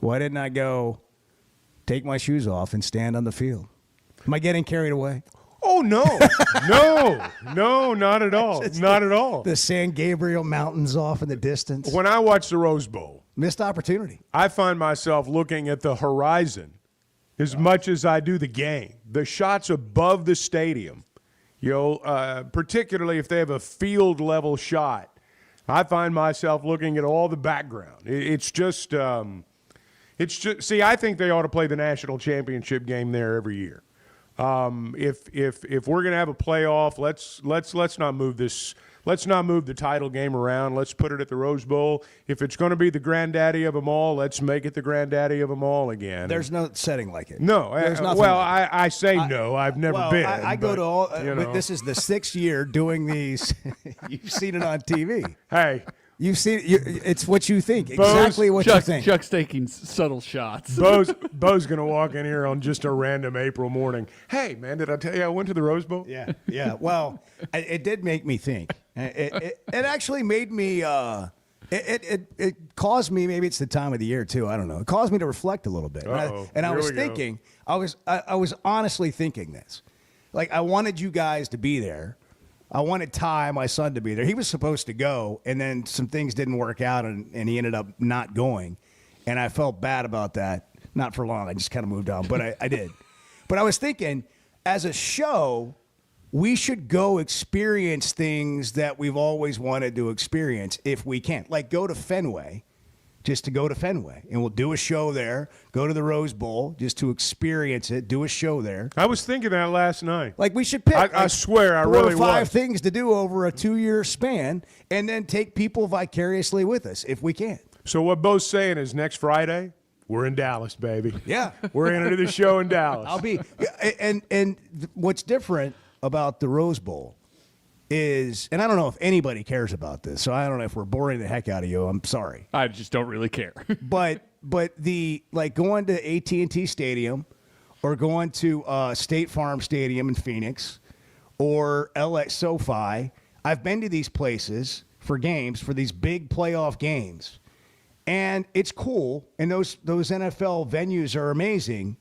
Why didn't I go take my shoes off and stand on the field? Am I getting carried away? Oh, no. No, not at all. Not at all. The San Gabriel Mountains off in the distance. When I watch the Rose Bowl, Missed opportunity. I find myself looking at the horizon as much as I do the game. The shots above the stadium, particularly if they have a field-level shot, I find myself looking at all the background. It's just see, I think they ought to play the national championship game there every year. If we're going to have a playoff, let's not move this. Let's not move the title game around. Let's put it at the Rose Bowl. If it's going to be the granddaddy of them all, let's make it the granddaddy of them all again. There's no setting like it. No. There's nothing well, like it. I say no. I've never been. I go to all. This is the 6th year doing these. You've seen it on TV. Hey. You've seen it's what you think. Exactly what you think. Chuck's taking subtle shots. Bo's going to walk in here on just a random April morning. Hey, man, did I tell you I went to the Rose Bowl? Yeah. Well, it did make me think. It actually made me. It caused me. Maybe it's the time of the year too. I don't know. It caused me to reflect a little bit. And I was thinking. I was honestly thinking this. Like, I wanted you guys to be there. I wanted Ty, my son, to be there. He was supposed to go, and then some things didn't work out, and he ended up not going. And I felt bad about that. Not for long. I just kind of moved on, but I did. But I was thinking, as a show, we should go experience things that we've always wanted to experience if we can. Like, go to Fenway, just to go to Fenway. And we'll do a show there, go to the Rose Bowl just to experience it, do a show there. I was thinking that last night. Like, we should pick, I swear, I 4 really or 5 was. things to do over a 2-year span, and then take people vicariously with us if we can. So what Bo's saying is next Friday, we're in Dallas, baby. Yeah. We're going to do the show in Dallas. I'll be and what's different about the Rose Bowl is, and I don't know if anybody cares about this, so I don't know if we're boring the heck out of you. I'm sorry. I just don't really care. but the, like, going to AT&T Stadium or going to State Farm Stadium in Phoenix or LA SoFi, I've been to these places for games, for these big playoff games, and it's cool, and those NFL venues are amazing.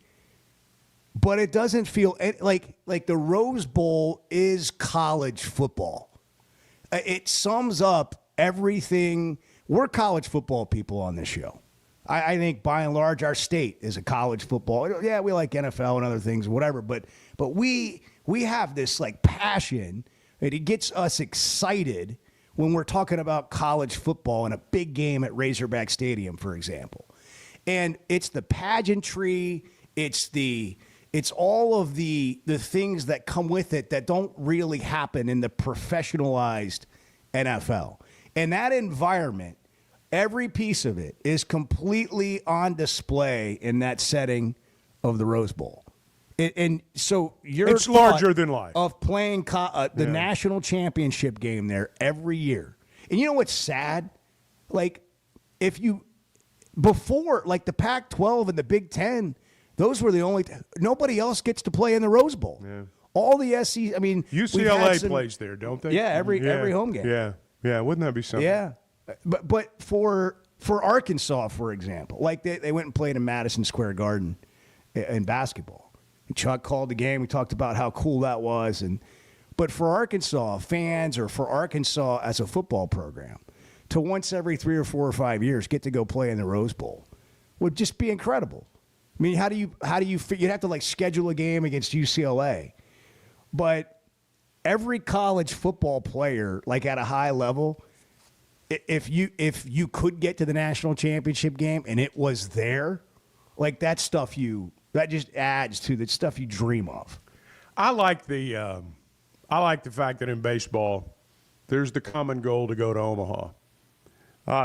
But it doesn't feel like the Rose Bowl is college football. It sums up everything. We're college football people on this show. I think by and large our state is a college football. Yeah, we like NFL and other things, whatever. But we have this like passion that it gets us excited when we're talking about college football in a big game at Razorback Stadium, for example. And it's the pageantry. It's all of the things that come with it that don't really happen in the professionalized NFL. And that environment, every piece of it is completely on display in that setting of the Rose Bowl. And so it's larger than life. Of playing the national championship game there every year. And you know what's sad? Like, before, like the Pac-12 and the Big Ten, those were the only. Nobody else gets to play in the Rose Bowl. Yeah. All the SEC. I mean, UCLA plays there, don't they? Yeah, every home game. Yeah. Wouldn't that be something? Yeah, but for Arkansas, for example, like they went and played in Madison Square Garden in basketball. And Chuck called the game. We talked about how cool that was, but for Arkansas fans or for Arkansas as a football program, to once every 3 or 4 or 5 years get to go play in the Rose Bowl would just be incredible. I mean, how do you you'd have to like schedule a game against UCLA, but every college football player, like at a high level, if you could get to the national championship game and it was there, like that just adds to the stuff you dream of. I like the fact that in baseball, there's the common goal to go to Omaha.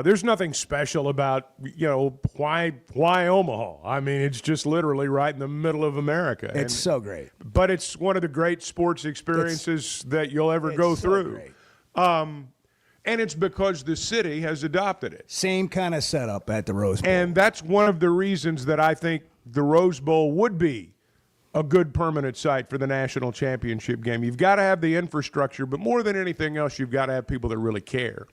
There's nothing special about, why Omaha? I mean, it's just literally right in the middle of America. It's so great. But it's one of the great sports experiences that you'll ever go through. Great. And it's because the city has adopted it. Same kind of setup at the Rose Bowl. And that's one of the reasons that I think the Rose Bowl would be a good permanent site for the national championship game. You've got to have the infrastructure, but more than anything else, you've got to have people that really care.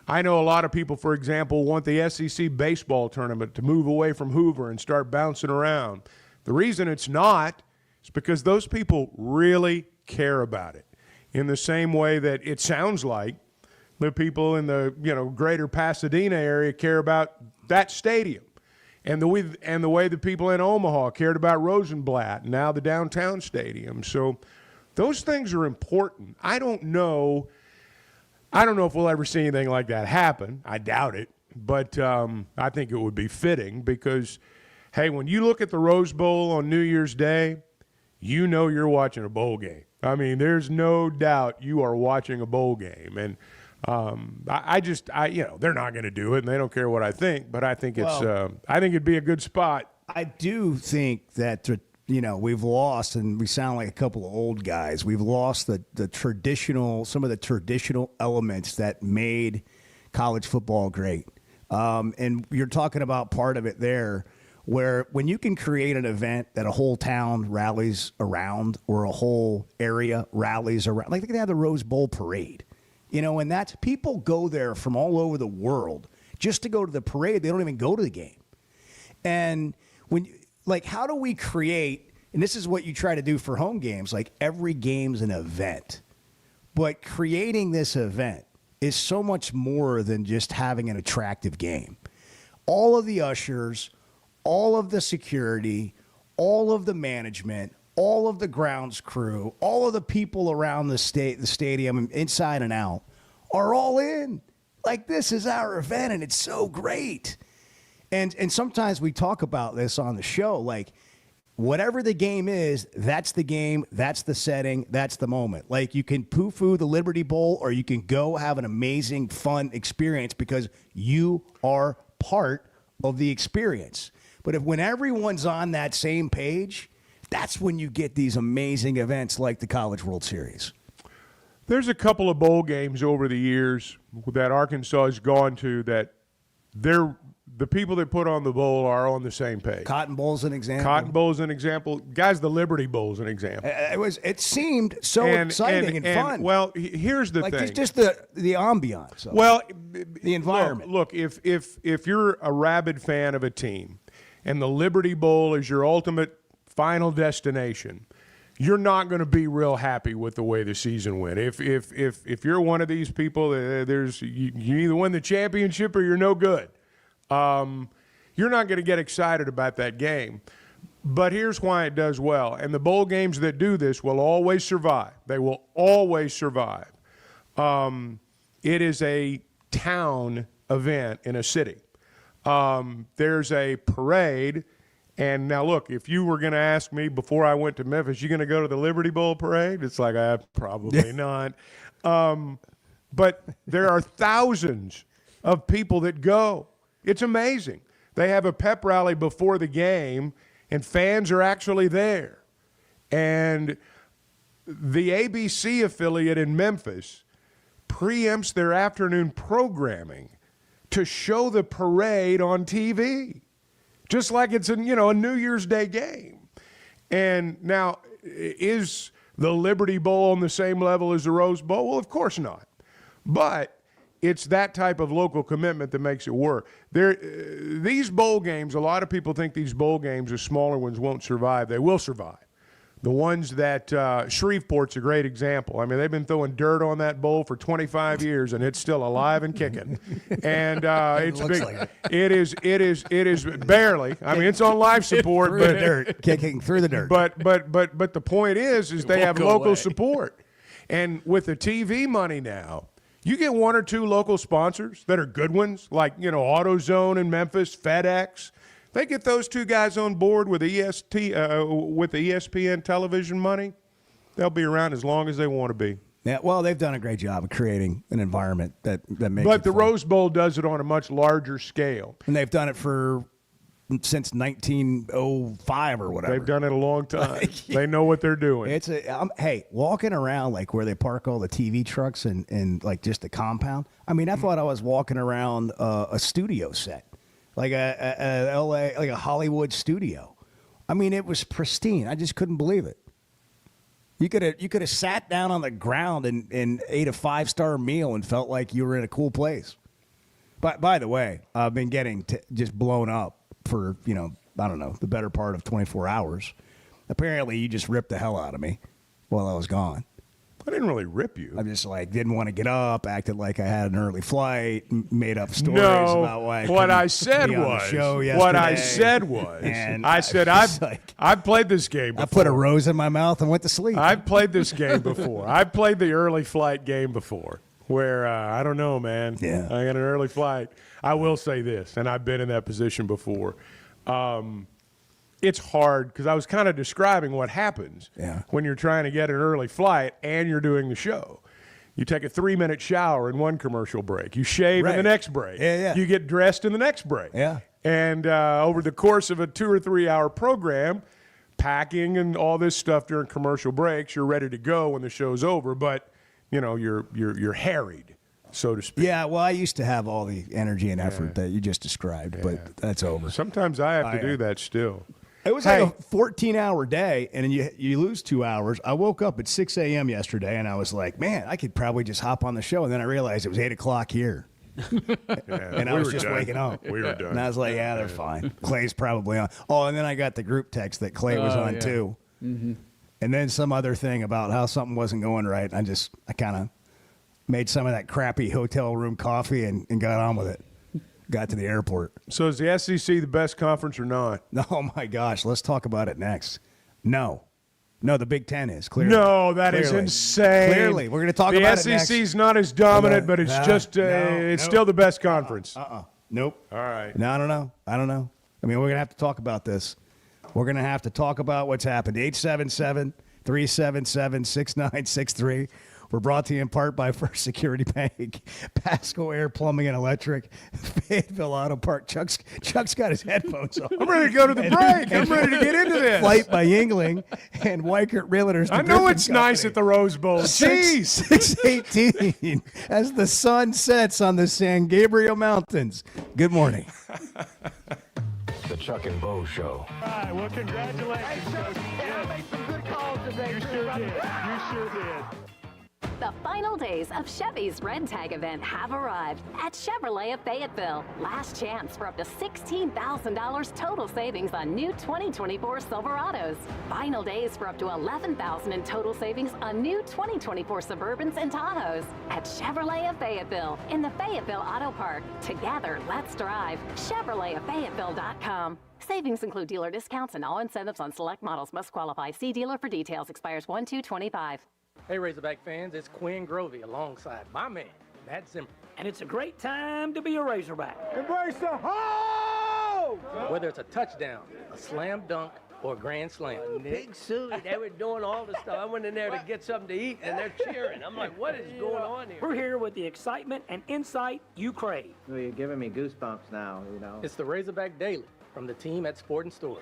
I know a lot of people, for example, want the SEC baseball tournament to move away from Hoover and start bouncing around. The reason it's not is because those people really care about it in the same way that it sounds like the people in the greater Pasadena area care about that stadium. And the way the people in Omaha cared about Rosenblatt, and now the downtown stadium. So those things are important. I don't know if we'll ever see anything like that happen. I doubt it. But I think it would be fitting because, hey, when you look at the Rose Bowl on New Year's Day, you know you're watching a bowl game. I mean, there's no doubt you are watching a bowl game. And they're not going to do it, and they don't care what I think. But I think I think it'd be a good spot. I do think that we've lost, and we sound like a couple of old guys. We've lost some of the traditional elements that made college football great. And you're talking about part of it there, where when you can create an event that a whole town rallies around, or a whole area rallies around, like they have the Rose Bowl parade. And that's, people go there from all over the world just to go to the parade. They don't even go to the game. And how do we create, and this is what you try to do for home games, like every game's an event. But creating this event is so much more than just having an attractive game. All of the ushers, all of the security, all of the management, all of the grounds crew, all of the people around the stadium, inside and out, are all in. Like, this is our event, and it's so great. And sometimes we talk about this on the show, like, whatever the game is, that's the game, that's the setting, that's the moment. Like, you can poo-poo the Liberty Bowl, or you can go have an amazing, fun experience because you are part of the experience. But when everyone's on that same page, that's when you get these amazing events like the College World Series. There's a couple of bowl games over the years that Arkansas has gone to that the people that put on the bowl are on the same page. Cotton Bowl's an example. Cotton Bowl's an example. Guys, the Liberty Bowl's an example. It seemed so exciting and fun. Well, here's the thing. Just the ambiance. Well, the environment. Look, if you're a rabid fan of a team and the Liberty Bowl is your ultimate final destination, you're not going to be real happy with the way the season went. If you're one of these people, you either win the championship or you're no good. You're not going to get excited about that game. But here's why it does well. And the bowl games that do this will always survive. They will always survive. It is a town event in a city. There's a parade. And now, look, if you were going to ask me before I went to Memphis, you going to go to the Liberty Bowl parade? It's like, probably not. But there are thousands of people that go. It's amazing. They have a pep rally before the game, and fans are actually there. And the ABC affiliate in Memphis preempts their afternoon programming to show the parade on TV. Just like it's a New Year's Day game. And now, is the Liberty Bowl on the same level as the Rose Bowl? Well, of course not. But it's that type of local commitment that makes it work. These bowl games, a lot of people think these bowl games, the smaller ones, won't survive. They will survive. The ones that Shreveport's a great example. I mean, they've been throwing dirt on that bowl for 25 years, and it's still alive and kicking. And it's big. Like it is barely. I mean, it's on life support, but the dirt, kicking through the dirt. But the point is they have local support, and with the TV money now, you get one or two local sponsors that are good ones, like AutoZone in Memphis, FedEx. They get those two guys on board with the ESPN television money, they'll be around as long as they want to be. Yeah, well, they've done a great job of creating an environment that makes But it the fun. Rose Bowl does it on a much larger scale. And they've done it since 1905 or whatever. They've done it a long time. They know what they're doing. Hey, walking around like where they park all the TV trucks and like just the compound. I mean, I thought I was walking around a studio set. Like a LA, like a Hollywood studio. I mean, it was pristine. I just couldn't believe it. You could have sat down on the ground and ate a 5-star meal and felt like you were in a cool place. By the way, I've been getting just blown up for, I don't know, the better part of 24 hours. Apparently, you just ripped the hell out of me while I was gone. I didn't really rip you. I just didn't want to get up, acted like I had an early flight, made up stories No, about why what I couldn't said be on the was, show what I yesterday. said was, And I said was just I've played this game before. I put a rose in my mouth and went to sleep. I've played this game before. I've played the early flight game before where, I don't know, man. Yeah. I got an early flight. I will say this, and I've been in that position before. It's hard because I was kind of describing what happens when you're trying to get an early flight and you're doing the show. You take a 3-minute shower in one commercial break. You shave in the next break. Yeah. You get dressed in the next break. Yeah. And over the course of a 2 or 3 hour program, packing and all this stuff during commercial breaks, you're ready to go when the show's over. But you're harried, so to speak. Yeah, well, I used to have all the energy and effort that you just described, but that's over. Sometimes I have to do that still. It was like a 14-hour day, and then you lose 2 hours. I woke up at 6 a.m. yesterday, and I was like, man, I could probably just hop on the show. And then I realized it was 8 o'clock here. And I was just waking up. We were done. And I was like, yeah, they're fine. Clay's probably on. Oh, and then I got the group text that Clay was on, too. Mm-hmm. And then some other thing about how something wasn't going right. I kind of made some of that crappy hotel room coffee and got on with it. Got to the airport. So is the SEC the best conference or not? Oh, my gosh. Let's talk about it next. No, the Big Ten is, clearly. No, that is insane. Clearly. We're going to talk about it next. The SEC's not as dominant, but it's still the best conference. Nope. All right. No, I don't know. I mean, we're going to have to talk about this. We're going to have to talk about what's happened. 877-377-6963. We're brought to you in part by First Security Bank, Pasco Air Plumbing and Electric, Fayetteville Auto Park. Chuck's got his headphones on. I'm ready to go to the break. I'm ready to get into this. Flight by Yingling and Weichert Realtors. I know it's nice at the Rose Bowl. Jeez. 6:18 as the sun sets on the San Gabriel Mountains. Good morning. The Chuck and Bo Show. All right, well, congratulations, Coach. I made some good calls today. You sure did. You sure did. The final days of Chevy's Red Tag event have arrived at Chevrolet of Fayetteville. Last chance for up to $16,000 total savings on new 2024 Silverados. Final days for up to $11,000 in total savings on new 2024 Suburbans and Tahoes. At Chevrolet of Fayetteville in the Fayetteville Auto Park. Together, let's drive. ChevroletofFayetteville.com. Savings include dealer discounts and all incentives on select models must qualify. See dealer for details. Expires 1/2/25. Hey Razorback fans, it's Quinn Grovey alongside my man, Matt Zimmer. And it's a great time to be a Razorback. Embrace the ho! Whether it's a touchdown, a slam dunk, or a grand slam. Big Susie, they were doing all the stuff. I went in there to get something to eat, and they're cheering. I'm like, what is going on here? We're here with the excitement and insight you crave. Well, you're giving me goosebumps now, you know. It's the Razorback Daily from the team at Sport and Store.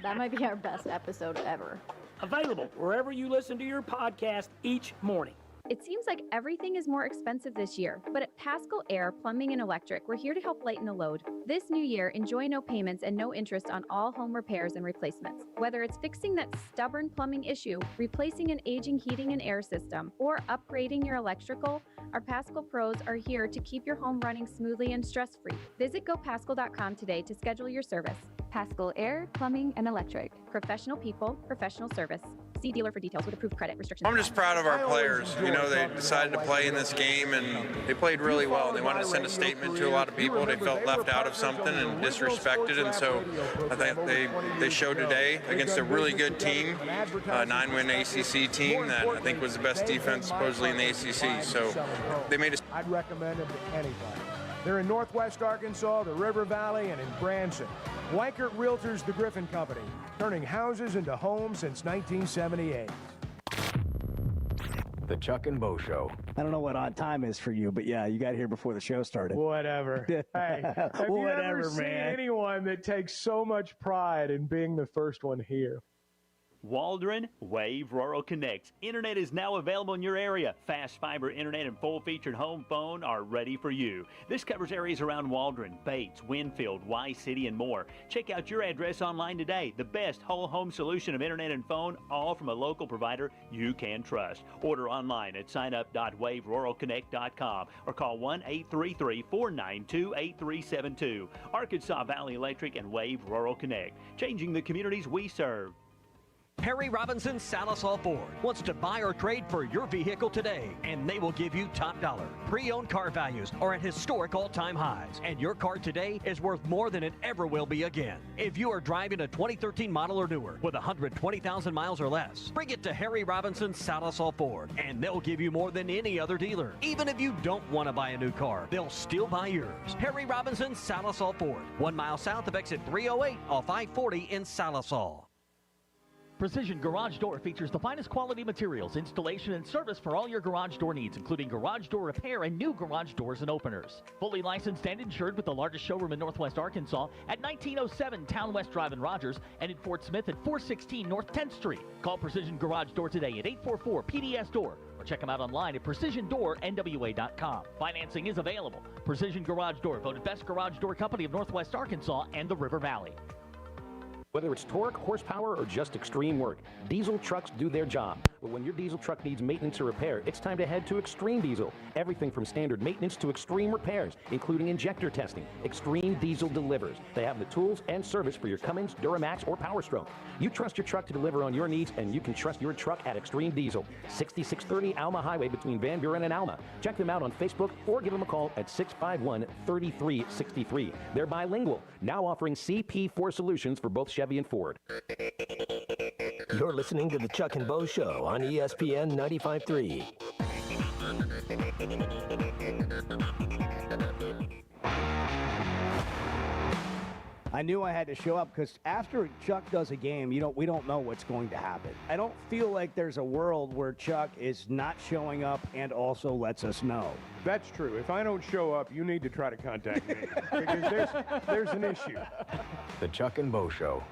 That might be our best episode ever. Available wherever you listen to your podcast each morning. It seems like everything is more expensive this year, but at Pascal Air Plumbing and Electric, we're here to help lighten the load. This new year, enjoy no payments and no interest on all home repairs and replacements. Whether it's fixing that stubborn plumbing issue, replacing an aging heating and air system, or upgrading your electrical, our Pascal pros are here to keep your home running smoothly and stress-free. Visit gopascal.com today to schedule your service. Pascal Air Plumbing and Electric. Professional people, professional service. See dealer for details with approved credit restrictions. I'm just proud of our players. You know, they decided to play in this game, and they played really well. They wanted to send a statement to a lot of people. They felt left out of something and disrespected, and so I think they showed today against a really good team, a 9-win ACC team that I think was the best defense supposedly in the ACC. So they made us. I'd recommend them to anybody. They're in Northwest Arkansas, the River Valley, and in Branson. Weichert Realtors, the Griffin Company, turning houses into homes since 1978. The Chuck and Bo Show. I don't know what odd time is for you, but yeah, you got here before the show started. Whatever. Hey, have you ever seen anyone that takes so much pride in being the first one here? Waldron Wave Rural Connect. Internet is now available in your area. Fast fiber internet and full-featured home phone are ready for you. This covers areas around Waldron, Bates, Winfield, Y-City, and more. Check out your address online today. The best whole home solution of internet and phone, all from a local provider you can trust. Order online at signup.waveruralconnect.com or call 1-833-492-8372. Arkansas Valley Electric and Wave Rural Connect, changing the communities we serve. Harry Robinson Salisal Ford wants to buy or trade for your vehicle today, and they will give you top dollar. Pre-owned car values are at historic all-time highs, and your car today is worth more than it ever will be again. If you are driving a 2013 model or newer with 120,000 miles or less, bring it to Harry Robinson Salisal Ford, and they'll give you more than any other dealer. Even if you don't want to buy a new car, they'll still buy yours. Harry Robinson Salisal Ford, 1 mile south of exit 308 off I-40 in Salisal. Precision Garage Door features the finest quality materials, installation, and service for all your garage door needs, including garage door repair and new garage doors and openers. Fully licensed and insured with the largest showroom in Northwest Arkansas at 1907 Town West Drive in Rogers and in Fort Smith at 416 North 10th Street. Call Precision Garage Door today at 844-PDS-DOOR or check them out online at PrecisionDoorNWA.com. Financing is available. Precision Garage Door, voted best garage door company of Northwest Arkansas and the River Valley. Whether it's torque, horsepower, or just extreme work, diesel trucks do their job. But when your diesel truck needs maintenance or repair, it's time to head to Extreme Diesel. Everything from standard maintenance to extreme repairs, including injector testing. Extreme Diesel delivers. They have the tools and service for your Cummins, Duramax, or Power Stroke. You trust your truck to deliver on your needs, and you can trust your truck at Extreme Diesel. 6630 Alma Highway between Van Buren and Alma. Check them out on Facebook or give them a call at 651-3363. They're bilingual, now offering CP4 solutions for both Chevy and Ford. You're listening to the Chuck and Bo Show on ESPN 95.3. I knew I had to show up because after Chuck does a game, we don't know what's going to happen. I don't feel like there's a world where Chuck is not showing up and also lets us know. That's true. If I don't show up, you need to try to contact me because there's an issue. The Chuck and Bo Show.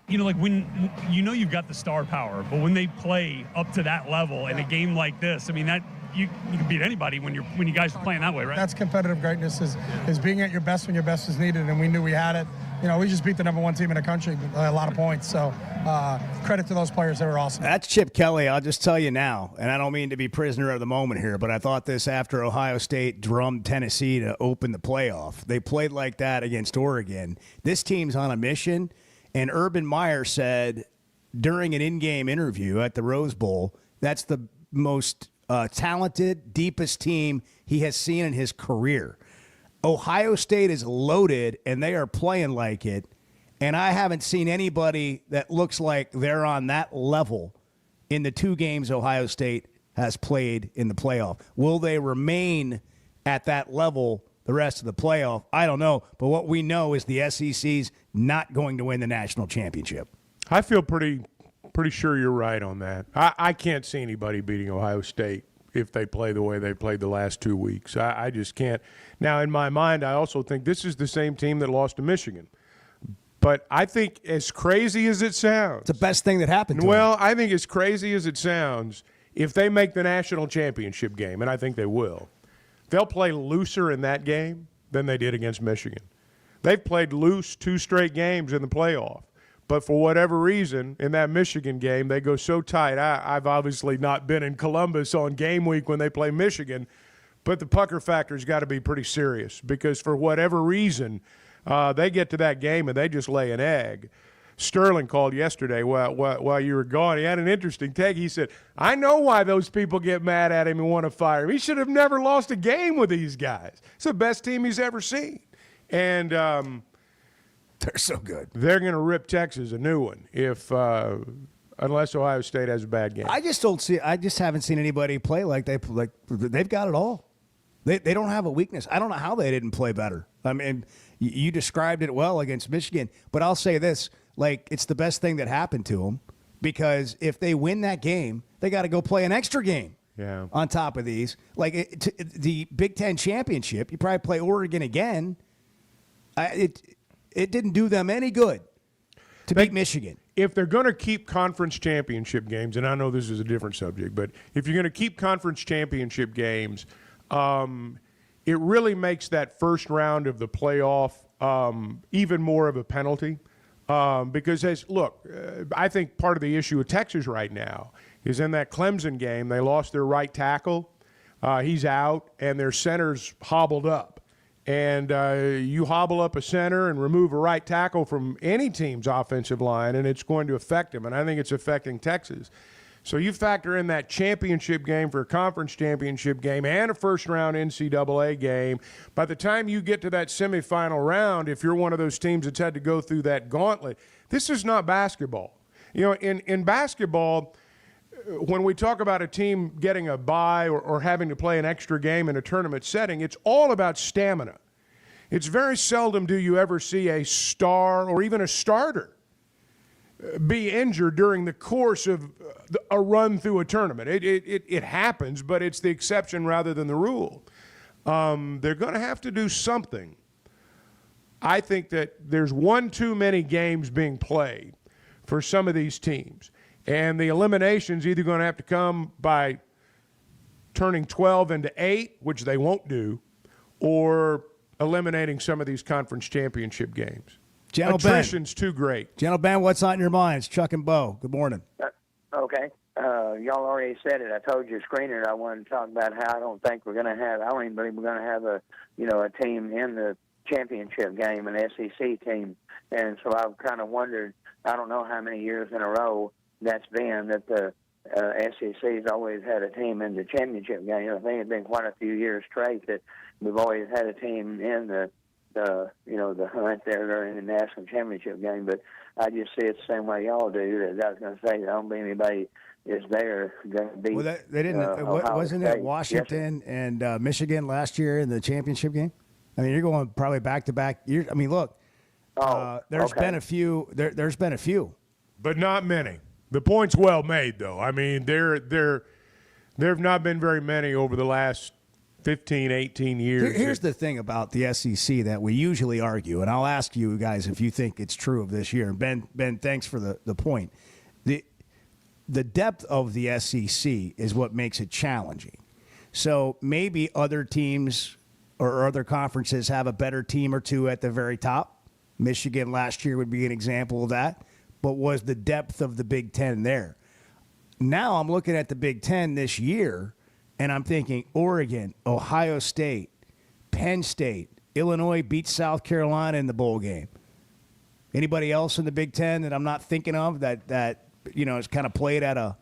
You know, like when you've got the star power, but when they play up to that level in a game like this, I mean, that you can beat anybody when you guys are playing that way, right? That's competitive greatness is being at your best when your best is needed, and we knew we had it. You know, we just beat the #1 team in the country by a lot of points. So credit to those players. They were awesome. That's Chip Kelly. I'll just tell you now, and I don't mean to be prisoner of the moment here, but I thought this after Ohio State drummed Tennessee to open the playoff. They played like that against Oregon. This team's on a mission, and Urban Meyer said during an in-game interview at the Rose Bowl, that's the most talented, deepest team he has seen in his career. Ohio State is loaded, and they are playing like it. And I haven't seen anybody that looks like they're on that level in the 2 games Ohio State has played in the playoff. Will they remain at that level the rest of the playoff? I don't know. But what we know is the SEC's not going to win the national championship. I feel pretty sure you're right on that. I can't see anybody beating Ohio State if they play the way they played the last 2 weeks. I just can't. Now, in my mind, I also think this is the same team that lost to Michigan. But I think as crazy as it sounds. It's the best thing that happened to Well, them. I think as crazy as it sounds, if they make the national championship game, and I think they will, they'll play looser in that game than they did against Michigan. They've played loose 2 straight games in the playoff. But for whatever reason, in that Michigan game, they go so tight. I've obviously not been in Columbus on game week when they play Michigan, but the pucker factor's got to be pretty serious because for whatever reason, they get to that game and they just lay an egg. Sterling called yesterday while you were gone. He had an interesting take. He said, I know why those people get mad at him and want to fire him. He should have never lost a game with these guys. It's the best team he's ever seen. And they're so good. They're going to rip Texas a new one unless Ohio State has a bad game. I just haven't seen anybody play like they've got it all. They don't have a weakness. I don't know how they didn't play better. I mean, you described it well against Michigan, but I'll say this, it's the best thing that happened to them because if they win that game, they got to go play an extra game. Yeah. On top of these, the Big Ten championship, you probably play Oregon again. It didn't do them any good to beat Michigan. if they're going to keep conference championship games, and I know this is a different subject, but if you're going to keep conference championship games, it really makes that first round of the playoff even more of a penalty. Because, I think part of the issue with Texas right now is in that Clemson game, they lost their right tackle. He's out, and their center's hobbled up. And you hobble up a center and remove a right tackle from any team's offensive line, and it's going to affect them. And I think it's affecting Texas. So you factor in that championship game for a conference championship game and a first-round NCAA game. By the time you get to that semifinal round, if you're one of those teams that's had to go through that gauntlet, this is not basketball. You know, in basketball, when we talk about a team getting a bye or having to play an extra game in a tournament setting, it's all about stamina. It's very seldom do you ever see a star or even a starter be injured during the course of a run through a tournament. It happens, but it's the exception rather than the rule. They're going to have to do something. I think that there's one too many games being played for some of these teams. And the elimination's either going to have to come by turning 12 into 8, which they won't do, or eliminating some of these conference championship games. Attrition's too great. General Ben, what's on your mind? It's Chuck and Bo. Good morning. Okay. Y'all already said it. I told your screener I wanted to talk about how I don't think we're going to have, I don't even believe we're going to have a team in the championship game, an SEC team. And so I've kind of wondered, I don't know how many years in a row that's been that the SEC's always had a team in the championship game. I think it's been quite a few years straight that we've always had a team in the hunt there during the national championship game. But I just see it the same way y'all do. That I was going to say, I don't believe anybody is there going to be. Well, they didn't. Wasn't it Washington and Michigan last year in the championship game? I mean, you're going probably back-to-back years. I mean, look, there's been a few. There's been a few, but not many. The point's well made, though. I mean, there have not been very many over the last 15, 18 years. Here's the thing about the SEC that we usually argue, and I'll ask you guys if you think it's true of this year. Ben, thanks for the point. The depth of the SEC is what makes it challenging. So maybe other teams or other conferences have a better team or two at the very top. Michigan last year would be an example of that. But was the depth of the Big Ten there? Now I'm looking at the Big Ten this year, and I'm thinking Oregon, Ohio State, Penn State, Illinois beat South Carolina in the bowl game. Anybody else in the Big Ten that I'm not thinking of that is kind of played at a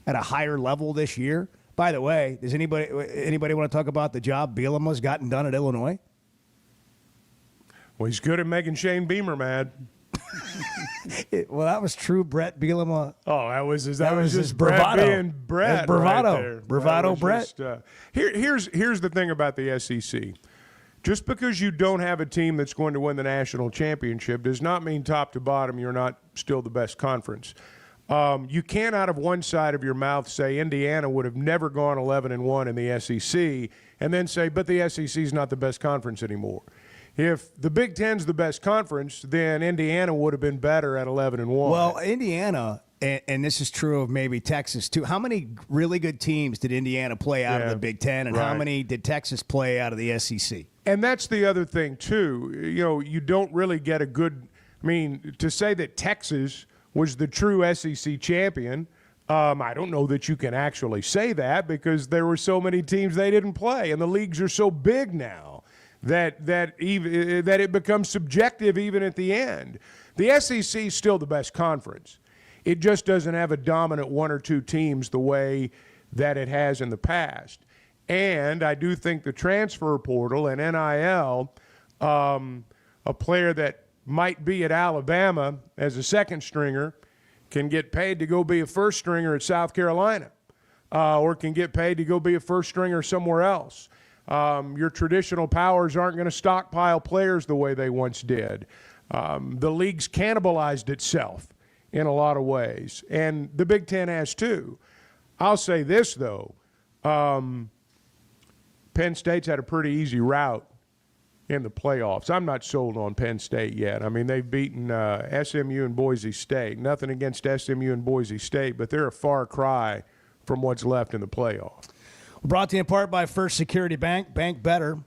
higher level this year? By the way, does anybody want to talk about the job Bielema's gotten done at Illinois? Well, he's good at making Shane Beamer mad. Well, that was true Brett Bielema. Oh, that was just bravado. Brett being Brett. Bravado. Right there. Bravado Brett. Here's the thing about the SEC. Just because you don't have a team that's going to win the national championship does not mean top to bottom you're not still the best conference. You can't out of one side of your mouth say Indiana would have never gone 11-1 in the SEC and then say, but the SEC is not the best conference anymore. If the Big Ten's the best conference, then Indiana would have been better at 11-1. Well, Indiana, and this is true of maybe Texas too. How many really good teams did Indiana play out of the Big Ten, and how many did Texas play out of the SEC? And that's the other thing too. You don't really get a good. I mean, to say that Texas was the true SEC champion, I don't know that you can actually say that because there were so many teams they didn't play, and the leagues are so big now. That it becomes subjective even at the end. The SEC is still the best conference. It just doesn't have a dominant one or two teams the way that it has in the past. And I do think the transfer portal and NIL, a player that might be at Alabama as a second stringer can get paid to go be a first stringer at South Carolina or can get paid to go be a first stringer somewhere else. Your traditional powers aren't going to stockpile players the way they once did. The league's cannibalized itself in a lot of ways, and the Big Ten has too. I'll say this, though. Penn State's had a pretty easy route in the playoffs. I'm not sold on Penn State yet. I mean, they've beaten SMU and Boise State. Nothing against SMU and Boise State, but they're a far cry from what's left in the playoff. Brought to you in part by First Security Bank. Bank better.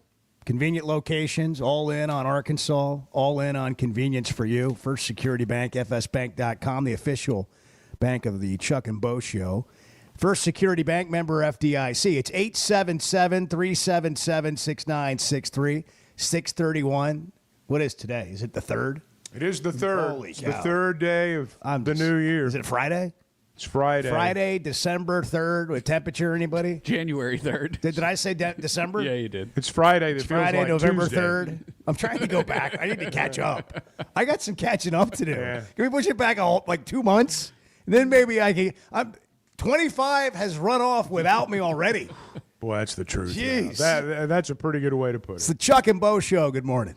Convenient locations, all in on Arkansas, all in on convenience for you. First Security Bank, fsbank.com, the official bank of the Chuck and Bo Show. First Security Bank, member FDIC. It's 877-377-6963, 631. What is today? Is it the 3rd? It is the 3rd. Holy It's cow. the 3rd day of the new year. Is it Friday? It's Friday. Friday, December 3rd, with temperature, anybody? January 3rd. Did I say December? Yeah, you did. It's Friday. It's Friday, November Tuesday. 3rd. I'm trying to go back. I need to catch up. I got some catching up to do. Yeah. Can we push it back like 2 months? And then maybe I can. 25 has run off without me already. Boy, that's the truth. Jeez. Yeah. That's a pretty good way to put It's it. the Chuck and Bo Show. Good morning.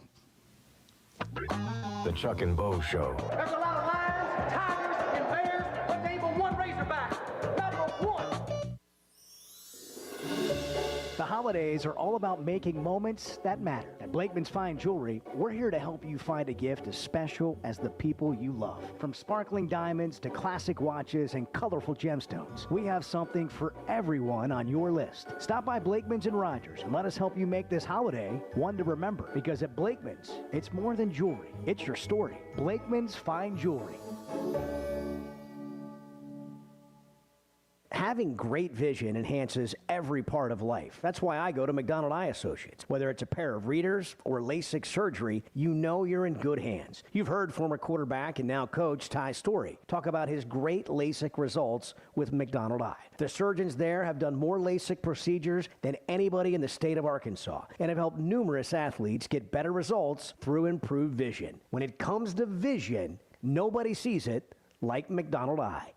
The Chuck and Bo Show. There's a lot of lions, tigers, and bears, but there ain't but one Razorback. Not even one. The holidays are all about making moments that matter. At Blakeman's Fine Jewelry, we're here to help you find a gift as special as the people you love. From sparkling diamonds to classic watches and colorful gemstones, we have something for everyone on your list. Stop by Blakeman's and Rogers and let us help you make this holiday one to remember. Because at Blakeman's, it's more than jewelry. It's your story. Blakeman's Fine Jewelry. Having great vision enhances every part of life. That's why I go to McDonald Eye Associates. Whether it's a pair of readers or LASIK surgery, you know you're in good hands. You've heard former quarterback and now coach Ty Story talk about his great LASIK results with McDonald Eye. The surgeons there have done more LASIK procedures than anybody in the state of Arkansas and have helped numerous athletes get better results through improved vision. When it comes to vision, nobody sees it like McDonald Eye.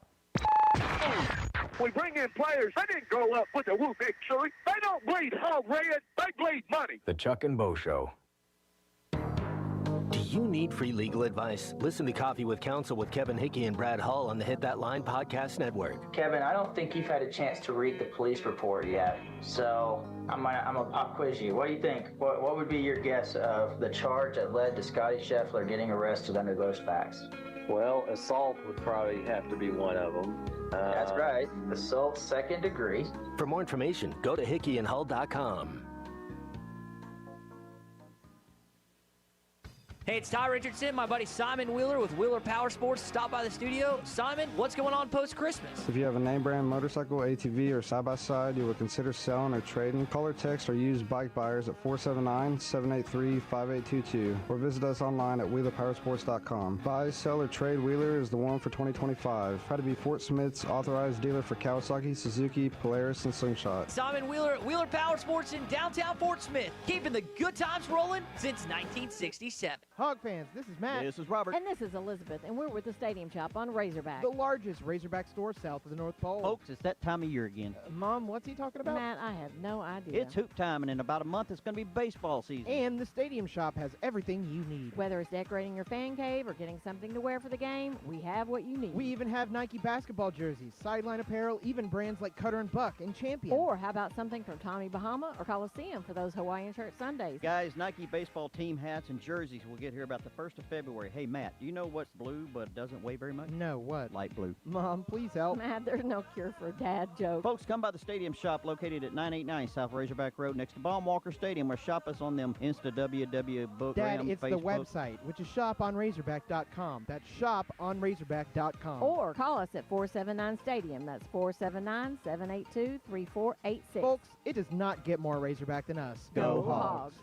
We bring in players. They didn't grow up with a woo victory. They don't bleed hog red. They bleed money. The Chuck and Bo Show. Do you need free legal advice? Listen to Coffee with Counsel with Kevin Hickey and Brad Hull on the Hit That Line podcast network. Kevin, I don't think you've had a chance to read the police report yet, so I'll quiz you. What do you think? What would be your guess of the charge that led to Scotty Scheffler getting arrested under those facts? Well, assault would probably have to be one of them. That's right. Assault, second degree. For more information, go to hickeyandhull.com. Hey, it's Ty Richardson, my buddy Simon Wheeler with Wheeler Power Sports. Stop by the studio. Simon, what's going on post-Christmas? If you have a name brand motorcycle, ATV, or side-by-side you would consider selling or trading, call or text or use bike buyers at 479-783-5822 or visit us online at wheelerpowersports.com. Buy, sell, or trade Wheeler is the one for 2025. Proud to be Fort Smith's authorized dealer for Kawasaki, Suzuki, Polaris, and Slingshot. Simon Wheeler at Wheeler Power Sports in downtown Fort Smith, keeping the good times rolling since 1967. Hog fans, this is Matt. This is Robert. And this is Elizabeth, and we're with the Stadium Shop on Razorback. The largest Razorback store south of the North Pole. Folks, it's that time of year again. Mom, what's he talking about? Matt, I have no idea. It's hoop time, and in about a month, it's going to be baseball season. And the Stadium Shop has everything you need. Whether it's decorating your fan cave or getting something to wear for the game, we have what you need. We even have Nike basketball jerseys, sideline apparel, even brands like Cutter and Buck and Champion. Or how about something from Tommy Bahama or Coliseum for those Hawaiian shirt Sundays? Guys, Nike baseball team hats and jerseys will get here about the 1st of February. Hey, Matt, do you know what's blue but doesn't weigh very much? No, what? Light blue. Mom, please help. Matt, there's no cure for a dad joke. Folks, come by the Stadium Shop located at 989 South Razorback Road next to Baum Walker Stadium, or shop us on them Insta WW book. Dad, it's Facebook. the website, which is shoponrazorback.com. That's shoponrazorback.com. Or call us at 479-STADIUM. That's 479-782-3486. Folks, it does not get more Razorback than us. Go Hogs.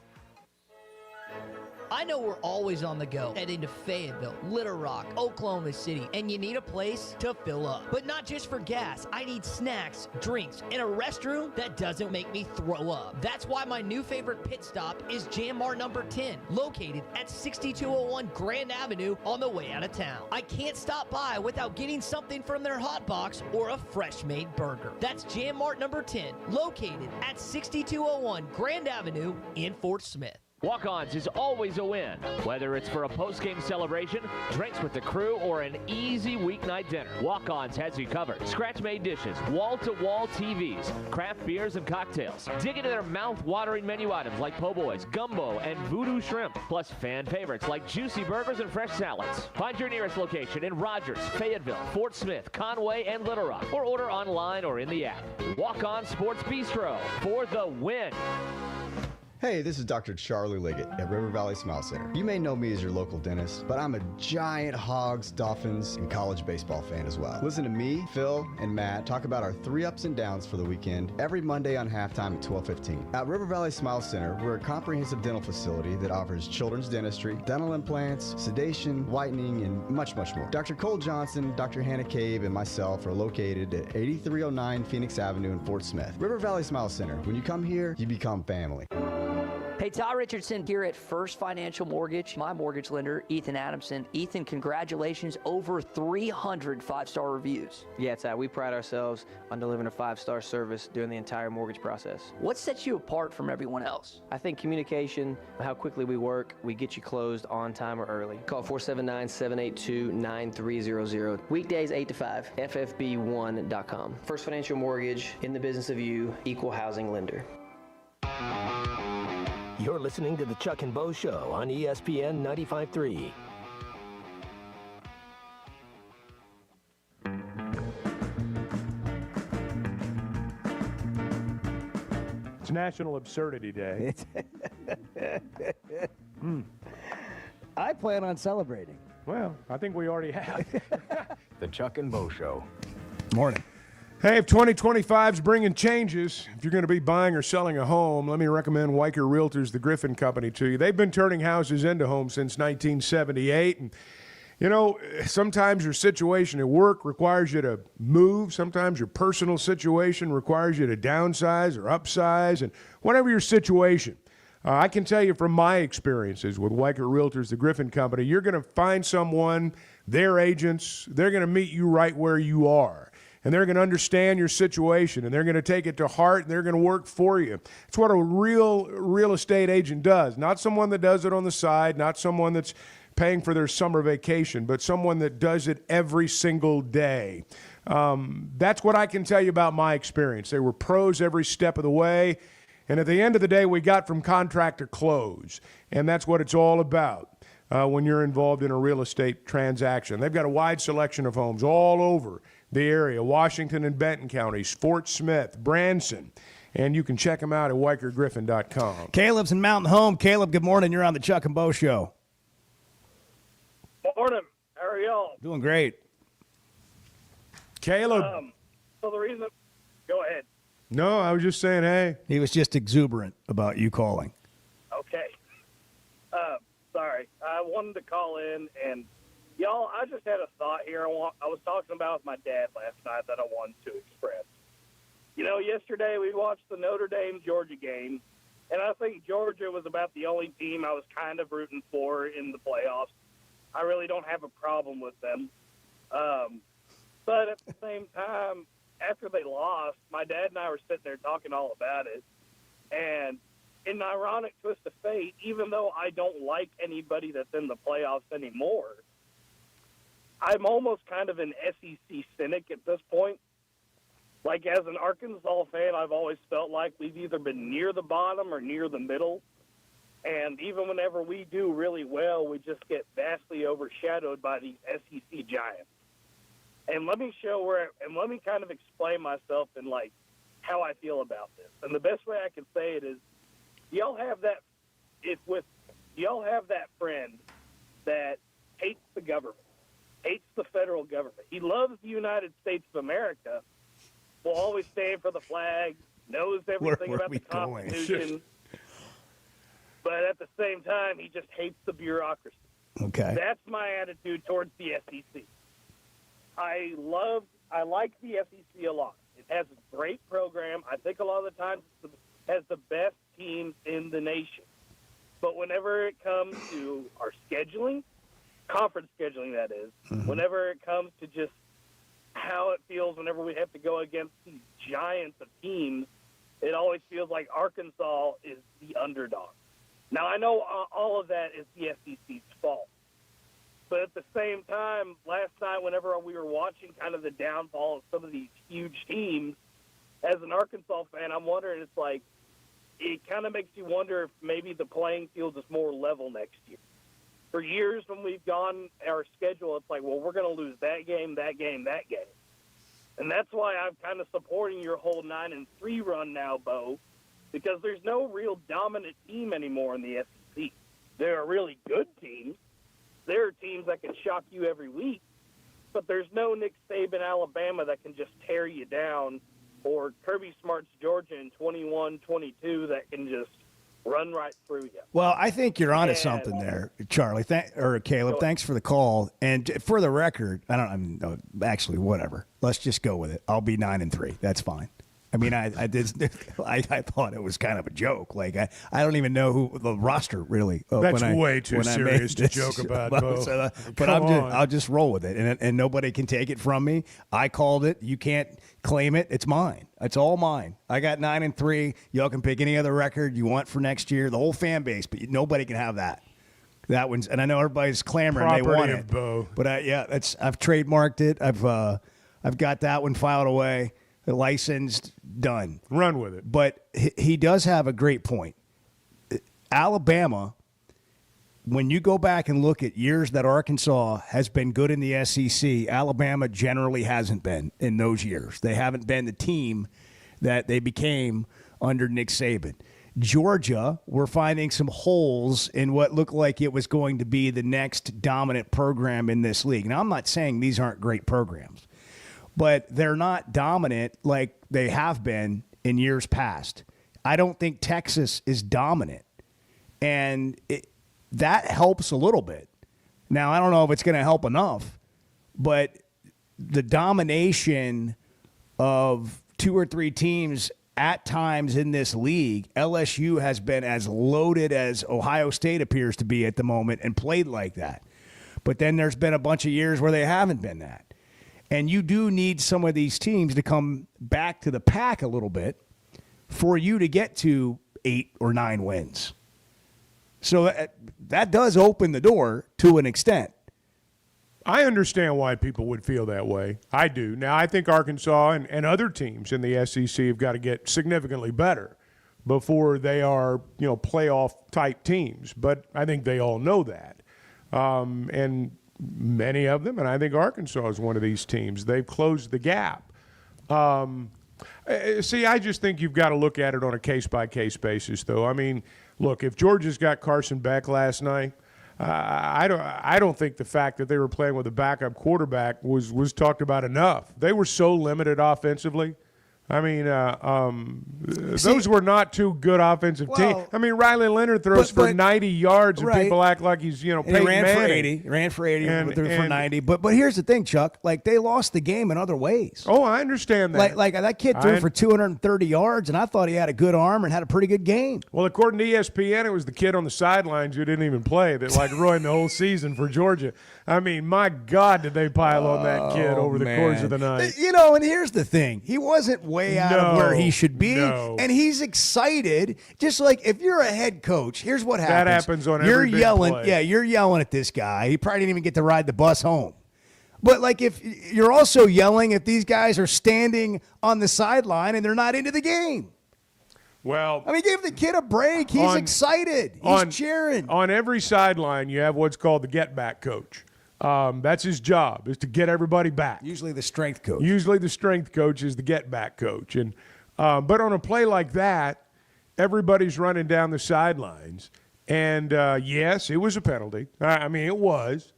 I know we're always on the go, heading to Fayetteville, Little Rock, Oklahoma City, and you need a place to fill up. But not just for gas, I need snacks, drinks, and a restroom that doesn't make me throw up. That's why my new favorite pit stop is Jam Mart number 10, located at 6201 Grand Avenue on the way out of town. I can't stop by without getting something from their hot box or a fresh made burger. That's Jam Mart number 10, located at 6201 Grand Avenue in Fort Smith. Walk-Ons is always a win, whether it's for a post-game celebration, drinks with the crew, or an easy weeknight dinner. Walk-Ons has you covered. Scratch-made dishes, wall-to-wall TVs, craft beers and cocktails. Dig into their mouth-watering menu items like po' boys, gumbo, and voodoo shrimp, plus fan favorites like juicy burgers and fresh salads. Find your nearest location in Rogers, Fayetteville, Fort Smith, Conway, and Little Rock, or order online or in the app. Walk-On Sports Bistro for the win. Hey, this is Dr. Charlie Liggett at River Valley Smile Center. You may know me as your local dentist, but I'm a giant Hogs, Dolphins, and college baseball fan as well. Listen to me, Phil, and Matt talk about our 3 ups and downs for the weekend every Monday on halftime at 12:15. At River Valley Smile Center, we're a comprehensive dental facility that offers children's dentistry, dental implants, sedation, whitening, and much, much more. Dr. Cole Johnson, Dr. Hannah Cabe, and myself are located at 8309 Phoenix Avenue in Fort Smith. River Valley Smile Center. When you come here, you become family. Hey, Todd Richardson here at First Financial Mortgage, my mortgage lender, Ethan Adamson. Ethan, congratulations, over 300 five-star reviews. Yeah, Todd, we pride ourselves on delivering a 5-star service during the entire mortgage process. What sets you apart from everyone else? I think communication, how quickly we work, we get you closed on time or early. Call 479-782-9300. Weekdays 8 to 5, ffb1.com. First Financial Mortgage, in the business of you, equal housing lender. You're listening to the Chuck and Bo Show on ESPN 95.3. It's National Absurdity Day. I plan on celebrating. Well, I think we already have. The Chuck and Bo Show. Morning. Hey, if 2025 is bringing changes, if you're going to be buying or selling a home, let me recommend Weicker Realtors, the Griffin Company, to you. They've been turning houses into homes since 1978. And, you know, sometimes your situation at work requires you to move. Sometimes your personal situation requires you to downsize or upsize. And whatever your situation, I can tell you from my experiences with Weicker Realtors, the Griffin Company, you're going to find someone, their agents, they're going to meet you right where you are. And they're going to understand your situation, and they're going to take it to heart, and they're going to work for you. It's what a real estate agent does. Not someone that does it on the side, not someone that's paying for their summer vacation, but someone that does it every single day. That's what I can tell you about my experience. They were pros every step of the way, and at the end of the day, we got from contract to close, and that's what it's all about. When you're involved in a real estate transaction. They've got a wide selection of homes all over the area, Washington and Benton counties, Fort Smith, Branson, and you can check them out at WeicherGriffin.com. Caleb's in Mountain Home. Caleb, good morning. You're on the Chuck and Bo Show. Morning. How are y'all? Doing great. Caleb. So the reason, go ahead. No, I was just saying, hey. He was just exuberant about you calling. Okay. Sorry. I wanted to call in, and y'all, I just had a thought here. I was talking about with my dad last night that I wanted to express. You know, yesterday we watched the Notre Dame-Georgia game, and I think Georgia was about the only team I was kind of rooting for in the playoffs. I really don't have a problem with them. But at the same time, after they lost, my dad and I were sitting there talking all about it, and in an ironic twist of fate, even though I don't like anybody that's in the playoffs anymore, I'm almost kind of an SEC cynic at this point. Like, as an Arkansas fan, I've always felt like we've either been near the bottom or near the middle. And even whenever we do really well, we just get vastly overshadowed by these SEC giants. And let me let me kind of explain myself and, like, how I feel about this. And the best way I can say it is, y'all have that friend that hates the government, hates the federal government. He loves the United States of America, will always stand for the flag, knows everything about the Constitution, but at the same time, he just hates the bureaucracy. Okay. That's my attitude towards the SEC. I like the SEC a lot. It has a great program. I think a lot of the times it has the best teams in the nation. But whenever it comes to our scheduling, conference scheduling that is, whenever it comes to just how it feels whenever we have to go against these giants of teams, it always feels like Arkansas is the underdog. Now, I know all of that is the SEC's fault. But at the same time, last night, whenever we were watching kind of the downfall of some of these huge teams, as an Arkansas fan, I'm wondering, it's like, it kind of makes you wonder if maybe the playing field is more level next year. For years when we've gone our schedule, it's like, well, we're going to lose that game, that game, that game. And that's why I'm kind of supporting your whole 9-3 run now, Bo, because there's no real dominant team anymore in the SEC. There are really good teams. There are teams that can shock you every week, but there's no Nick Saban Alabama that can just tear you down, or Kirby Smart's Georgia in 21-22 that can just run right through you. Well, I think you're onto something there, Charlie. Or Caleb. Thanks for the call. And for the record, actually, whatever. Let's just go with it. I'll be 9-3. That's fine. I mean, I thought it was kind of a joke. Like I don't even know who the roster really. That's way too serious to joke about, Bo. But I'll just roll with it, and nobody can take it from me. I called it. You can't claim it. It's mine. It's all mine. I got 9-3. Y'all can pick any other record you want for next year. The whole fan base, but nobody can have that. That one's, and I know everybody's clamoring. Property they want of it. Bo. But I've trademarked it. I've got that one filed away. Licensed, done. Run with it. But he does have a great point. Alabama, when you go back and look at years that Arkansas has been good in the SEC, Alabama generally hasn't been in those years. They haven't been the team that they became under Nick Saban. Georgia, we're finding some holes in what looked like it was going to be the next dominant program in this league. Now, I'm not saying these aren't great programs, but they're not dominant like they have been in years past. I don't think Texas is dominant, and that helps a little bit. Now, I don't know if it's going to help enough, but the domination of 2 or 3 teams at times in this league, LSU has been as loaded as Ohio State appears to be at the moment and played like that. But then there's been a bunch of years where they haven't been that. And you do need some of these teams to come back to the pack a little bit for you to get to 8 or 9 wins. So that does open the door to an extent. I understand why people would feel that way. I do. Now, I think Arkansas and other teams in the SEC have got to get significantly better before they are, playoff-type teams. But I think they all know that. And many of them, and I think Arkansas is one of these teams. They've closed the gap. See, I just think you've got to look at it on a case-by-case basis, though. I mean, look, if Georgia's got Carson Beck last night, I don't think the fact that they were playing with a backup quarterback was talked about enough. They were so limited offensively. I mean, those were not 2 good offensive teams. I mean, Riley Leonard throws for 90 yards, and people act like he's, Peyton Manning. He ran for 80, for 90. But here's the thing, Chuck. Like, they lost the game in other ways. Oh, I understand that. Like that kid threw for 230 yards, and I thought he had a good arm and had a pretty good game. Well, according to ESPN, it was the kid on the sidelines who didn't even play that, ruined the whole season for Georgia. I mean, my God, did they pile on that kid over the course of the night. And here's the thing. He wasn't way out of where he should be, and he's excited. Just like if you're a head coach, here's what happens. That happens on every big yelling, play. Yeah, you're yelling at this guy. He probably didn't even get to ride the bus home. But, if you're also yelling if these guys are standing on the sideline and they're not into the game. Well, I mean, give the kid a break. He's excited. He's cheering. On every sideline, you have what's called the get-back coach. That's his job, is to get everybody back. Usually the strength coach. Usually the strength coach is the get-back coach. And but on a play like that, everybody's running down the sidelines. And, yes, it was a penalty. I mean, it was.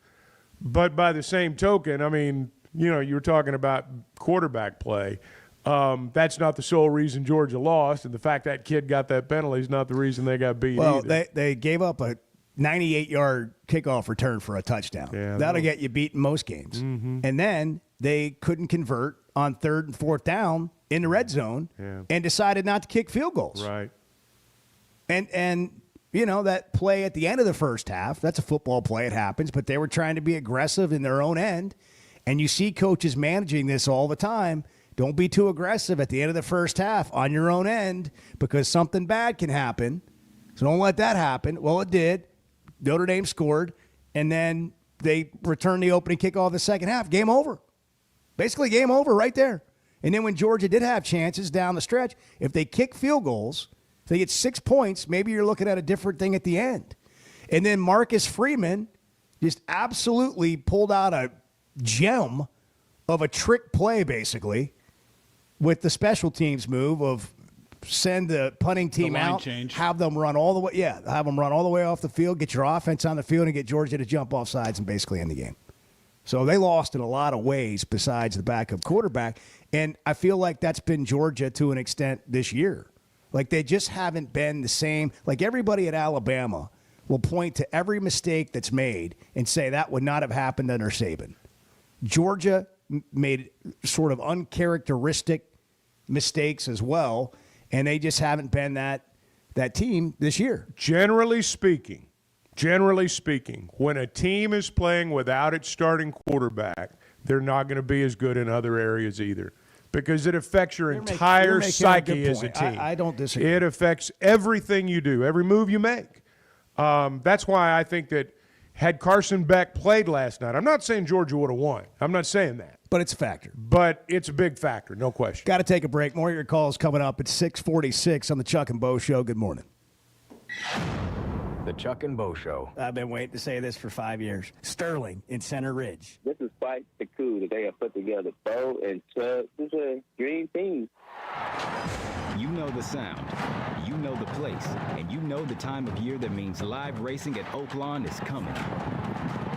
But by the same token, I mean, you were talking about quarterback play. That's not the sole reason Georgia lost. And the fact that kid got that penalty is not the reason they got beat either. Well, they gave up a 98-yard kickoff return for a touchdown. Yeah, that'll get you beat in most games. Mm-hmm. And then they couldn't convert on 3rd and 4th down in the red zone and decided not to kick field goals. Right. And that play at the end of the first half, that's a football play. It happens. But they were trying to be aggressive in their own end. And you see coaches managing this all the time. Don't be too aggressive at the end of the first half on your own end because something bad can happen. So don't let that happen. Well, it did. Notre Dame scored, and then they returned the opening kickoff of the second half. Game over. Basically game over right there. And then when Georgia did have chances down the stretch, if they kick field goals, if they get 6 points, maybe you're looking at a different thing at the end. And then Marcus Freeman just absolutely pulled out a gem of a trick play, basically, with the special teams move of send the punting team line out, change. have them run all the way. Yeah, have them run all the way off the field, get your offense on the field, and get Georgia to jump off sides and basically end the game. So they lost in a lot of ways besides the backup quarterback. And I feel like that's been Georgia to an extent this year. Like they just haven't been the same. Like everybody at Alabama will point to every mistake that's made and say that would not have happened under Saban. Georgia made sort of uncharacteristic mistakes as well, and they just haven't been that team this year. Generally speaking, when a team is playing without its starting quarterback, they're not going to be as good in other areas either, because it affects your entire psyche as a team. I don't disagree. It affects everything you do, every move you make. That's why I think that had Carson Beck played last night, I'm not saying Georgia would have won. I'm not saying that. But it's a factor. But it's a big factor, no question. Got to take a break. More of your calls coming up at 6:46 on the Chuck and Bo Show. Good morning. The Chuck and Bo Show. I've been waiting to say this for 5 years. Sterling in Center Ridge. This is quite the coup that they have put together. Bo and Chuck, this is a dream team. You know the sound, you know the place, and you know the time of year that means live racing at Oaklawn is coming.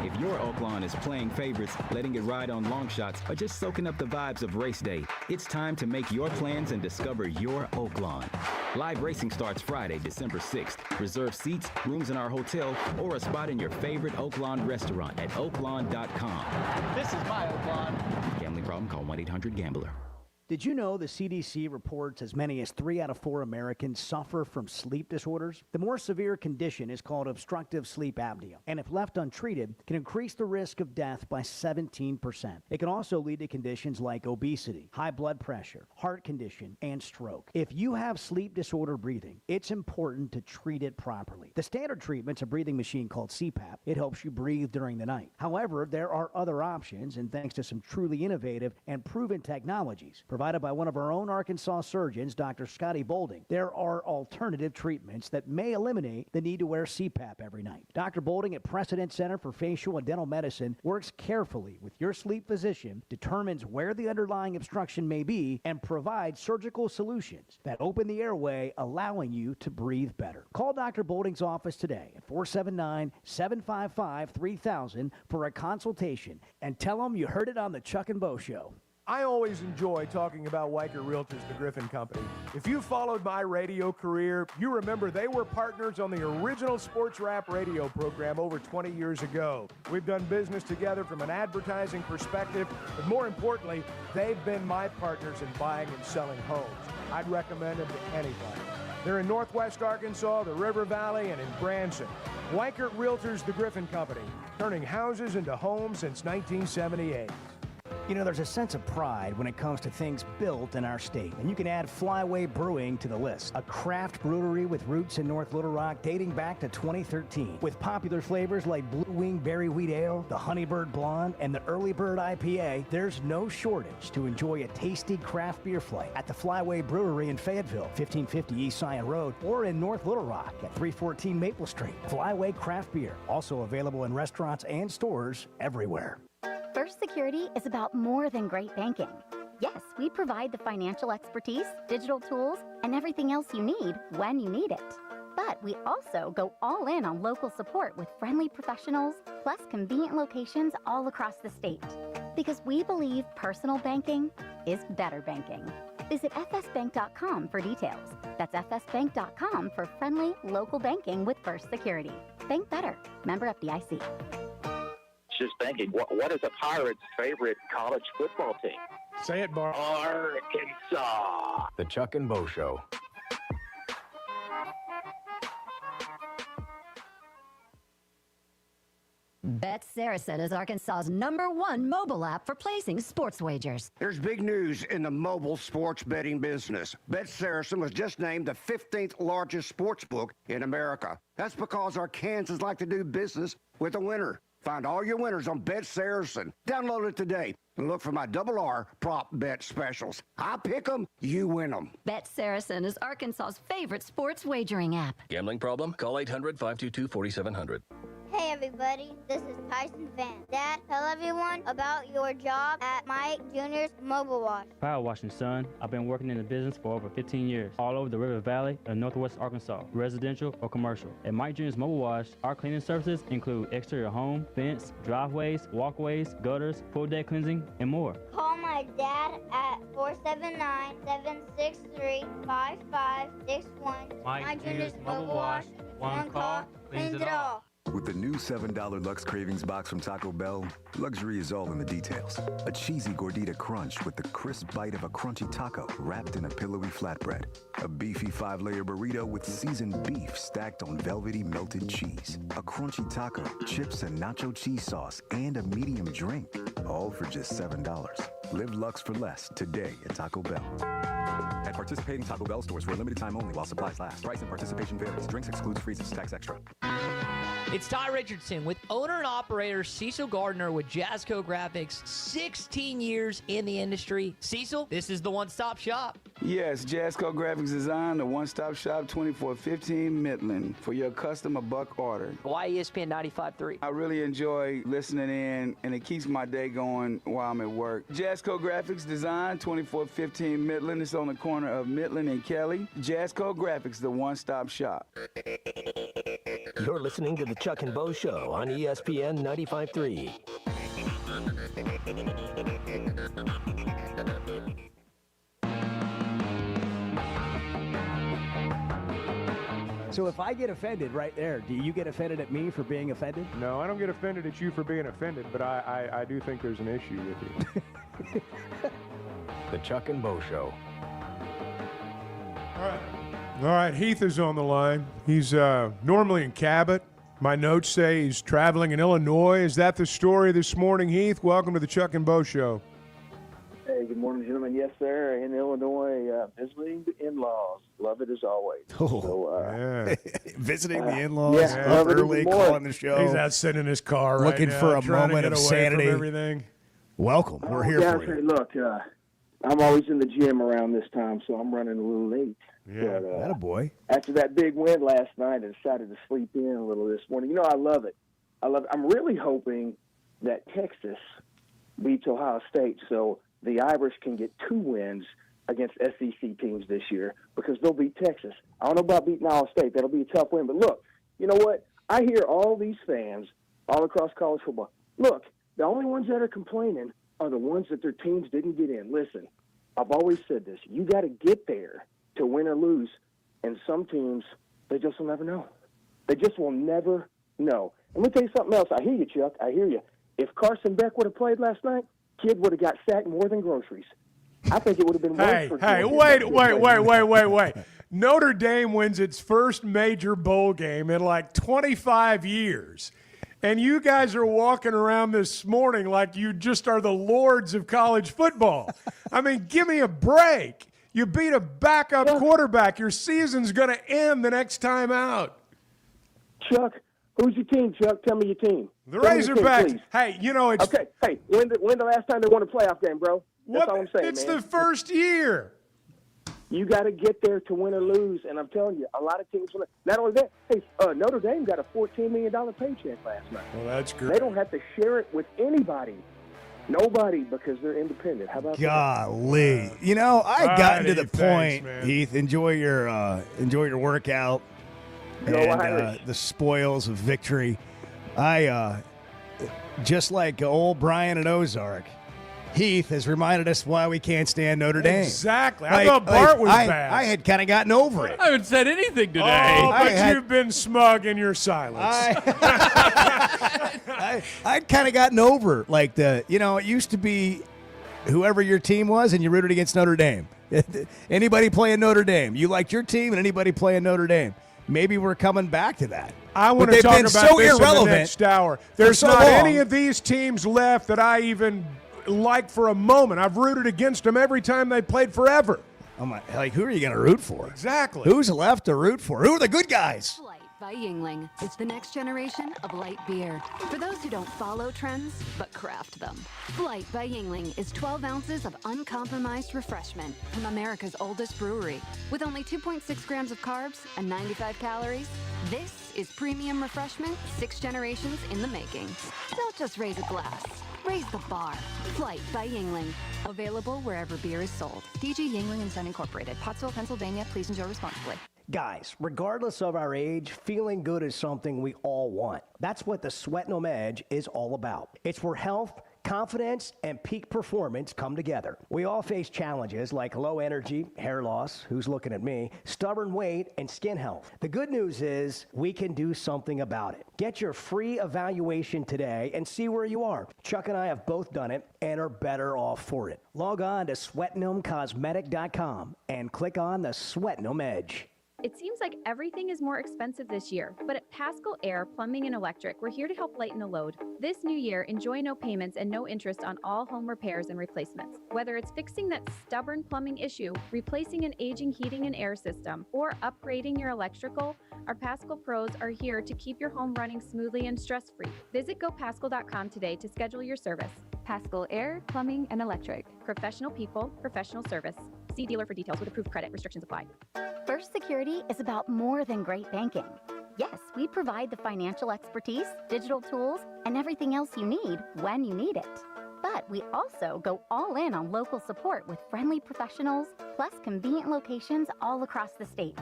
If your Oaklawn is playing favorites, letting it ride on long shots, or just soaking up the vibes of race day, it's time to make your plans and discover your Oaklawn. Live racing starts Friday, December 6th. Reserve seats, rooms in our hotel, or a spot in your favorite Oaklawn restaurant at oaklawn.com. This is my Oaklawn. Gambling problem? Call 1-800-GAMBLER. Did you know the CDC reports as many as 3 out of 4 Americans suffer from sleep disorders? The more severe condition is called obstructive sleep apnea, and if left untreated, can increase the risk of death by 17%. It can also lead to conditions like obesity, high blood pressure, heart condition, and stroke. If you have sleep disorder breathing, it's important to treat it properly. The standard treatment's a breathing machine called CPAP. It helps you breathe during the night. However, there are other options, and thanks to some truly innovative and proven technologies provided by one of our own Arkansas surgeons, Dr. Scotty Bolding, there are alternative treatments that may eliminate the need to wear CPAP every night. Dr. Bolding at Precedent Center for Facial and Dental Medicine works carefully with your sleep physician, determines where the underlying obstruction may be, and provides surgical solutions that open the airway, allowing you to breathe better. Call Dr. Bolding's office today at 479-755-3000 for a consultation and tell them you heard it on the Chuck and Bo Show. I always enjoy talking about Weichert Realtors, the Griffin Company. If you followed my radio career, you remember they were partners on the original sports rap radio program over 20 years ago. We've done business together from an advertising perspective, but more importantly, they've been my partners in buying and selling homes. I'd recommend them to anybody. They're in Northwest Arkansas, the River Valley, and in Branson. Weichert Realtors, the Griffin Company, turning houses into homes since 1978. You know, there's a sense of pride when it comes to things built in our state, and you can add Flyway Brewing to the list, a craft brewery with roots in North Little Rock dating back to 2013. With popular flavors like Blue Wing Berry Wheat Ale, the Honeybird Blonde, and the Early Bird IPA, there's no shortage to enjoy a tasty craft beer flight at the Flyway Brewery in Fayetteville, 1550 East Scion Road, or in North Little Rock at 314 Maple Street. Flyway Craft Beer, also available in restaurants and stores everywhere. First Security is about more than great banking. Yes, we provide the financial expertise, digital tools, and everything else you need when you need it. But we also go all in on local support with friendly professionals, plus convenient locations all across the state. Because we believe personal banking is better banking. Visit fsbank.com for details. That's fsbank.com for friendly local banking with First Security. Bank better. Member FDIC. Just thinking, what is a Pirates' favorite college football team? Say it, Bar. Arkansas. The Chuck and Bo Show. Bet Saracen is Arkansas's #1 mobile app for placing sports wagers. There's big news in the mobile sports betting business. Bet Saracen was just named the 15th largest sports book in America. That's because Arkansans like to do business with a winner. Find all your winners on Bet Saracen. Download it today and look for my R prop bet specials. I pick them, you win them. Bet Saracen is Arkansas's favorite sports wagering app. Gambling problem? Call 800-522-4700. Hey everybody, this is Tyson Van. Dad, tell everyone about your job at Mike Jr.'s Mobile Wash. Power washing, son. I've been working in the business for over 15 years, all over the River Valley and Northwest Arkansas, residential or commercial. At Mike Jr.'s Mobile Wash, our cleaning services include exterior home, fence, driveways, walkways, gutters, pool deck cleansing, and more. Call my dad at 479-763-5561. Mike Jr.'s Mobile Wash. One call, cleans it all. With the new $7 Lux Cravings box from Taco Bell, luxury is all in the details. A cheesy gordita crunch with the crisp bite of a crunchy taco wrapped in a pillowy flatbread. A beefy 5-layer burrito with seasoned beef stacked on velvety melted cheese. A crunchy taco, chips and nacho cheese sauce, and a medium drink. All for just $7. Live Lux for less today at Taco Bell. At participating Taco Bell stores for a limited time only while supplies last. Price and participation varies. Drinks excludes freezes. Tax extra. It's Ty Richardson with owner and operator Cecil Gardner with Jazzco Graphics. 16 years in the industry. Cecil, this is the one-stop shop. Yes, Jazzco Graphics Design, the one-stop shop, 2415 Midland, for your customer buck order. Why ESPN 95.3? I really enjoy listening in, and it keeps my day going while I'm at work. Jazzco Graphics Design, 2415 Midland. It's on the corner of Midland and Kelly. Jazzco Graphics, the one-stop shop. You're listening to the Chuck and Bo Show on ESPN 95.3. So if I get offended right there, do you get offended at me for being offended? No, I don't get offended at you for being offended, but I do think there's an issue with you. The Chuck and Bo Show. All right, Heath is on the line. He's normally in Cabot. My notes say he's traveling in Illinois. Is that the story this morning, Heath? Welcome to the Chuck and Bo Show. Hey, good morning, gentlemen. Yes, sir. In Illinois, visiting the in-laws. Love it as always. Visiting the in-laws up early, calling the show. He's out sitting in his car right looking now, for a trying to moment get of away sanity. from everything. Welcome. We're here guys, for you. hey, look, I'm always in the gym around this time, so I'm running a little late. Yeah, but, attaboy. After that big win last night, I decided to sleep in a little this morning. You know, I love it. I'm really hoping that Texas beats Ohio State so the Irish can get 2 wins against SEC teams this year because they'll beat Texas. I don't know about beating Ohio State. That'll be a tough win. But look, you know what? I hear all these fans all across college football. Look, the only ones that are complaining are the ones that their teams didn't get in. Listen, I've always said this. You got to get there to win or lose. And some teams, they just will never know. They just will never know. And let me tell you something else. I hear you, Chuck. I hear you. If Carson Beck would have played last night, kid would have got sacked more than groceries. I think it would have been worse for Wait. Notre Dame wins its first major bowl game in like 25 years. And you guys are walking around this morning like you just are the lords of college football. I mean, give me a break. You beat a backup quarterback. Your season's going to end the next time out. Chuck, who's your team, Chuck? Tell me your team. The Tell me your team, Razorbacks. please. Hey, you know it's okay. Hey, when the last time they won a playoff game, bro? That's all I'm saying, it's man. the first year. You got to get there to win or lose, and I'm telling you, a lot of teams. Not only that, hey, Notre Dame got a $14 million paycheck last night. Well, that's great. They don't have to share it with anybody, nobody, because they're independent. How about Golly, that? you know, I've gotten to the Thanks, point, man. Heath. Enjoy your workout Go and Irish. the spoils of victory. I just like old Brian at Ozark. Heath has reminded us why we can't stand Notre Dame. Exactly. I thought Bart was bad. I had kind of gotten over it. I haven't said anything today. Oh, but you've been smug in your silence. I'd kind of gotten over it used to be whoever your team was and you rooted against Notre Dame. Anybody playing Notre Dame. You liked your team and anybody playing Notre Dame. maybe we're coming back to that. I want But to they've talk been about so this in the irrelevant next hour. for There's so not long. any of these teams left that I even like for a moment. I've rooted against them every time they played forever. I'm like, who are you going to root for? Exactly. Who's left to root for? Who are the good guys? Flight by Yingling. It's the next generation of light beer. For those who don't follow trends, but craft them. Flight by Yingling is 12 ounces of uncompromised refreshment from America's oldest brewery. With only 2.6 grams of carbs and 95 calories, this is premium refreshment 6 generations in the making. Don't just raise a glass. Raise the bar. Flight by Yingling. Available wherever beer is sold. DG Yingling and Son Incorporated. Pottsville, Pennsylvania. Please enjoy responsibly. Guys, regardless of our age, feeling good is something we all want. That's what the Sweatnum Edge is all about. It's where health, confidence, and peak performance come together. We all face challenges like low energy, hair loss, who's looking at me, stubborn weight, and skin health. The good news is we can do something about it. Get your free evaluation today and see where you are. Chuck and I have both done it and are better off for it. Log on to SweatnumCosmetic.com and click on the Sweatnum Edge. It seems like everything is more expensive this year, but at Pascal Air Plumbing and Electric, we're here to help lighten the load. This new year, enjoy no payments and no interest on all home repairs and replacements. Whether it's fixing that stubborn plumbing issue, replacing an aging heating and air system, or upgrading your electrical, our Pascal pros are here to keep your home running smoothly and stress-free. Visit GoPascal.com today to schedule your service. Pascal Air Plumbing and Electric. Professional people, professional service. See dealer for details with approved credit. Restrictions apply. First Security is about more than great banking. Yes, we provide the financial expertise, digital tools, and everything else you need when you need it. But we also go all in on local support with friendly professionals, plus convenient locations all across the state.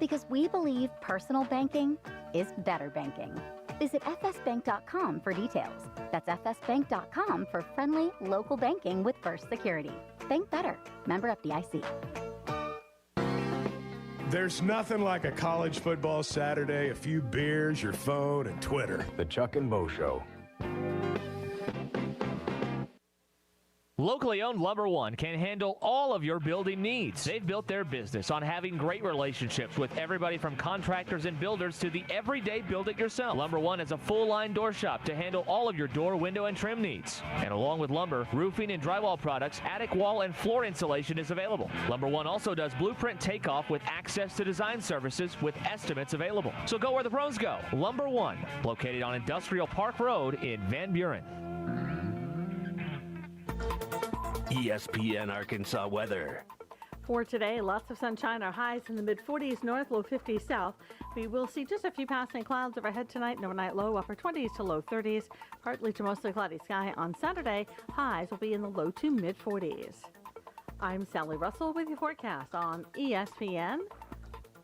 Because we believe personal banking is better banking. Visit fsbank.com for details. That's fsbank.com for friendly local banking with First Security. Bank better. Member FDIC. There's nothing like a college football Saturday, a few beers, your phone, and Twitter. The Chuck and Bo Show. Locally owned Lumber One can handle all of your building needs. They've built their business on having great relationships with everybody from contractors and builders to the everyday build-it-yourself. Lumber One is a full-line door shop to handle all of your door, window, and trim needs. And along with lumber, roofing and drywall products, attic wall and floor insulation is available. Lumber One also does blueprint takeoff with access to design services with estimates available. So go where the pros go. Lumber One, located on Industrial Park Road in Van Buren. ESPN Arkansas weather. For today, lots of sunshine. Our highs in the mid-40s north, low 50s south. We will see just a few passing clouds overhead tonight. And overnight low, upper 20s to low 30s. Partly to mostly cloudy sky on Saturday. Highs will be in the low to mid-40s. I'm Sally Russell with your forecast on ESPN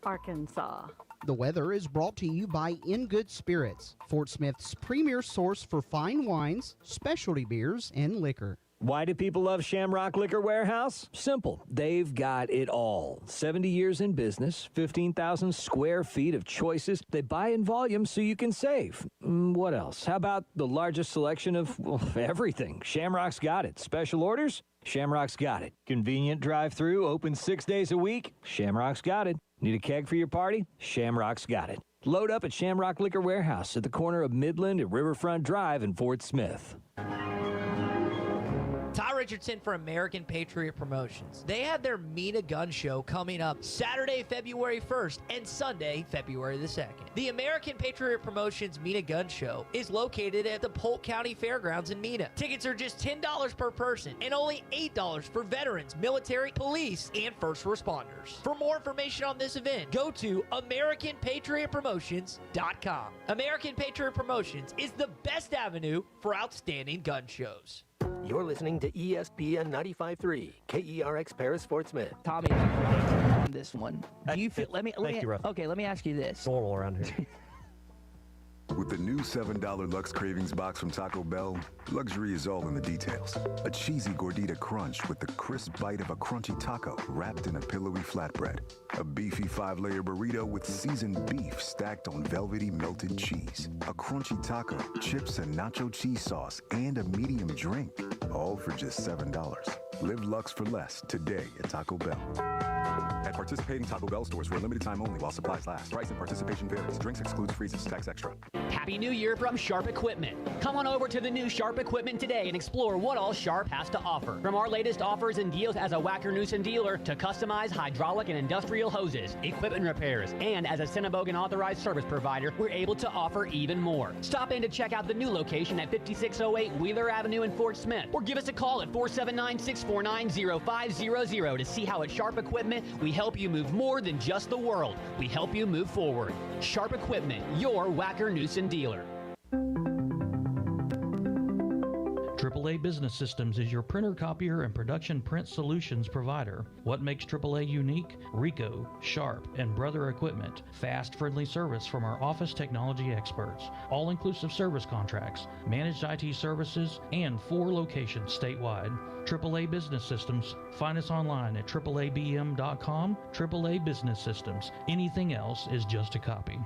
Arkansas. The weather is brought to you by In Good Spirits, Fort Smith's premier source for fine wines, specialty beers, and liquor. Why do people love Shamrock Liquor Warehouse? Simple. They've got it all. 70 years in business, 15,000 square feet of choices. They buy in volume so you can save. What else? How about the largest selection of everything? Shamrock's got it. Special orders? Shamrock's got it. Convenient drive-through, open 6 days a week? Shamrock's got it. Need a keg for your party? Shamrock's got it. Load up at Shamrock Liquor Warehouse at the corner of Midland and Riverfront Drive in Fort Smith. Ty Richardson for American Patriot Promotions. They have their Mina Gun Show coming up Saturday, February 1st and Sunday, February the 2nd. The American Patriot Promotions Mina Gun Show is located at the Polk County Fairgrounds in Mina. Tickets are just $10 per person and only $8 for veterans, military, police, and first responders. For more information on this event, go to AmericanPatriotPromotions.com. American Patriot Promotions is the best avenue for outstanding gun shows. You're listening to ESPN 95.3, KERX Paris, Fort Smith. Tommy, on this one. Do you feel? Let me ask you this. Normal around here. With the new $7 Lux Cravings box from Taco Bell, luxury is all in the details. A cheesy gordita crunch with the crisp bite of a crunchy taco wrapped in a pillowy flatbread. A beefy 5-layer burrito with seasoned beef stacked on velvety melted cheese. A crunchy taco, chips and nacho cheese sauce, and a medium drink. All for just $7. Live Lux for less today at Taco Bell. At participating Taco Bell stores for a limited time only while supplies last. Price and participation varies. Drinks excludes freezes. Tax extra. Happy New Year from Sharp Equipment. Come on over to the new Sharp Equipment today and explore what all Sharp has to offer. From our latest offers and deals as a Wacker-Neuson dealer to customized hydraulic and industrial hoses, equipment repairs, and as a Cinnabogan authorized service provider, we're able to offer even more. Stop in to check out the new location at 5608 Wheeler Avenue in Fort Smith, or give us a call at 479-649-0500 to see how at Sharp Equipment we help you move more than just the world. We help you move forward. Sharp Equipment, your Wacker-Neuson dealer. AAA Business Systems is your printer, copier, and production print solutions provider. What makes AAA unique? Ricoh, Sharp, and Brother Equipment. Fast, friendly service from our office technology experts. All-inclusive service contracts, managed IT services, and 4 locations statewide. AAA Business Systems. Find us online at AAABM.com. AAA Business Systems. Anything else is just a copy.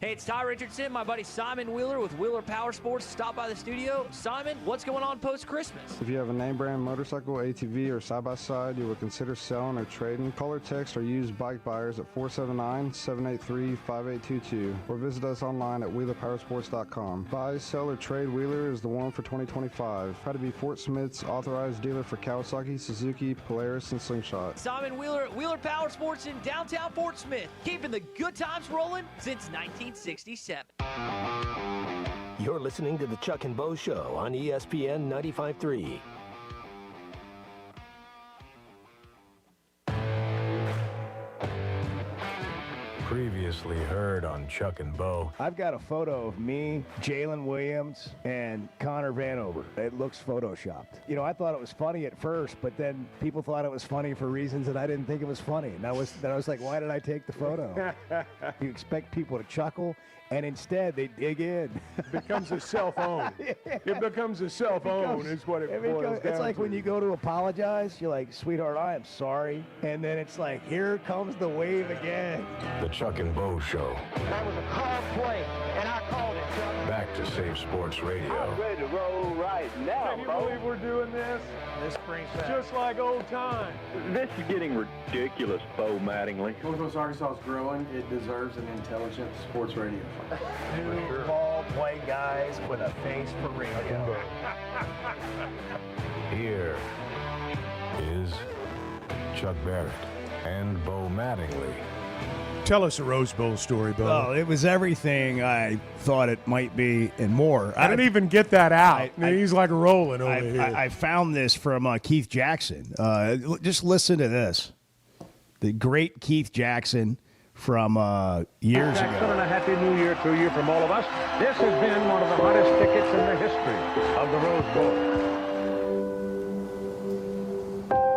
Hey, it's Ty Richardson, my buddy Simon Wheeler with Wheeler Power Sports. Stop by the studio. Simon, what's going on post-Christmas? If you have a name brand motorcycle, ATV, or side-by-side you would consider selling or trading, call or text or use bike buyers at 479-783-5822 or visit us online at wheelerpowersports.com. Buy, sell, or trade Wheeler is the one for 2025. How to be Fort Smith's authorized dealer for Kawasaki, Suzuki, Polaris, and Slingshot. Simon Wheeler at Wheeler Power Sports in downtown Fort Smith, keeping the good times rolling since 1967. You're listening to the Chuck and Bo Show on ESPN 95.3. Previously heard on Chuck and Bo. I've got a photo of me, Jalen Williams, and Connor Vanover. It looks photoshopped. You know, I thought it was funny at first, but then people thought it was funny for reasons that I didn't think it was funny. And I was like, why did I take the photo? You expect people to chuckle, and instead they dig in. It becomes a self-own. It becomes a self-own is what it boils down to. It's like when you go to apologize, you're like, sweetheart, I am sorry. And then it's like, here comes the wave again. The Chuck and Bo Show. That was a call play, and I called it, Chuck. Back to Save Sports Radio. I'm ready to roll right now, Can you Bo. believe we're doing this? This brings back. Just like old times. This is getting ridiculous, Bo Mattingly. Northwest Arkansas is growing. It deserves an intelligent sports radio. Two ball play guys with a face for radio. Here is Chuck Barrett and Bo Mattingly. Tell us a Rose Bowl story, Bo. Oh, it was everything I thought it might be and more. I didn't even get that out. He's like rolling over here. I found this from Keith Jackson. Just listen to this. The great Keith Jackson from years ago. And a happy new year to you from all of us. This has been one of the hottest tickets in the history of the Rose Bowl.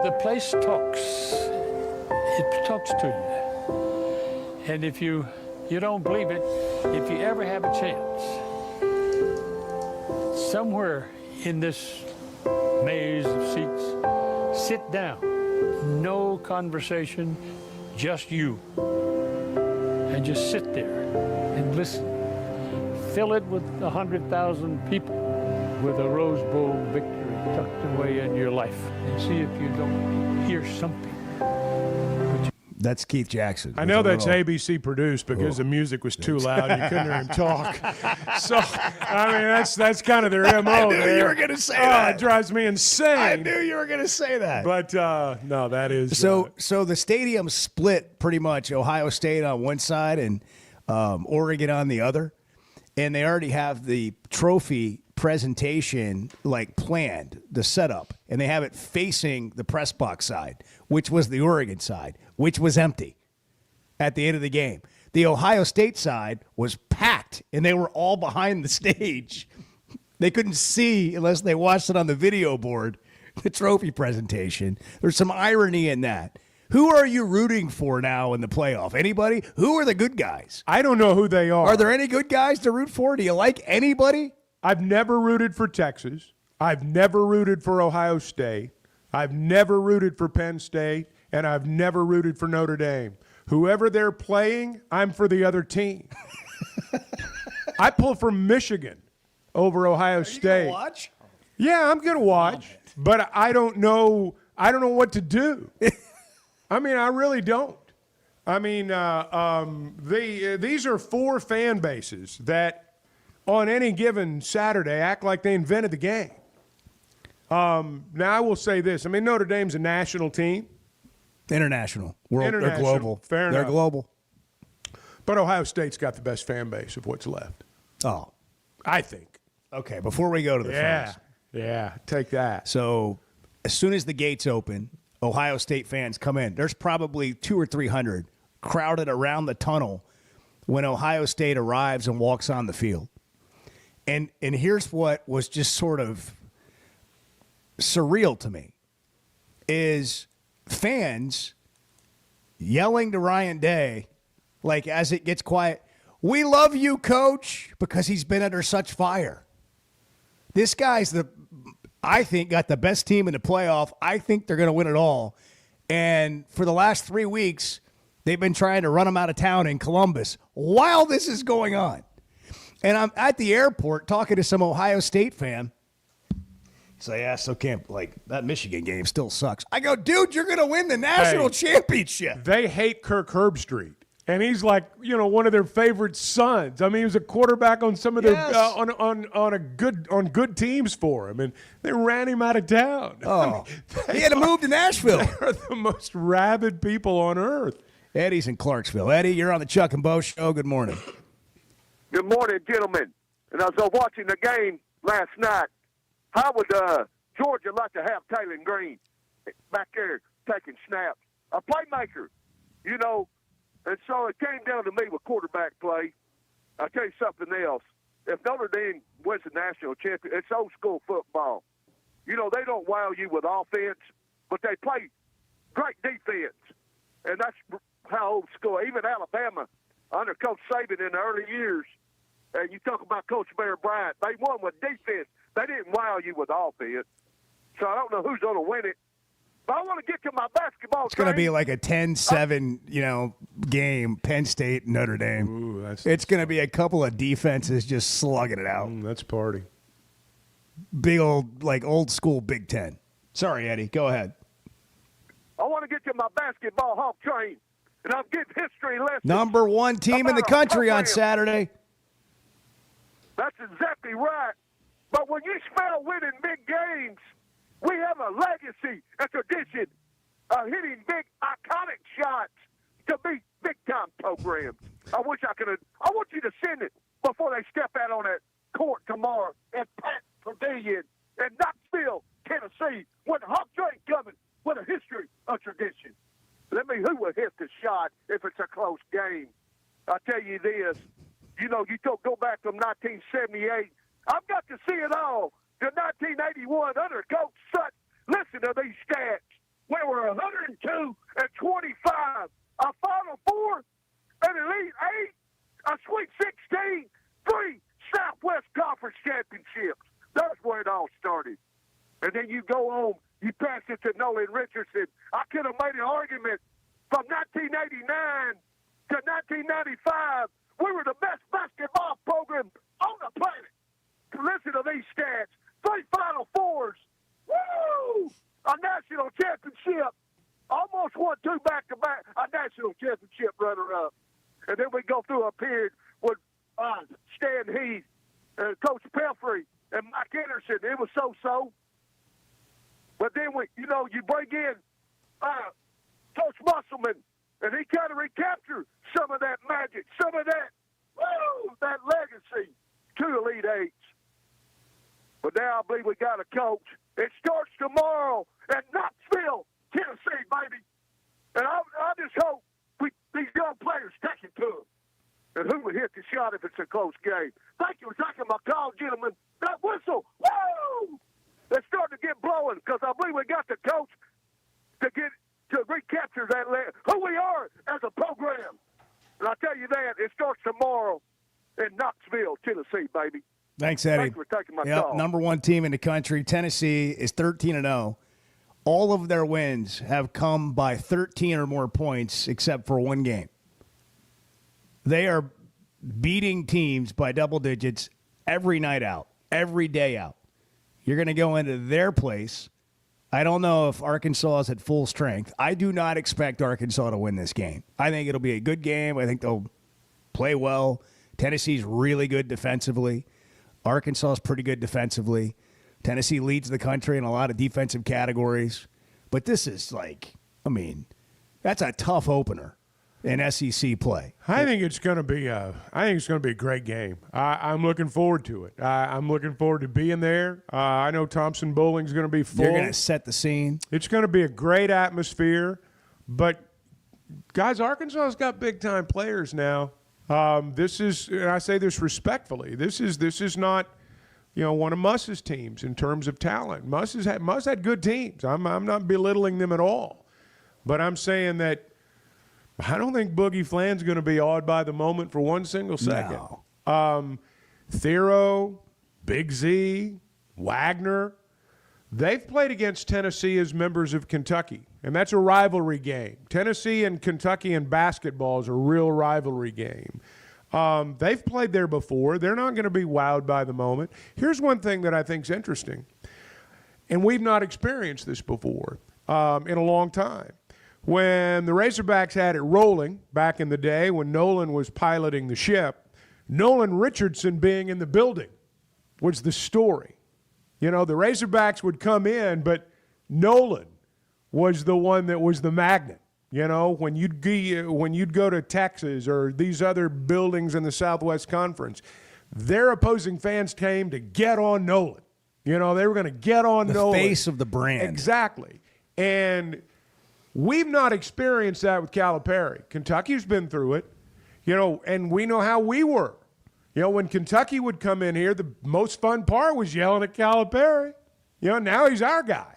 The place talks. It talks to you. And if you don't believe it, if you ever have a chance, somewhere in this maze of seats, sit down. No conversation, just you. And just sit there and listen. Fill it with 100,000 people with a Rose Bowl victory tucked away in your life. And see if you don't hear something. That's Keith Jackson. I know that's ABC produced because the music was too loud. You couldn't hear him talk. So, I mean, that's kind of their MO. I knew you were going to say that. It drives me insane. I knew you were going to say that. But, no, that is. So the stadium split pretty much. Ohio State on one side and Oregon on the other. And they already have the trophy presentation planned, the setup. And they have it facing the press box side, which was the Oregon side, which was empty at the end of the game. The Ohio State side was packed, and they were all behind the stage. They couldn't see, unless they watched it on the video board, the trophy presentation. There's some irony in that. Who are you rooting for now in the playoff? Anybody? Who are the good guys? I don't know who they are. Are there any good guys to root for? Do you like anybody? I've never rooted for Texas. I've never rooted for Ohio State. I've never rooted for Penn State. And I've never rooted for Notre Dame. Whoever they're playing, I'm for the other team. I pull for Michigan over Ohio State. You gonna watch? Yeah, I'm going to watch. But I don't know I don't know what to do. I mean, I really don't. I mean, these are four fan bases that on any given Saturday act like they invented the game. Now, I will say this. I mean, Notre Dame's a national team. International. They're International. global. Fair They're enough. global. But Ohio State's got the best fan base of what's left. Oh. I think. Okay, before we go to the phones. Yeah, take that. So as soon as the gates open, Ohio State fans come in. There's probably 200 or 300 crowded around the tunnel when Ohio State arrives and walks on the field. And here's what was just sort of surreal to me is fans yelling to Ryan Day, like as it gets quiet, "We love you, coach," because he's been under such fire. This guy's I think, got the best team in the playoff. I think they're going to win it all. And for the last 3 weeks, they've been trying to run him out of town in Columbus while this is going on. And I'm at the airport talking to some Ohio State fan. He's like, yeah, so can't, like, that Michigan game still sucks. I go, dude, you're going to win the national championship. They hate Kirk Herbstreit. And he's like, one of their favorite sons. I mean, he was a quarterback on some of their on good teams for him, and they ran him out of town. Oh, he had to move to Nashville. They're the most rabid people on earth. Eddie's in Clarksville. Eddie, you're on the Chuck and Bo Show. Good morning. Good morning, gentlemen. And as I was watching the game last night, how would Georgia like to have Taylor Green back there taking snaps? A playmaker, And so it came down to me with quarterback play. I'll tell you something else. If Notre Dame wins the national championship, it's old school football. They don't wow you with offense, but they play great defense. And that's how old school. Even Alabama, under Coach Saban in the early years, and you talk about Coach Bear Bryant, they won with defense. They didn't wow you with offense. So I don't know who's going to win it. But I want to get to my basketball. It's going to be like a 10-7, game, Penn State, Notre Dame. Ooh, it's going to be a couple of defenses just slugging it out. That's party. Big old school Big Ten. Sorry, Eddie. Go ahead. I want to get to my basketball hawk train, and I'll give history lessons. Number one team in the country on Saturday. That's exactly right. But when you spell winning big games, we have a legacy, a tradition of hitting big, iconic shots to beat big-time programs. I want you to send it before they step out on that court tomorrow at Pat Pavilion in Knoxville, Tennessee, when the Hawk Train coming with a history of tradition. Let me who will hit the shot if it's a close game. I'll tell you this. You go back from 1978. I've got to see it all. To 1981 under Coach Sutton. Listen to these stats. We were 102 and 25. A Final Four, an Elite Eight, a Sweet 16, 3 Southwest Conference championships. That's where it all started. And then you go on, you pass it to Nolan Richardson. I could have made an argument from 1989 to 1995. We were the best basketball program on the planet. Listen to these stats. 3 Final Fours. Woo! A national championship. Almost won 2 back-to-back. A national championship runner-up. And then we go through a period with Stan Heath and Coach Pelfrey and Mike Anderson. It was so-so. But then, you bring in Coach Musselman, and he kind of recaptured some of that magic, some of that, that legacy to Elite Eights. But now I believe we got a coach. It starts tomorrow at Knoxville, Tennessee, baby. And I just hope these young players take it to them. And who will hit the shot if it's a close game? Thank you for taking my call, gentlemen. That whistle, woo! It's starting to get blowing because I believe we got the coach to recapture that who we are as a program. And I tell you that, it starts tomorrow in Knoxville, Tennessee, baby. Thanks, Eddie. Thanks for taking my call. Number one team in the country. Tennessee is 13-0. All of their wins have come by 13 or more points except for one game. They are beating teams by double digits every night out, every day out. You're going to go into their place I don't know if Arkansas is at full strength. I do not expect Arkansas to win this game. I think it'll be a good game. I think they'll play well. Tennessee's really good defensively. Arkansas is pretty good defensively. Tennessee leads the country in a lot of defensive categories. But this is that's a tough opener in SEC play. I think it's going to be a great game. I'm looking forward to it. I'm looking forward to being there. I know Thompson Bowling's going to be full. They're going to set the scene. It's going to be a great atmosphere. But guys, Arkansas's got big time players now. This is, and I say this respectfully, this is not, one of Muss's teams in terms of talent. Muss had good teams. I'm not belittling them at all, but I'm saying that I don't think Boogie Flan's going to be awed by the moment for one single second. No. Thero, Big Z, Wagner, they've played against Tennessee as members of Kentucky, and that's a rivalry game. Tennessee and Kentucky in basketball is a real rivalry game. They've played there before. They're not going to be wowed by the moment. Here's one thing that I think is interesting, and we've not experienced this before in a long time. When the Razorbacks had it rolling back in the day when Nolan was piloting the ship, Nolan Richardson being in the building was the story. The Razorbacks would come in, but Nolan was the one that was the magnet. When you'd go to Texas or these other buildings in the Southwest Conference, their opposing fans came to get on Nolan. They were going to get on Nolan. The face of the brand. Exactly. And we've not experienced that with Calipari. Kentucky's been through it, and we know how we were. When Kentucky would come in here, the most fun part was yelling at Calipari. Now he's our guy.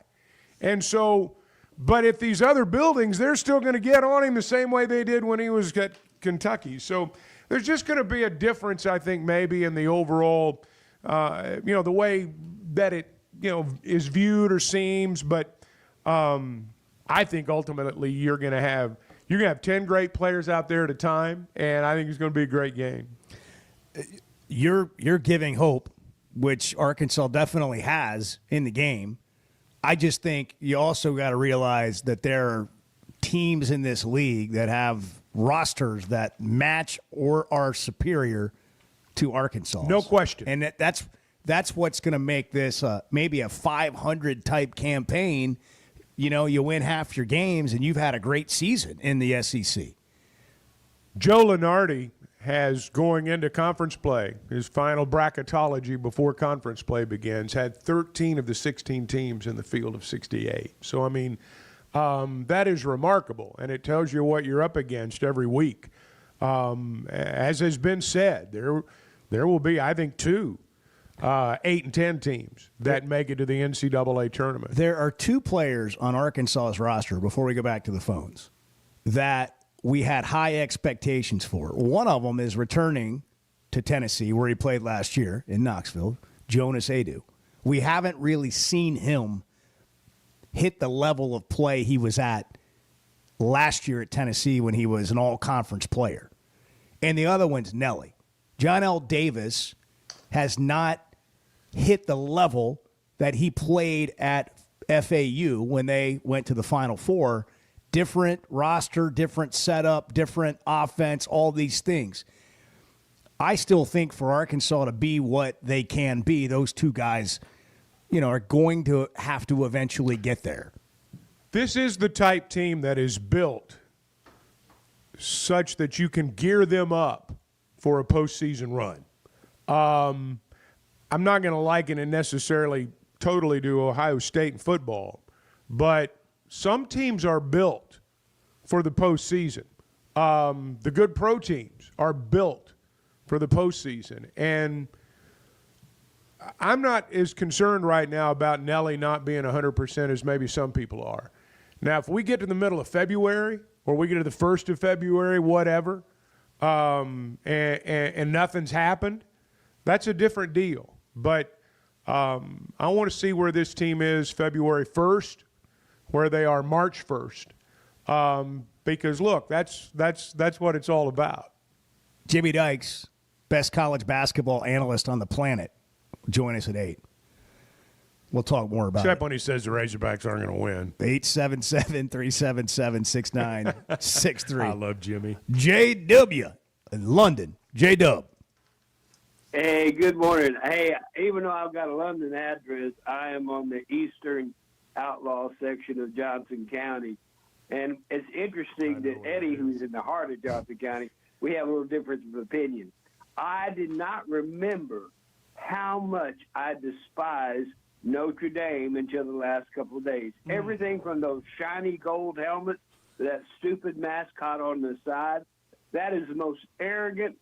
And so, but if these other buildings, they're still going to get on him the same way they did when he was at Kentucky. So there's just going to be a difference, I think, maybe in the overall, the way that it, is viewed or seems. But I think ultimately you're going to have 10 great players out there at a time, and I think it's going to be a great game. You're giving hope, which Arkansas definitely has in the game. I just think you also got to realize that there are teams in this league that have rosters that match or are superior to Arkansas. No question. And that's what's going to make this maybe a 500 type campaign. You win half your games, and you've had a great season in the SEC. Joe Lunardi has, going into conference play, his final bracketology before conference play begins, had 13 of the 16 teams in the field of 68. So, that is remarkable, and it tells you what you're up against every week. As has been said, there will be, I think, 2 8 and 10 teams that make it to the NCAA tournament. There are 2 players on Arkansas's roster, before we go back to the phones, that we had high expectations for. One of them is returning to Tennessee, where he played last year in Knoxville, Jonas Aidoo. We haven't really seen him hit the level of play he was at last year at Tennessee when he was an all-conference player. And the other one's Nelly. John L. Davis has not hit the level that he played at FAU when they went to the Final Four. Different roster, different setup, different offense, all these things. I still think for Arkansas to be what they can be, those 2 guys, are going to have to eventually get there. This is the type team that is built such that you can gear them up for a postseason run. I'm not going to liken it necessarily totally to Ohio State in football, but some teams are built for the postseason. The good pro teams are built for the postseason. And I'm not as concerned right now about Nelly not being 100% as maybe some people are. Now, if we get to the middle of February or we get to the 1st of February, whatever, and nothing's happened, that's a different deal. But I want to see where this team is February 1st, where they are March 1st. Because, look, that's what it's all about. Jimmy Dykes, best college basketball analyst on the planet, join us at 8. We'll talk more about Except it. when he says the Razorbacks aren't going to win. 877-377-6963. I love Jimmy. JW in London. J-Dub. Hey, good morning. Hey, even though I've got a London address, I am on the eastern outlaw section of Johnson County. And it's interesting that Eddie, who's in the heart of Johnson County, we have a little difference of opinion. I did not remember how much I despise Notre Dame until the last couple of days. Everything from those shiny gold helmets to that stupid mascot on the side, that is the most arrogant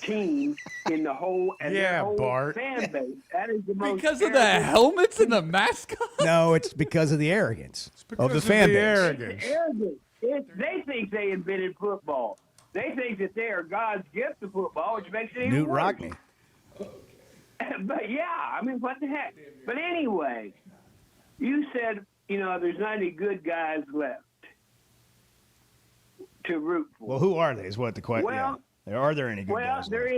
team in the whole and their whole Bart. fan base. That is the most Because of the arrogant- helmets and the mascot? No, it's because of the arrogance of the of fan the base. arrogance. It's arrogant. They think they invented football. They think that they are God's gift to football, which makes it even Newt worse. Rockney. But yeah, I mean, what the heck? But anyway, you said, there's not any good guys left to root for. Well, who are they is what the question Well- yeah. Are there any good Well, guys? there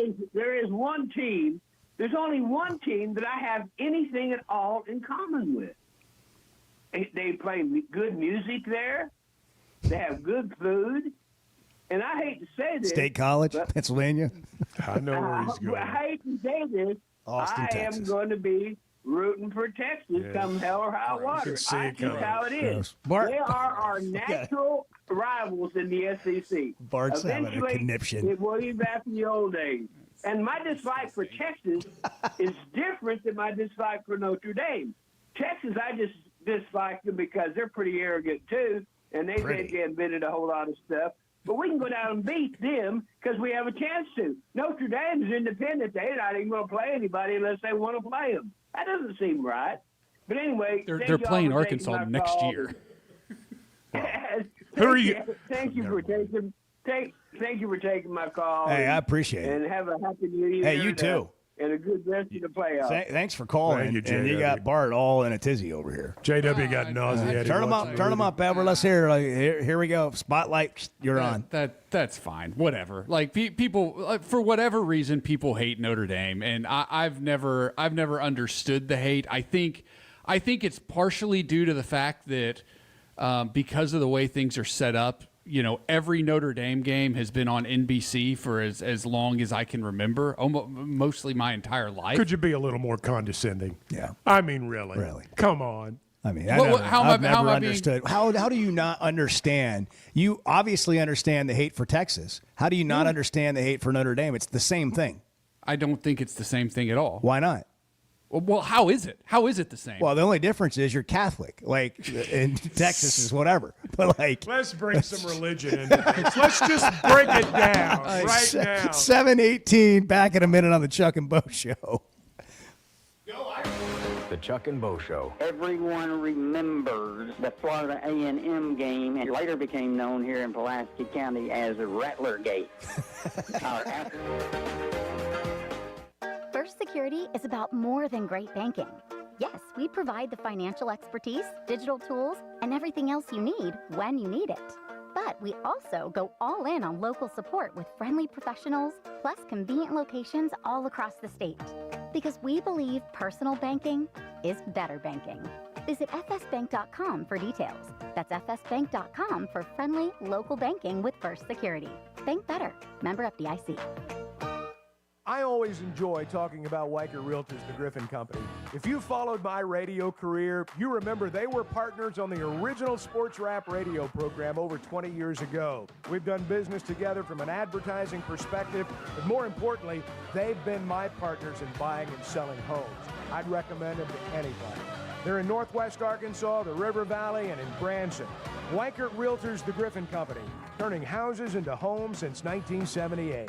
is one team. There's only one team that I have anything at all in common with. They play good music there. They have good food. And I hate to say this. State College, but- Pennsylvania. I know where he's going. I hate to say this. Austin, I am Texas. going to be rooting for Texas come hell or high water. can see it That's just coming. how it is. Bart- They are our natural rivals in the SEC. Bart's having a Eventually, conniption. it will be back in the old days. And my dislike for Texas is different than my dislike for Notre Dame. Texas, I just dislike them because they're pretty arrogant too, and they think they invented a whole lot of stuff. But we can go down and beat them because we have a chance to. Notre Dame is independent. They're not even going to play anybody unless they want to play them. That doesn't seem right. But anyway, They're thank y'all playing for taking Arkansas my next call. year. Who are you? Thank you for taking. Thank you for taking my call. Hey, I appreciate it. And have a happy New Year. Hey, you and, too. And a good rest of the playoffs. Thanks for calling. Thank you, and you JW. got Bart all in a tizzy over here. JW got nauseated. Turn them up. Turn them up, Ever. Let's hear it. Here we go. Spotlight. You're on. That's fine. Whatever. Like people, for whatever reason, people hate Notre Dame, and I've never understood the hate. I think it's partially due to the fact that because of the way things are set up, every Notre Dame game has been on NBC for as long as I can remember, mostly my entire life. Could you be a little more condescending? Yeah. I mean, really? Really? Come on. I mean, How I've never am I understood. How do you not understand? You obviously understand the hate for Texas. How do you not understand the hate for Notre Dame? It's the same thing. I don't think it's the same thing at all. Why not? Well, how is it? How is it the same? Well, the only difference is you're Catholic. Like in Texas is whatever. But like, let's bring some religion into this. Let's just break it down right now. 7:18. Back in a minute on the Chuck and Bo Show. The Chuck and Bo Show. Everyone remembers the Florida A&M game, and later became known here in Pulaski County as Rattlergate. First Security is about more than great banking. Yes, we provide the financial expertise, digital tools, and everything else you need when you need it. But we also go all in on local support with friendly professionals, plus convenient locations all across the state. Because we believe personal banking is better banking. Visit fsbank.com for details. That's fsbank.com for friendly local banking with First Security. Bank better. Member FDIC. I always enjoy talking about Weicker Realtors, the Griffin Company. If you followed my radio career, you remember they were partners on the original sports rap radio program over 20 years ago. We've done business together from an advertising perspective, but more importantly, they've been my partners in buying and selling homes. I'd recommend them to anybody. They're in Northwest Arkansas, the River Valley, and in Branson. Weicker Realtors, the Griffin Company, turning houses into homes since 1978.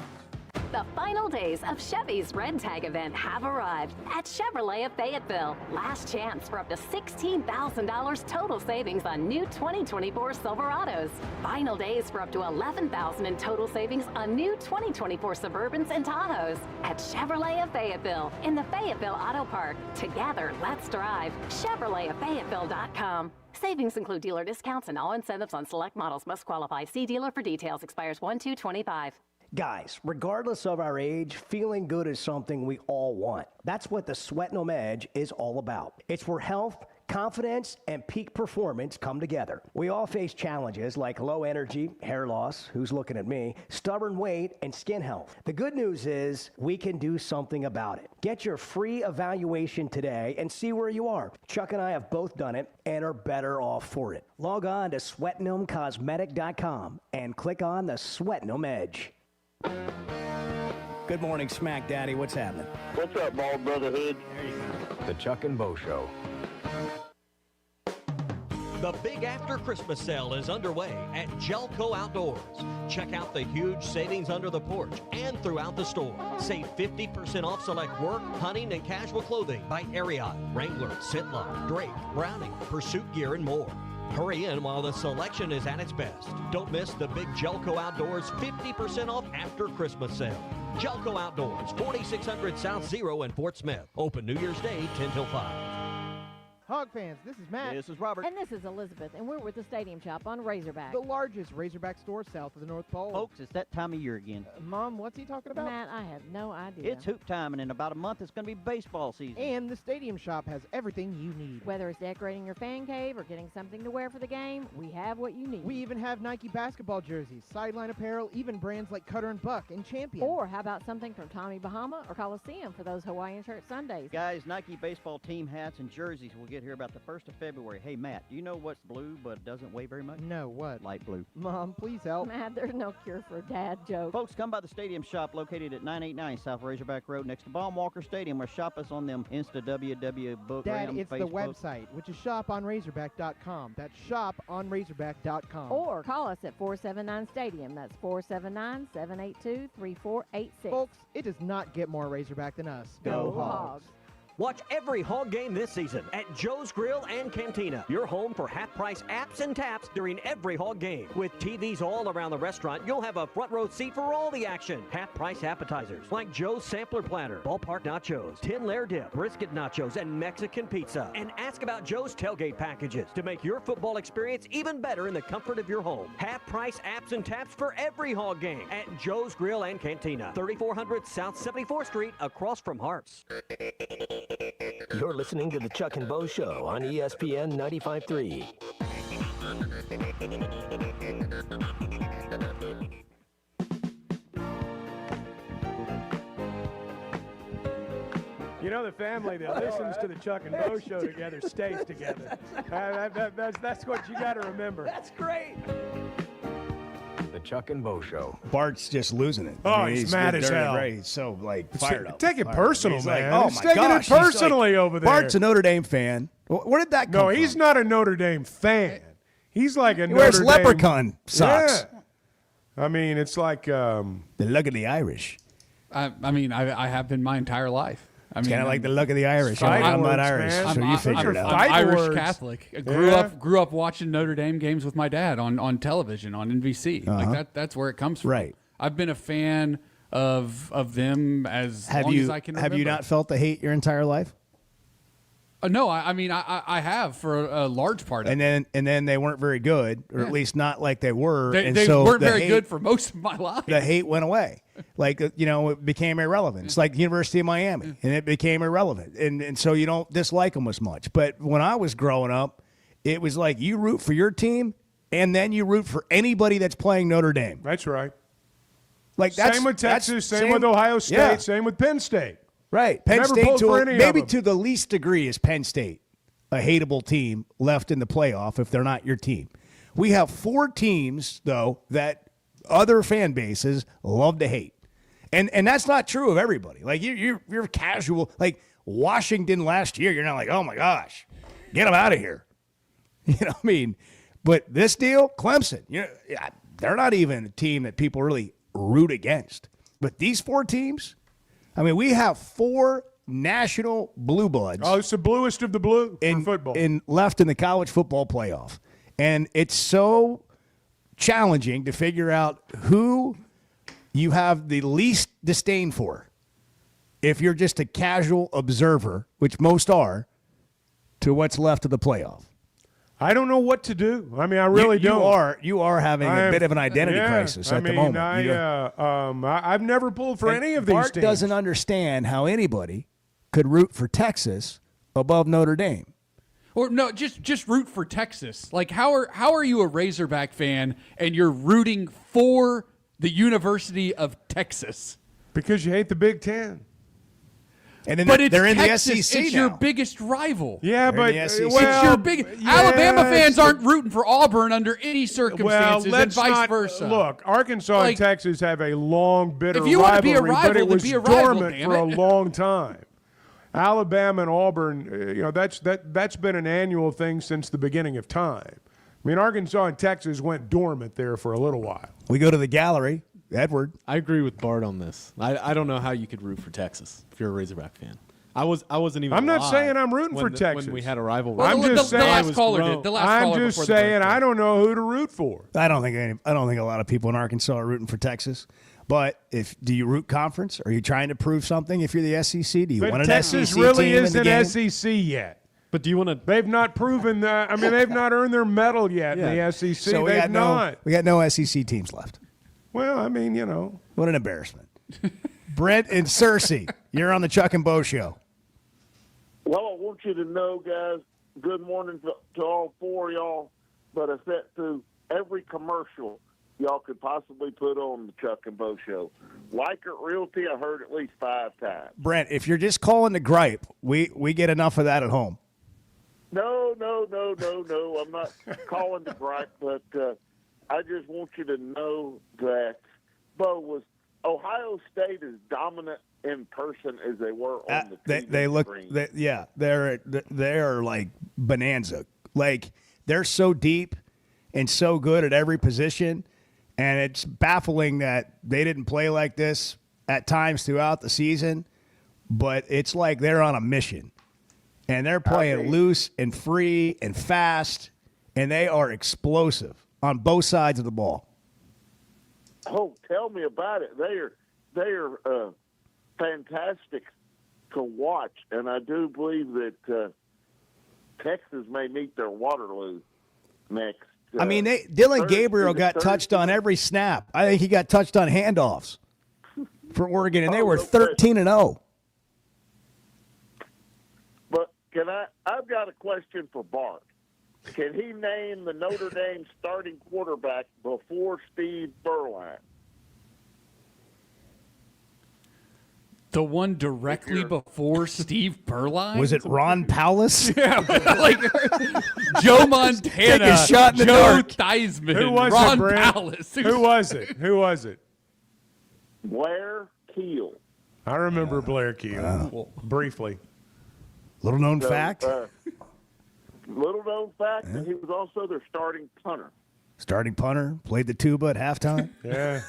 The final days of Chevy's Red Tag event have arrived at Chevrolet of Fayetteville. Last chance for up to $16,000 total savings on new 2024 Silverados. Final days for up to $11,000 in total savings on new 2024 Suburbans and Tahoes at Chevrolet of Fayetteville in the Fayetteville Auto Park. Together, let's drive. ChevroletofFayetteville.com. Savings include dealer discounts and all incentives on select models. Must qualify. See dealer for details. Expires 1/2/25. Guys, regardless of our age, feeling good is something we all want. That's what the Sweatnum Edge is all about. It's where health, confidence, and peak performance come together. We all face challenges like low energy, hair loss, who's looking at me, stubborn weight, and skin health. The good news is we can do something about it. Get your free evaluation today and see where you are. Chuck and I have both done it and are better off for it. Log on to SweatnumCosmetic.com and click on the Sweatnum Edge. Good morning, Smack Daddy. What's happening? What's up, Bald Brotherhood? The Chuck and Bo Show. The big after Christmas sale is underway at Jelco Outdoors. Check out the huge savings under the porch and throughout the store. Save 50% off select work, hunting, and casual clothing by Ariat, Wrangler, Sitlot, Drake, Browning, Pursuit Gear, and more. Hurry in while the selection is at its best. Don't miss the big Jelco Outdoors 50% off after Christmas sale. Jelco Outdoors, 4600 South Zero in Fort Smith. Open New Year's Day, 10 till 5. Hog fans, this is Matt. This is Robert. And this is Elizabeth, and we're with the Stadium Shop on Razorback. The largest Razorback store south of the North Pole. Folks, it's that time of year again. Mom, what's he talking about? Matt, I have no idea. It's hoop time, and in about a month, it's going to be baseball season. And the Stadium Shop has everything you need. Whether it's decorating your fan cave or getting something to wear for the game, we have what you need. We even have Nike basketball jerseys, sideline apparel, even brands like Cutter and Buck and Champion. Or how about something from Tommy Bahama or Coliseum for those Hawaiian shirt Sundays? Guys, Nike baseball team hats and jerseys will get here about the 1st of February. Hey, Matt, do you know what's blue but doesn't weigh very much? No, what? Light blue. Mom, please help. Matt, there's no cure for a dad joke. Folks, come by the Stadium Shop located at 989 South Razorback Road next to Baum Walker Stadium, or shop us on them Insta, WW, Book, Dad, it's Facebook. the website, which is shoponrazorback.com. That's shoponrazorback.com. Or call us at 479-STADIUM. That's 479-782-3486. Folks, it does not get more Razorback than us. Go Hogs. Watch every Hog game this season at Joe's Grill and Cantina, your home for half-price apps and taps during every Hog game. With TVs all around the restaurant, you'll have a front row seat for all the action. Half-price appetizers like Joe's Sampler Platter, Ballpark Nachos, Tin Layer Dip, Brisket Nachos, and Mexican Pizza. And ask about Joe's Tailgate Packages to make your football experience even better in the comfort of your home. Half-price apps and taps for every Hog game at Joe's Grill and Cantina, 3400 South 74th Street, across from Harps. You're listening to the Chuck and Bo Show on ESPN 95.3. You know, the family that listens to the Chuck and Bo Show together stays together. That's what you got to remember. That's great. The Chuck and Bo Show. Bart's just losing it. Oh, he's mad as hell. He's so fired up. Take it personal, He's man. Like, oh He's my taking gosh. it personally over there. Bart's a Notre Dame fan. Where did that come from? No, he's not a Notre Dame fan. He's like a He Notre wears Dame. leprechaun socks. Yeah. I mean, it's like the luck of the Irish. I mean, I have been my entire life. I mean, It's kind of like the luck of the Irish. Fight I'm not words, Irish, man. so you figure it out. I'm Irish words. Catholic. I Yeah. grew up watching Notre Dame games with my dad on television on NBC. Like that's where it comes from. Right. I've been a fan of them as long as I can remember. Have you not felt the hate your entire life? No, I mean I have for a large part of it. And then they weren't very good, or at least not like they were. They so weren't the very hate- good for most of my life. The hate went away. Like, it became irrelevant. It's like the University of Miami, and it became irrelevant. And so you don't dislike them as much. But when I was growing up, it was like you root for your team, and then you root for anybody that's playing Notre Dame. That's right. Like that's Same with that's- Texas, same with Ohio State, yeah. same with Penn State. Right. Penn Never State pulled for any of maybe them. to the least degree is Penn State a hateable team left in the playoff if they're not your team. We have 4 teams though that other fan bases love to hate. And that's not true of everybody. Like you're casual. Like Washington last year, you're not like, "Oh my gosh. Get them out of here." You know what I mean? But this deal, Clemson, they're not even a team that people really root against. But these 4 teams, I mean, we have 4 national blue bloods. Oh, it's the bluest of the blue in football. Left in the college football playoff. And it's so challenging to figure out who you have the least disdain for. If you're just a casual observer, which most are, to what's left of the playoff. I don't know what to do. I mean, I really don't. You are having a bit of an identity crisis at the moment. I've never pulled for any of these Bart teams. doesn't understand how anybody could root for Texas above Notre Dame. Or no, just root for Texas. Like how are you a Razorback fan and you're rooting for the University of Texas? Because you hate the Big Ten. And then but they're in Texas, the SEC it's now. your biggest rival. Yeah, They're in but the SEC. well, it's your big Alabama fans aren't rooting for Auburn under any circumstances, well, and vice not, versa. Look, Arkansas and Texas have a long, bitter if you want to be a rivalry, rival, but it then was be a rival, dormant damn for a it. long time. Alabama and Auburn, that's been an annual thing since the beginning of time. I mean, Arkansas and Texas went dormant there for a little while. We go to the gallery. Edward. I agree with Bart on this. I don't know how you could root for Texas if you're a Razorback fan. I wasn't even. I'm not alive saying I'm rooting for Texas. when we had a rivalry. Well, I'm just saying. The last caller did. I'm just saying I don't know who to root for. I don't think a lot of people in Arkansas are rooting for Texas. But do you root conference? Are you trying to prove something? If you're the SEC, do you want an Texas SEC really team in the isn't game? SEC yet. But do you want to? They've not proven that. I mean, they've not earned their medal yet in the SEC. So they've not. We got no SEC teams left. Well, I mean, you know. What an embarrassment. Brent and Cersei, you're on the Chuck and Bo Show. Well, I want you to know, guys, good morning to all four of y'all, but I sat through every commercial y'all could possibly put on the Chuck and Bo Show. Likert Realty, I heard at least 5 times. Brent, if you're just calling to gripe, we get enough of that at home. No. I'm not calling to gripe, but I just want you to know that Ohio State is dominant in person as they were on the TV They look, screen. they're like bonanza. Like they're so deep and so good at every position, and it's baffling that they didn't play like this at times throughout the season. But it's like they're on a mission, and they're playing loose and free and fast, and they are explosive on both sides of the ball. Oh, tell me about it. They are fantastic to watch, and I do believe that Texas may meet their Waterloo next. I mean, Dylan Gabriel got touched on every snap. I think he got touched on handoffs for Oregon, and they were 13-0. But I've got a question for Bart. Can he name the Notre Dame starting quarterback before Steve Berline? The one directly before Steve Berline? Was it Ron Powless? Yeah, like Joe Montana, Take a shot in the Joe dark. Theismann, Who was Ron it, Brent? Powless. Who was it? Blair Keel. I remember Blair Keel briefly. Little known fact. Little known fact that he was also their starting punter. Starting punter, played the tuba at halftime. Yeah.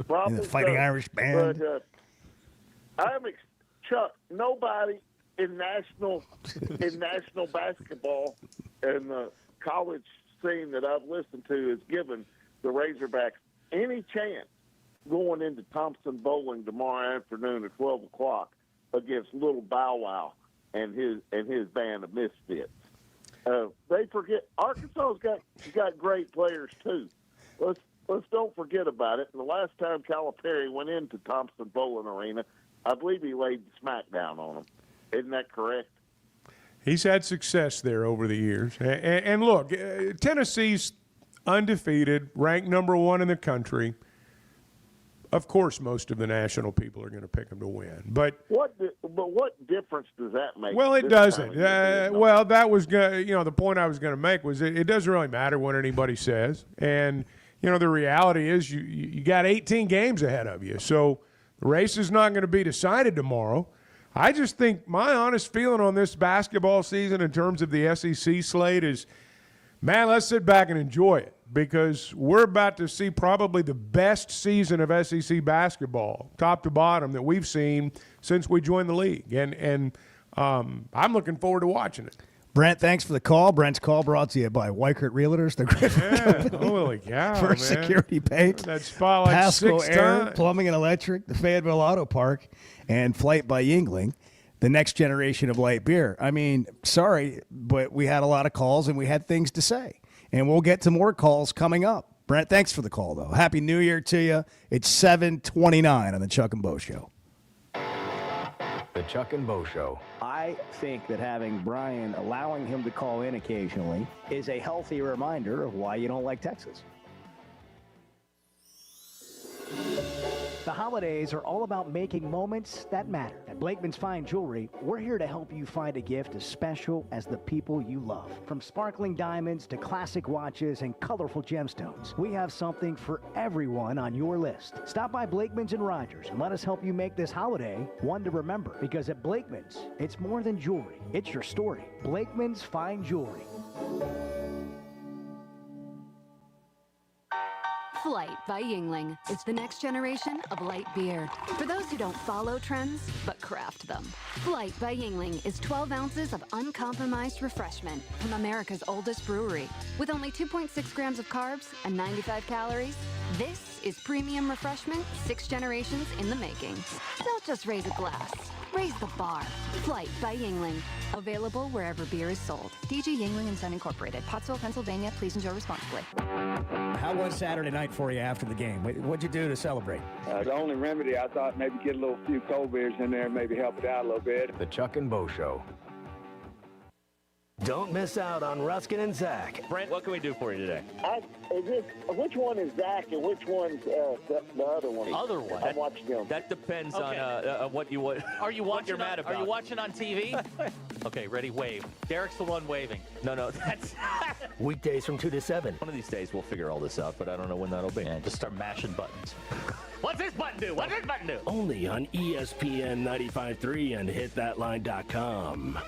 Probably In the Fighting so. Irish Band. But Chuck, nobody in national basketball and the college scene that I've listened to has given the Razorbacks any chance going into Thompson Bowling tomorrow afternoon at 12 o'clock against Little Bow Wow and his band of misfits. They forget Arkansas's got great players too. Let's don't forget about it. And the last time Calipari went into Thompson Bowling Arena, I believe he laid the smackdown on them. Isn't that correct? He's had success there over the years. And look, Tennessee's undefeated, ranked number 1 in the country. Of course, most of the national people are going to pick them to win. But what difference does that make? well, it this doesn't. time of year? Well, that was the point I was going to make was it doesn't really matter what anybody says. And the reality is you got 18 games ahead of you, so the race is not going to be decided tomorrow. I just think my honest feeling on this basketball season in terms of the SEC slate is, man, let's sit back and enjoy it because we're about to see probably the best season of SEC basketball, top to bottom, that we've seen since we joined the league. And I'm looking forward to watching it. Brent, thanks for the call. Brent's call brought to you by Weichert Realtors, the Griffin Company. Holy cow, First man. Security Paint, That spotlight Pasco 6 Air, times. Plumbing and Electric, the Fayetteville Auto Park, and Flight by Yingling. the next generation of light beer. I mean, sorry, but we had a lot of calls and we had things to say. And we'll get to more calls coming up. Brent, thanks for the call, though. Happy New Year to you. It's 7:29 on the Chuck and Bo Show. The Chuck and Bo Show. I think that having Brian, allowing him to call in occasionally, is a healthy reminder of why you don't like Texas. The holidays are all about making moments that matter. At Blakeman's Fine Jewelry, we're here to help you find a gift as special as the people you love. From sparkling diamonds to classic watches and colorful gemstones, we have something for everyone on your list. Stop by Blakeman's and Rogers and let us help you make this holiday one to remember. Because at Blakeman's, it's more than jewelry. It's your story. Blakeman's Fine Jewelry. Flight by Yuengling is the next generation of light beer. For those who don't follow trends, but craft them. Flight by Yuengling is 12 ounces of uncompromised refreshment from America's oldest brewery. With only 2.6 grams of carbs and 95 calories, this is premium refreshment 6 generations in the making. Don't just raise a glass. Raise the bar. Flight by Yuengling. Available wherever beer is sold. DG Yuengling and Son Incorporated. Pottsville, Pennsylvania. Please enjoy responsibly. How was Saturday night for you after the game? What'd you do to celebrate? The only remedy, I thought maybe get a few cold beers in there and maybe help it out a little bit. The Chuck and Bo Show. Don't miss out on Ruskin and Zach. Brent, what can we do for you today? Which one is Zach and which one's the other one? Other one? I'm watching them. That depends on what you want. Are you watching? You're mad about. Are you watching on TV? Okay, ready? Wave. Derek's the one waving. No, that's Weekdays from 2 to 7. one of these days we'll figure all this out, but I don't know when that'll be. Yeah, just start mashing buttons. What's this button do? What's this button do? Only on ESPN 95.3 and hitthatline.com.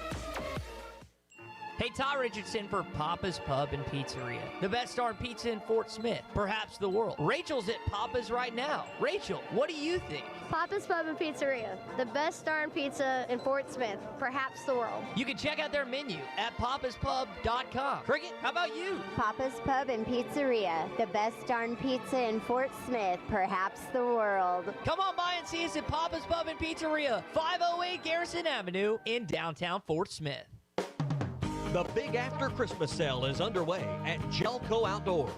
Hey, Todd Richardson for Papa's Pub and Pizzeria. The best darn pizza in Fort Smith, perhaps the world. Rachel's at Papa's right now. Rachel, what do you think? Papa's Pub and Pizzeria. The best darn pizza in Fort Smith, perhaps the world. You can check out their menu at papaspub.com. Cricket, how about you? Papa's Pub and Pizzeria. The best darn pizza in Fort Smith, perhaps the world. Come on by and see us at Papa's Pub and Pizzeria, 508 Garrison Avenue in downtown Fort Smith. The big after Christmas sale is underway at Jelco Outdoors.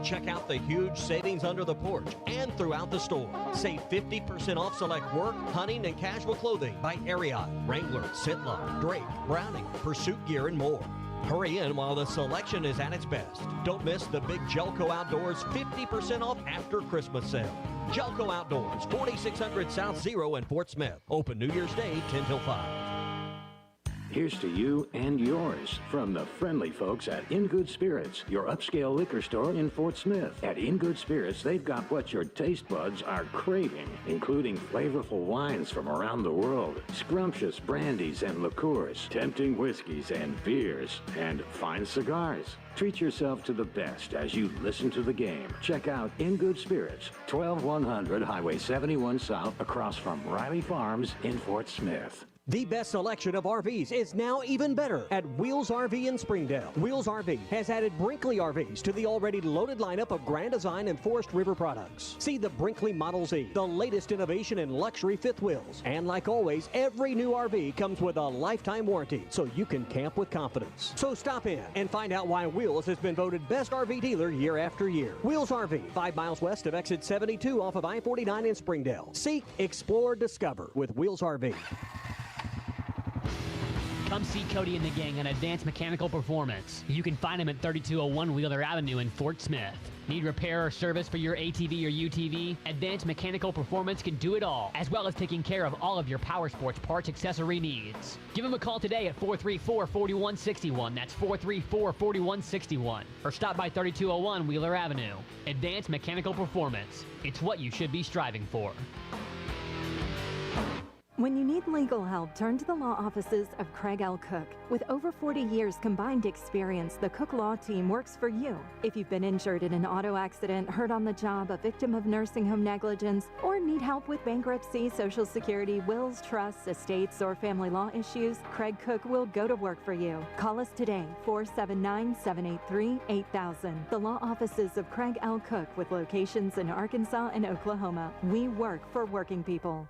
Check out the huge savings under the porch and throughout the store. Save 50% off select work, hunting, and casual clothing by Ariat, Wrangler, Sitlot, Drake, Browning, Pursuit Gear, and more. Hurry in while the selection is at its best. Don't miss the big Jelco Outdoors 50% off after Christmas sale. Jelco Outdoors, 4600 South Zero in Fort Smith. Open New Year's Day, 10 till 5. Here's to you and yours from the friendly folks at In Good Spirits, your upscale liquor store in Fort Smith. At In Good Spirits, they've got what your taste buds are craving, including flavorful wines from around the world, scrumptious brandies and liqueurs, tempting whiskeys and beers, and fine cigars. Treat yourself to the best as you listen to the game. Check out In Good Spirits, 12100 Highway 71 South, across from Riley Farms in Fort Smith. The best selection of RVs is now even better at Wheels RV in Springdale. Wheels RV has added Brinkley RVs to the already loaded lineup of Grand Design and Forest River products. See the Brinkley Model Z, the latest innovation in luxury fifth wheels. And like always, every new RV comes with a lifetime warranty, so you can camp with confidence. So stop in and find out why Wheels has been voted best RV dealer year after year. Wheels RV, 5 miles west of exit 72 off of I-49 in Springdale. Seek, explore, discover with Wheels RV. Come see Cody and the gang on Advanced Mechanical Performance. You can find them at 3201 Wheeler Avenue in Fort Smith. Need repair or service for your ATV or UTV? Advanced Mechanical Performance can do it all, as well as taking care of all of your power sports parts accessory needs. Give them a call today at 434-4161. That's 434-4161. Or stop by 3201 Wheeler Avenue. Advanced Mechanical Performance. It's what you should be striving for. When you need legal help, turn to the law offices of Craig L. Cook. With over 40 years combined experience, the Cook Law Team works for you. If you've been injured in an auto accident, hurt on the job, a victim of nursing home negligence, or need help with bankruptcy, Social Security, wills, trusts, estates, or family law issues, Craig Cook will go to work for you. Call us today, 479-783-8000. The law offices of Craig L. Cook with locations in Arkansas and Oklahoma. We work for working people.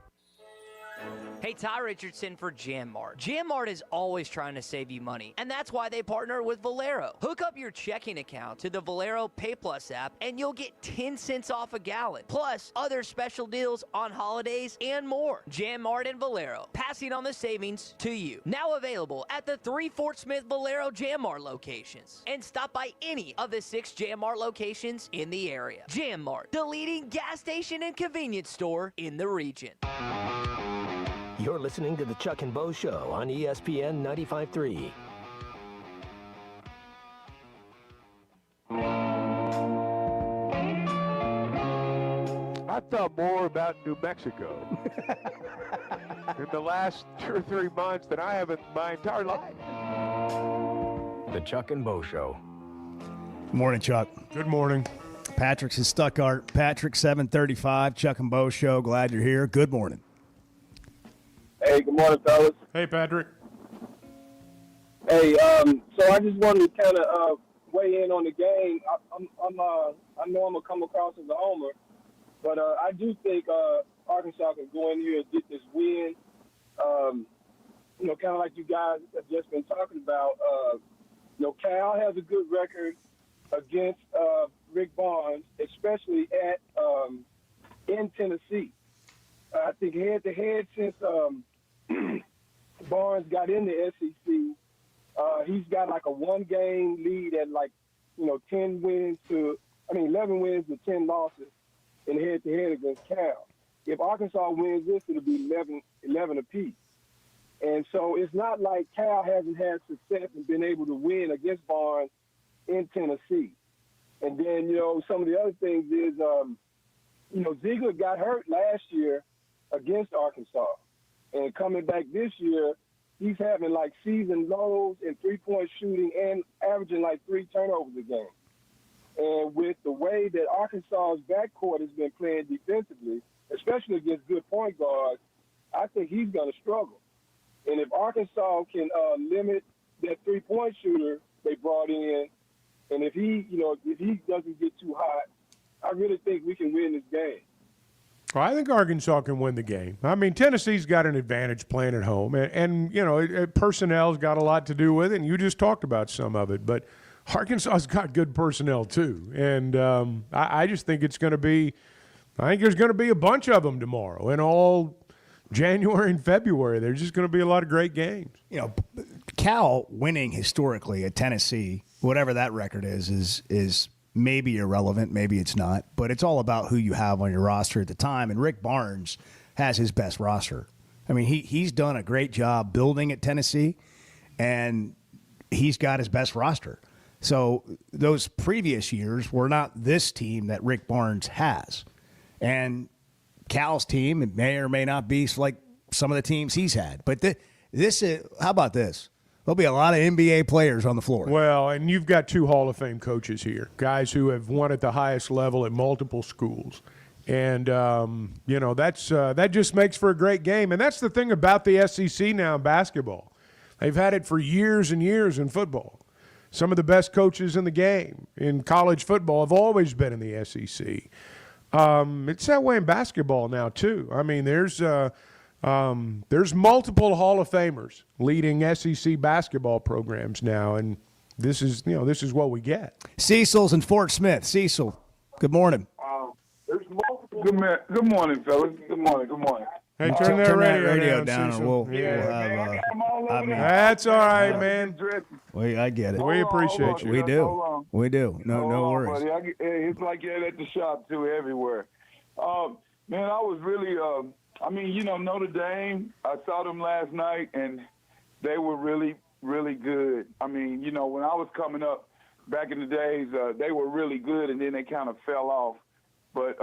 Hey, Ty Richardson for Jam Mart. Jam Mart is always trying to save you money, and that's why they partner with Valero. Hook up your checking account to the Valero Pay Plus app, and you'll get 10 cents off a gallon, plus other special deals on holidays and more. Jam Mart and Valero, passing on the savings to you. Now available at the 3 Fort Smith Valero Jam Mart locations. And stop by any of the 6 Jam Mart locations in the area. Jam Mart, the leading gas station and convenience store in the region. You're listening to the Chuck and Bo Show on ESPN 95.3. I thought more about New Mexico in the last 2 or 3 months than I have in my entire life. The Chuck and Bo Show. Morning, Chuck. Good morning. Patrick's in Stuttgart. Patrick, 735, Chuck and Bo Show. Glad you're here. Good morning. Hey, good morning, fellas. Hey, Patrick. Hey, so I just wanted to kind of weigh in on the game. I know I'm gonna come across as a homer, but I do think Arkansas can go in here and get this win. Kind of like you guys have just been talking about. Cal has a good record against Rick Barnes, especially in Tennessee. I think head-to-head since Barnes got in the SEC, he's got like a 1-game lead at 11 wins to 10 losses in head-to-head against Cal. If Arkansas wins this, it'll be 11 apiece. And so it's not like Cal hasn't had success and been able to win against Barnes in Tennessee. And then, some of the other things is, Ziegler got hurt last year against Arkansas. And coming back this year, he's having season lows in 3-point shooting and averaging 3 turnovers a game. And with the way that Arkansas's backcourt has been playing defensively, especially against good point guards, I think he's going to struggle. And if Arkansas can limit that 3-point shooter they brought in, and if he doesn't get too hot, I really think we can win this game. Well, I think Arkansas can win the game. I mean, Tennessee's got an advantage playing at home, and personnel's got a lot to do with it, and you just talked about some of it. But Arkansas's got good personnel too, and I just think it's going to be – I think there's going to be a bunch of them tomorrow, and all January and February. There's just going to be a lot of great games. Cal winning historically at Tennessee, whatever that record is maybe irrelevant, maybe it's not, but it's all about who you have on your roster at the time. And Rick Barnes has his best roster. I mean, he's done a great job building at Tennessee, and he's got his best roster. So those previous years were not this team that Rick Barnes has. And Cal's team, it may or may not be like some of the teams he's had. But this is, how about this? There'll be a lot of NBA players on the floor. Well, and you've got 2 Hall of Fame coaches here, guys who have won at the highest level at multiple schools. And, that just makes for a great game. And that's the thing about the SEC now in basketball. They've had it for years and years in football. Some of the best coaches in the game in college football have always been in the SEC. It's that way in basketball now, too. I mean, there's multiple Hall of Famers leading SEC basketball programs now, and this is what we get. Cecil's in Fort Smith. Cecil, good morning. There's multiple. Good morning, fellas. Good morning. Hey, turn that radio down, Cecil. and we'll have. That's all right, man. I get it. We appreciate you. We do. No worries. Buddy. It's like that at the shop too, everywhere. Man, I was really. Notre Dame. I saw them last night, and they were really, really good. I mean, when I was coming up back in the days, they were really good, and then they kind of fell off. But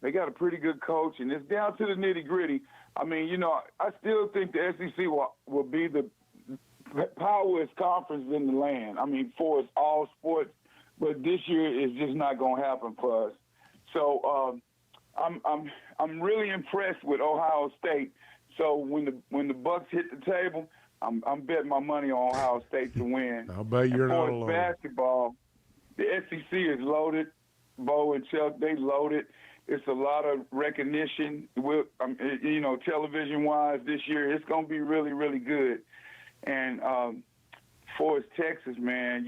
they got a pretty good coach, and it's down to the nitty-gritty. I mean, I still think the SEC will be the powerest conference in the land. I mean, for all sports, but this year is just not going to happen for us. So I'm really impressed with Ohio State. So when the Bucks hit the table, I'm betting my money on Ohio State to win. I'll bet you're not alone. Basketball, the SEC is loaded. Bo and Chuck, they loaded. It's a lot of recognition, television-wise this year. It's going to be really, really good. And for us, Texas, man,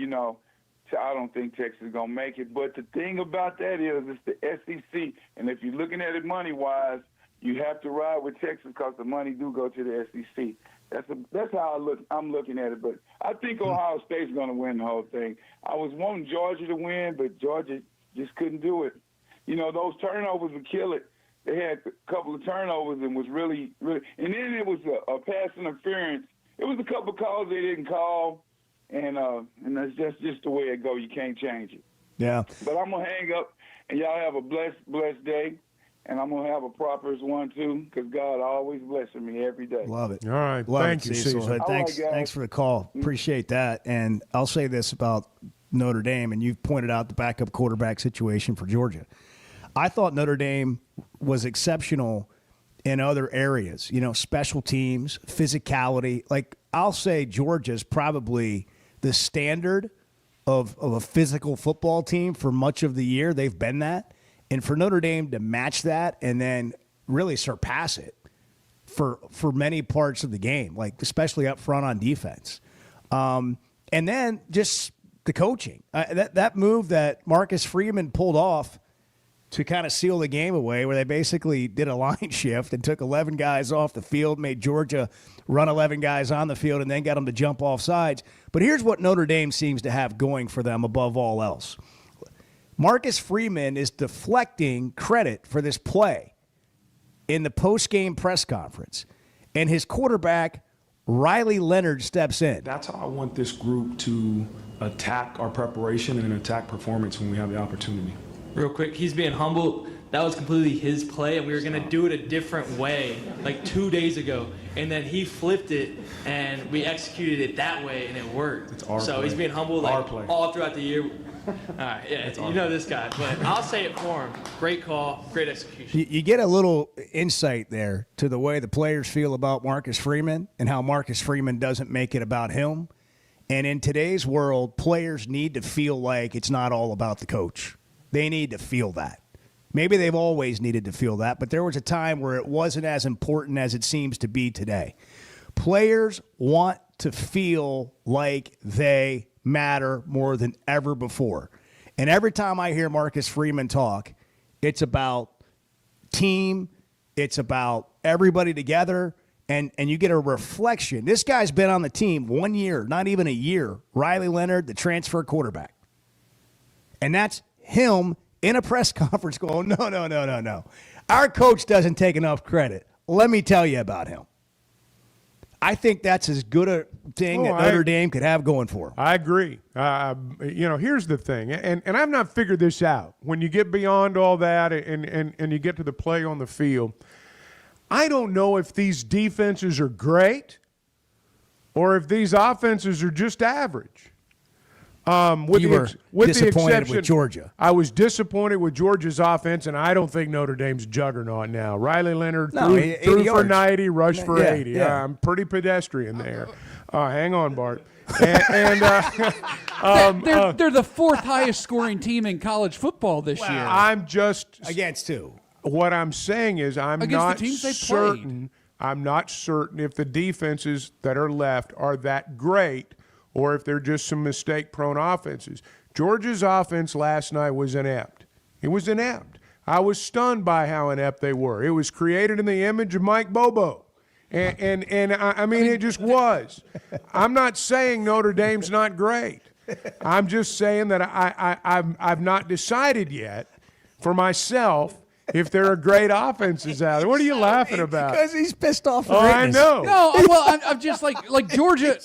I don't think Texas is going to make it. But the thing about that is it's the SEC. And if you're looking at it money-wise, you have to ride with Texas because the money do go to the SEC. That's how I'm looking at it. But I think Ohio State's going to win the whole thing. I was wanting Georgia to win, but Georgia just couldn't do it. Those turnovers would kill it. They had a couple of turnovers and was really, really – and then it was a pass interference. It was a couple of calls they didn't call, and that's just the way it go. You can't change it. Yeah. But I'm going to hang up, and y'all have a blessed day, and I'm going to have a prosperous one, too, because God always blessing me every day. Love it. All right. Love Thank it, you, Cecil. Cecil. Thanks for the call. Appreciate that. And I'll say this about Notre Dame, and you've pointed out the backup quarterback situation for Georgia. I thought Notre Dame was exceptional in other areas, special teams, physicality. Like, I'll say Georgia's probably the standard of a physical football team for much of the year. They've been that. And for Notre Dame to match that and then really surpass it for many parts of the game, like especially up front on defense. And then just the coaching. That move that Marcus Freeman pulled off to kind of seal the game away, where they basically did a line shift and took 11 guys off the field, made Georgia run 11 guys on the field, and then got them to jump off sides. But here's what Notre Dame seems to have going for them above all else. Marcus Freeman is deflecting credit for this play in the post-game press conference, and his quarterback, Riley Leonard, steps in. That's how I want this group to attack our preparation and attack performance when we have the opportunity. Real quick, he's being humble. That was completely his play, and we were going to do it a different way, like 2 days ago. And then he flipped it, and we executed it that way, and it worked. It's our so play. He's being humble like all throughout the year. You know this guy, but I'll say it for him. Great call, great execution. You get a little insight there to the way the players feel about Marcus Freeman and how Marcus Freeman doesn't make it about him. And in today's world, players need to feel like it's not all about the coach. They need to feel that. Maybe they've always needed to feel that, but there was a time where it wasn't as important as it seems to be today. Players want to feel like they matter more than ever before. And every time I hear Marcus Freeman talk, it's about team, it's about everybody together, and you get a reflection. This guy's been on the team 1 year, not even a year. Riley Leonard, the transfer quarterback. And that's him in a press conference going, no. Our coach doesn't take enough credit. Let me tell you about him. I think that's as good a thing that Notre Dame could have going for him. I agree. Here's the thing, and I've not figured this out. When you get beyond all that and you get to the play on the field, I don't know if these defenses are great or if these offenses are just average. You were disappointed with Georgia. I was disappointed with Georgia's offense, and I don't think Notre Dame's juggernaut now. Riley Leonard threw for 90, rushed for 80. Yeah. I'm pretty pedestrian there. Hang on, Bart. They're the fourth highest scoring team in college football this year. I'm just against who? What I'm saying is I'm against not the teams they certain. I'm not certain if the defenses that are left are that great, or if they're just some mistake-prone offenses. Georgia's offense last night was inept. It was inept. I was stunned by how inept they were. It was created in the image of Mike Bobo. And I mean, it just was. I'm not saying Notre Dame's not great. I'm just saying that I've not decided yet for myself if there are great offenses out there. What are you laughing about? Because he's pissed off. I know. No, well, I'm just like Georgia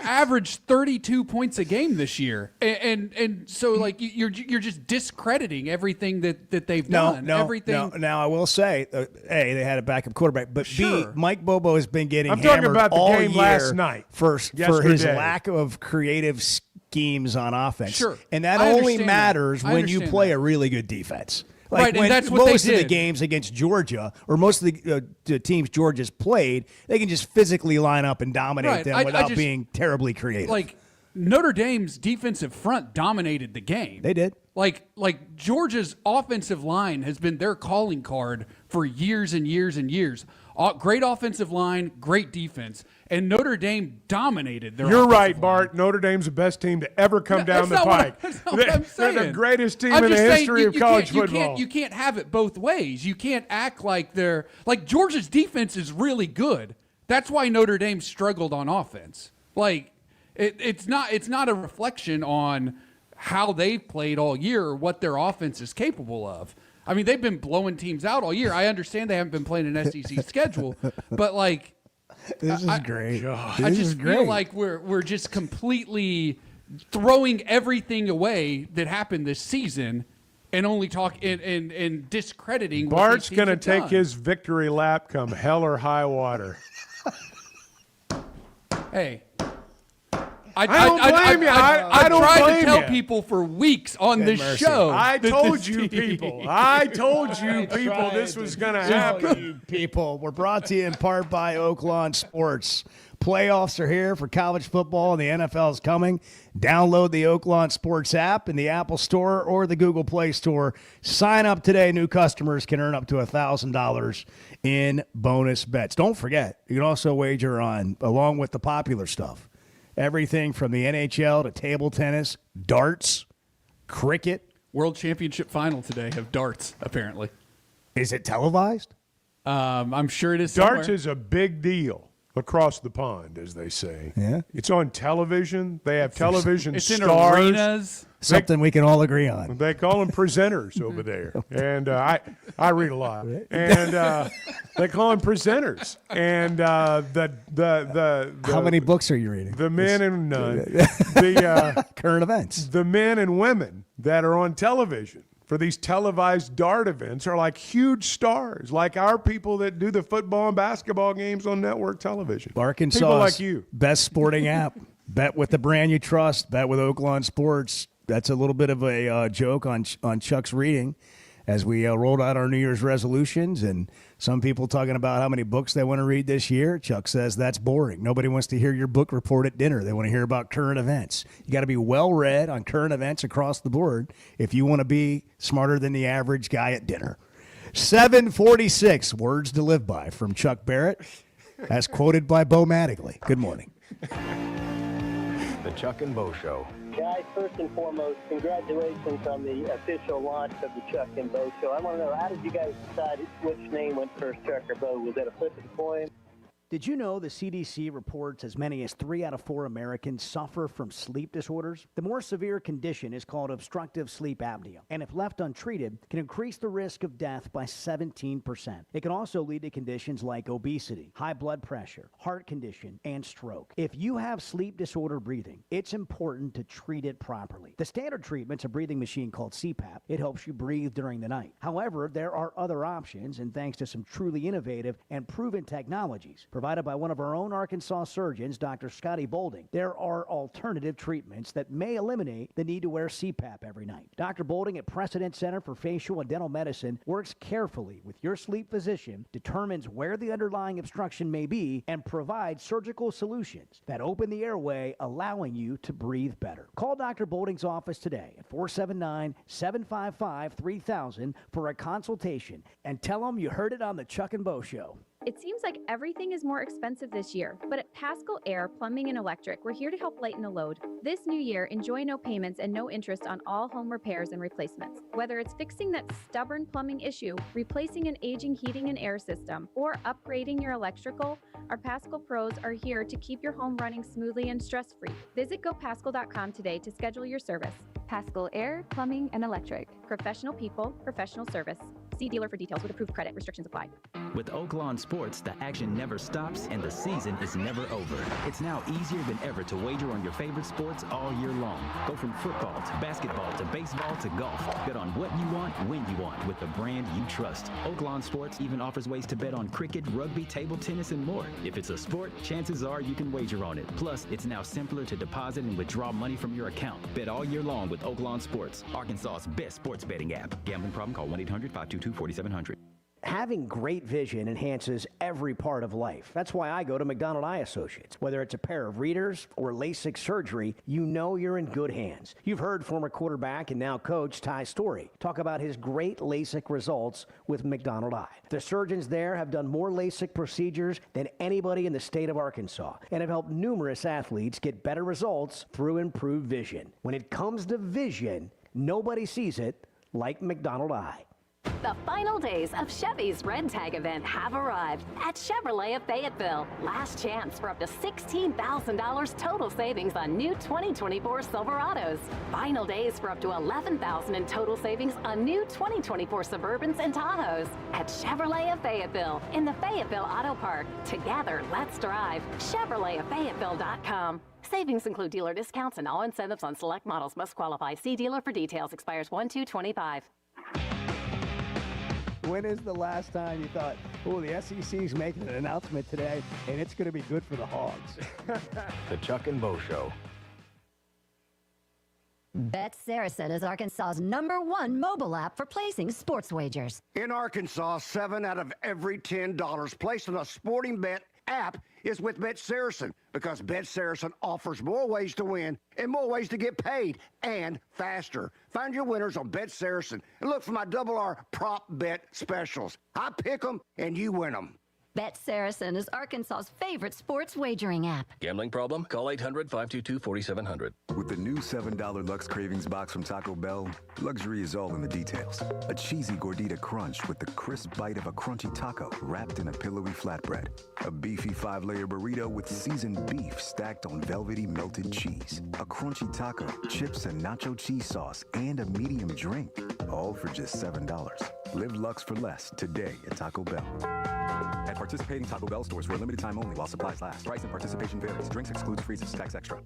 averaged 32 points a game this year, and so like you're just discrediting everything that they've done. No. Now I will say, A, they had a backup quarterback, but Sure. B, Mike Bobo has been getting I'm talking hammered about the all game year last night. for his Yesterday. lack of creative schemes on offense. Sure. And that I only understand matters that. I when you understand play that. a really good defense. Right, and when that's what most they of the did. games against Georgia, or most of the teams Georgia's played, they can just physically line up and dominate Right. them I without just- being terribly creative. Like Notre Dame's defensive front dominated the game. They did. Like Georgia's offensive line has been their calling card for years and years and years. Great offensive line, great defense, and Notre Dame dominated their You're offensive right, line. Bart. Notre Dame's the best team to ever come down the That's not what pike. that's not what I'm saying. They're the greatest team I'm in the just saying history of you college can't- football. You can't have it both ways. You can't act like they're like Georgia's defense is really good. That's why Notre Dame struggled on offense. Like it's not a reflection on how they've played all year or what their offense is capable of. I mean, they've been blowing teams out all year. I understand they haven't been playing an SEC schedule, but like, This is great. I just feel like we're just completely throwing everything away that happened this season, and only talk and discrediting. Bart's going to take his victory lap come hell or high water. Hey. I don't blame you. I don't tried blame to tell you. people for weeks on this show. I that told this you team- people. I told you people this was going to happen. You people, we're brought to you in part by Oaklawn Sports. Playoffs are here for college football, and the NFL is coming. Download the Oaklawn Sports app in the Apple Store or the Google Play Store. Sign up today. New customers can earn up to $1,000 in bonus bets. Don't forget, you can also wager on, along with the popular stuff, everything from the NHL to table tennis, darts, cricket. World Championship final today of darts, apparently. Is it televised? I'm sure it is. Darts somewhere. is a big deal across the pond, as they say. Yeah. It's on television. They have television It's in stars. arenas. Something we can all agree on. They call them presenters over there, and I read a lot, and they call them presenters. And the How many books are you reading? The men and none, the current events. The men and women that are on television for these televised dart events are like huge stars, like our people that do the football and basketball games on network television. Arkansas, people like you. Best sporting app. Bet with the brand you trust. Bet with Oaklawn Sports. That's a little bit of a joke on Chuck's reading as we rolled out our New Year's resolutions, and some people talking about how many books they want to read this year. Chuck says that's boring. Nobody wants to hear your book report at dinner. They want to hear about current events. You got to be well read on current events across the board if you want to be smarter than the average guy at dinner. 746 words to live by from Chuck Barrett, as quoted by Bo Mattingly. Good morning. The Chuck and Bo Show. Guys, first and foremost, congratulations on the official launch of the Chuck and Bo Show. I want to know, how did you guys decide which name went first, Chuck or Bo? Was that a flip of the coin? Did you know the CDC reports as many as 3 out of 4 Americans suffer from sleep disorders? The more severe condition is called obstructive sleep apnea, and if left untreated, can increase the risk of death by 17%. It can also lead to conditions like obesity, high blood pressure, heart condition, and stroke. If you have sleep disorder breathing, it's important to treat it properly. The standard treatment's a breathing machine called CPAP. It helps you breathe during the night. However, there are other options, and thanks to some truly innovative and proven technologies provided by one of our own Arkansas surgeons, Dr. Scotty Bolding, there are alternative treatments that may eliminate the need to wear CPAP every night. Dr. Bolding at Precedent Center for Facial and Dental Medicine works carefully with your sleep physician, determines where the underlying obstruction may be, and provides surgical solutions that open the airway, allowing you to breathe better. Call Dr. Bolding's office today at 479-755-3000 for a consultation and tell them you heard it on the Chuck and Bo Show. It seems like everything is more expensive this year, but at Pascal Air Plumbing and Electric, we're here to help lighten the load. This new year, enjoy no payments and no interest on all home repairs and replacements. Whether it's fixing that stubborn plumbing issue, replacing an aging heating and air system, or upgrading your electrical, our Pascal pros are here to keep your home running smoothly and stress-free. Visit gopascal.com today to schedule your service. Pascal Air Plumbing and Electric. Professional people, professional service. See dealer for details with approved credit. Restrictions apply. With Oaklawn Sports, the action never stops and the season is never over. It's now easier than ever to wager on your favorite sports all year long. Go from football to basketball to baseball to golf. Bet on what you want, when you want, with the brand you trust. Oaklawn Sports even offers ways to bet on cricket, rugby, table tennis, and more. If it's a sport, chances are you can wager on it. Plus, it's now simpler to deposit and withdraw money from your account. Bet all year long with Oaklawn Sports, Arkansas's best sports betting app. Gambling problem? Call 1-800-522-4700. Having great vision enhances every part of life. That's why I go to McDonald Eye Associates. Whether it's a pair of readers or LASIK surgery, you know you're in good hands. You've heard former quarterback and now coach Ty Story talk about his great LASIK results with McDonald Eye. The surgeons there have done more LASIK procedures than anybody in the state of Arkansas and have helped numerous athletes get better results through improved vision. When it comes to vision, nobody sees it like McDonald Eye. The final days of Chevy's Red Tag event have arrived at Chevrolet of Fayetteville. Last chance for up to $16,000 total savings on new 2024 Silverados. Final days for up to $11,000 in total savings on new 2024 Suburbans and Tahoes. At Chevrolet of Fayetteville in the Fayetteville Auto Park. Together, let's drive. ChevroletofFayetteville.com. Savings include dealer discounts and all incentives on select models must qualify. See dealer for details. Expires 1/2/25. When is the last time you thought, oh, the SEC's making an announcement today, and it's going to be good for the Hogs? The Chuck and Bo Show. Bet Saracen is Arkansas's #1 mobile app for placing sports wagers. In Arkansas, 7 out of every $10 placed on a sporting bet app is with Bet Saracen, because Bet Saracen offers more ways to win and more ways to get paid, and faster. Find your winners on Bet Saracen and look for my R prop bet specials. I pick them and you win them. Bet Saracen is Arkansas's favorite sports wagering app. Gambling problem? Call 800-522-4700. With the new $7 Lux Cravings box from Taco Bell, luxury is all in the details. A cheesy gordita crunch with the crisp bite of a crunchy taco wrapped in a pillowy flatbread. A beefy 5-layer burrito with seasoned beef stacked on velvety melted cheese. A crunchy taco, chips and nacho cheese sauce, and a medium drink. All for just $7. Live Lux for less today at Taco Bell. At participating Taco Bell stores for a limited time only while supplies last. Price and participation varies. Drinks excludes freezes. Tax extra.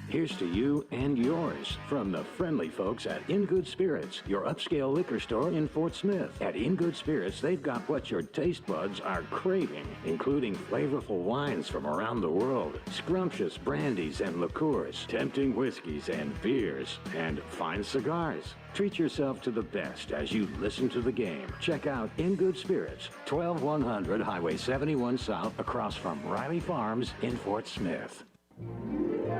Here's to you and yours from the friendly folks at In Good Spirits, your upscale liquor store in Fort Smith. At In Good Spirits, they've got what your taste buds are craving, including flavorful wines from around the world, scrumptious brandies and liqueurs, tempting whiskeys and beers, and fine cigars. Treat yourself to the best as you listen to the game. Check out In Good Spirits, 12100 Highway 71 South, across from Riley Farms in Fort Smith.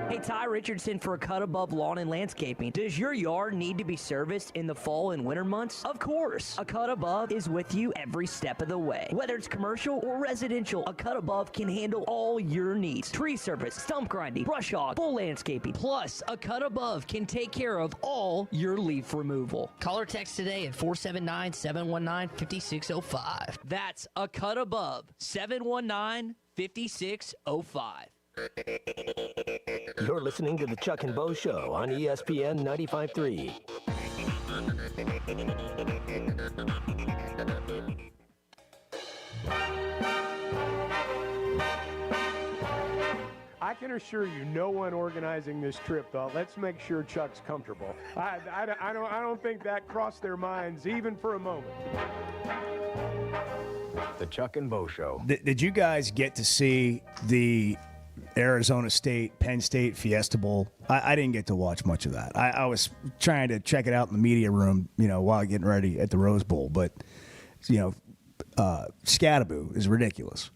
Hey, Ty Richardson for A Cut Above Lawn and Landscaping. Does your yard need to be serviced in the fall and winter months? Of course. A Cut Above is with you every step of the way. Whether it's commercial or residential, A Cut Above can handle all your needs. Tree service, stump grinding, brush hog, full landscaping. Plus, A Cut Above can take care of all your leaf removal. Call or text today at 479-719-5605. That's A Cut Above, 719-5605. You're listening to the Chuck and Bo Show on ESPN 95.3. I can assure you, no one organizing this trip thought, let's make sure Chuck's comfortable. I don't think that crossed their minds even for a moment. The Chuck and Bo Show. Did you guys get to see the Arizona State, Penn State Fiesta Bowl? I didn't get to watch much of that. I was trying to check it out in the media room, while getting ready at the Rose Bowl. But, Scatterboo is ridiculous.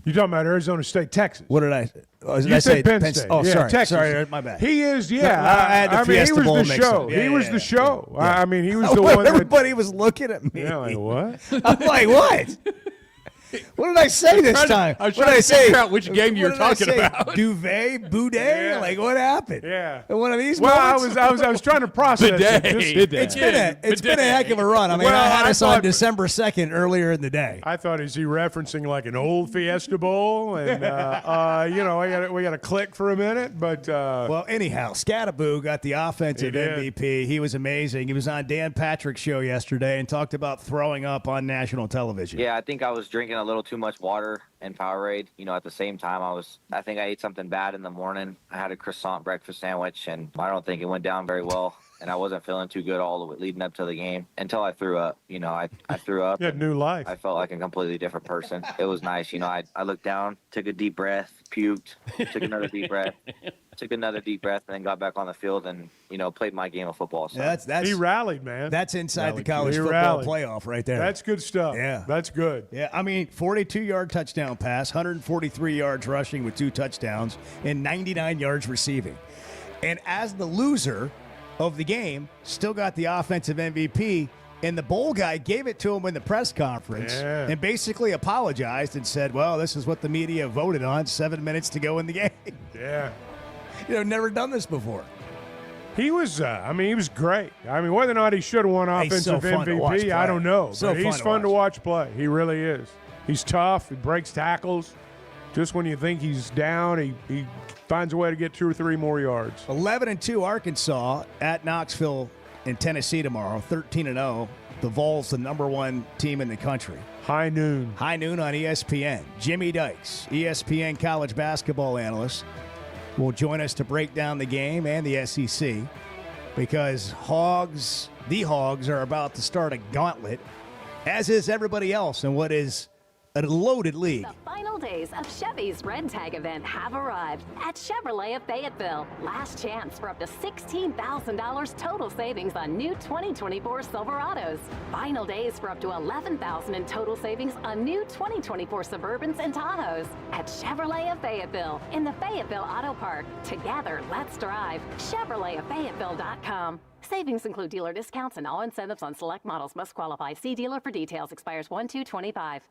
You're talking about Arizona State, Texas. What did I? Oh, You said Penn State. Oh, Yeah, sorry. Texas. Sorry, my bad. He is, yeah. No, I had the Fiesta Bowl he was the mixed show. up. Yeah, He was yeah, the show. yeah. I mean, he was the one that... Everybody was looking at me. Yeah, like, what? I'm like, what? What did I say this time? I was What trying did to figure out which game you were what did I talking say? about. Duvet, boudet? Yeah. Like, what happened? Yeah. One of these Well, moments? I was trying to process it. Bidet. It's been a heck of a run. I mean, Well, I had I us on thought- December 2nd earlier in the day. I thought, is he referencing like an old Fiesta Bowl? And, we got to click for a minute. But Well, anyhow, Scatterboo got the offensive He did. MVP. He was amazing. He was on Dan Patrick's show yesterday and talked about throwing up on national television. Yeah, I think I was drinking a little too much water and Powerade. At the same time, I think I ate something bad in the morning. I had a croissant breakfast sandwich, and I don't think it went down very well. And I wasn't feeling too good all the way leading up to the game until I threw up. I threw up. you had new life. I felt like a completely different person. It was nice. I looked down, took a deep breath, puked, took another deep breath, took another deep breath, and then got back on the field and, played my game of football. So. That's he rallied, man. That's inside the college He football rallied. playoff right there. That's good stuff. Yeah. That's good. Yeah, 42-yard touchdown pass, 143 yards rushing with 2 touchdowns, and 99 yards receiving. And as the loser of the game, still got the offensive MVP, and the bowl guy gave it to him in the press conference and basically apologized and said, well, this is what the media voted on, 7 minutes to go in the game. Yeah. Never done this before. He was, he was great. Whether or not he should have won He's so offensive fun to watch MVP, play. I don't know. So But he's fun fun to to watch play. He really is. He's tough. He breaks tackles. Just when you think he's down, he finds a way to get 2 or 3 more yards. 11-2 Arkansas at Knoxville in Tennessee tomorrow. 13-0. The Vols, the number 1 team in the country. High noon. High noon on ESPN. Jimmy Dykes, ESPN college basketball analyst, will join us to break down the game and the SEC because the Hogs are about to start a gauntlet, as is everybody else in what is a loaded league. The final days of Chevy's Red Tag event have arrived at Chevrolet of Fayetteville. Last chance for up to $16,000 total savings on new 2024 Silverados. Final days for up to $11,000 in total savings on new 2024 Suburbans and Tahoes at Chevrolet of Fayetteville in the Fayetteville Auto Park. Together, let's drive. ChevroletofFayetteville.com. Savings include dealer discounts and all incentives on select models must qualify. See dealer for details. Expires 1/2/25.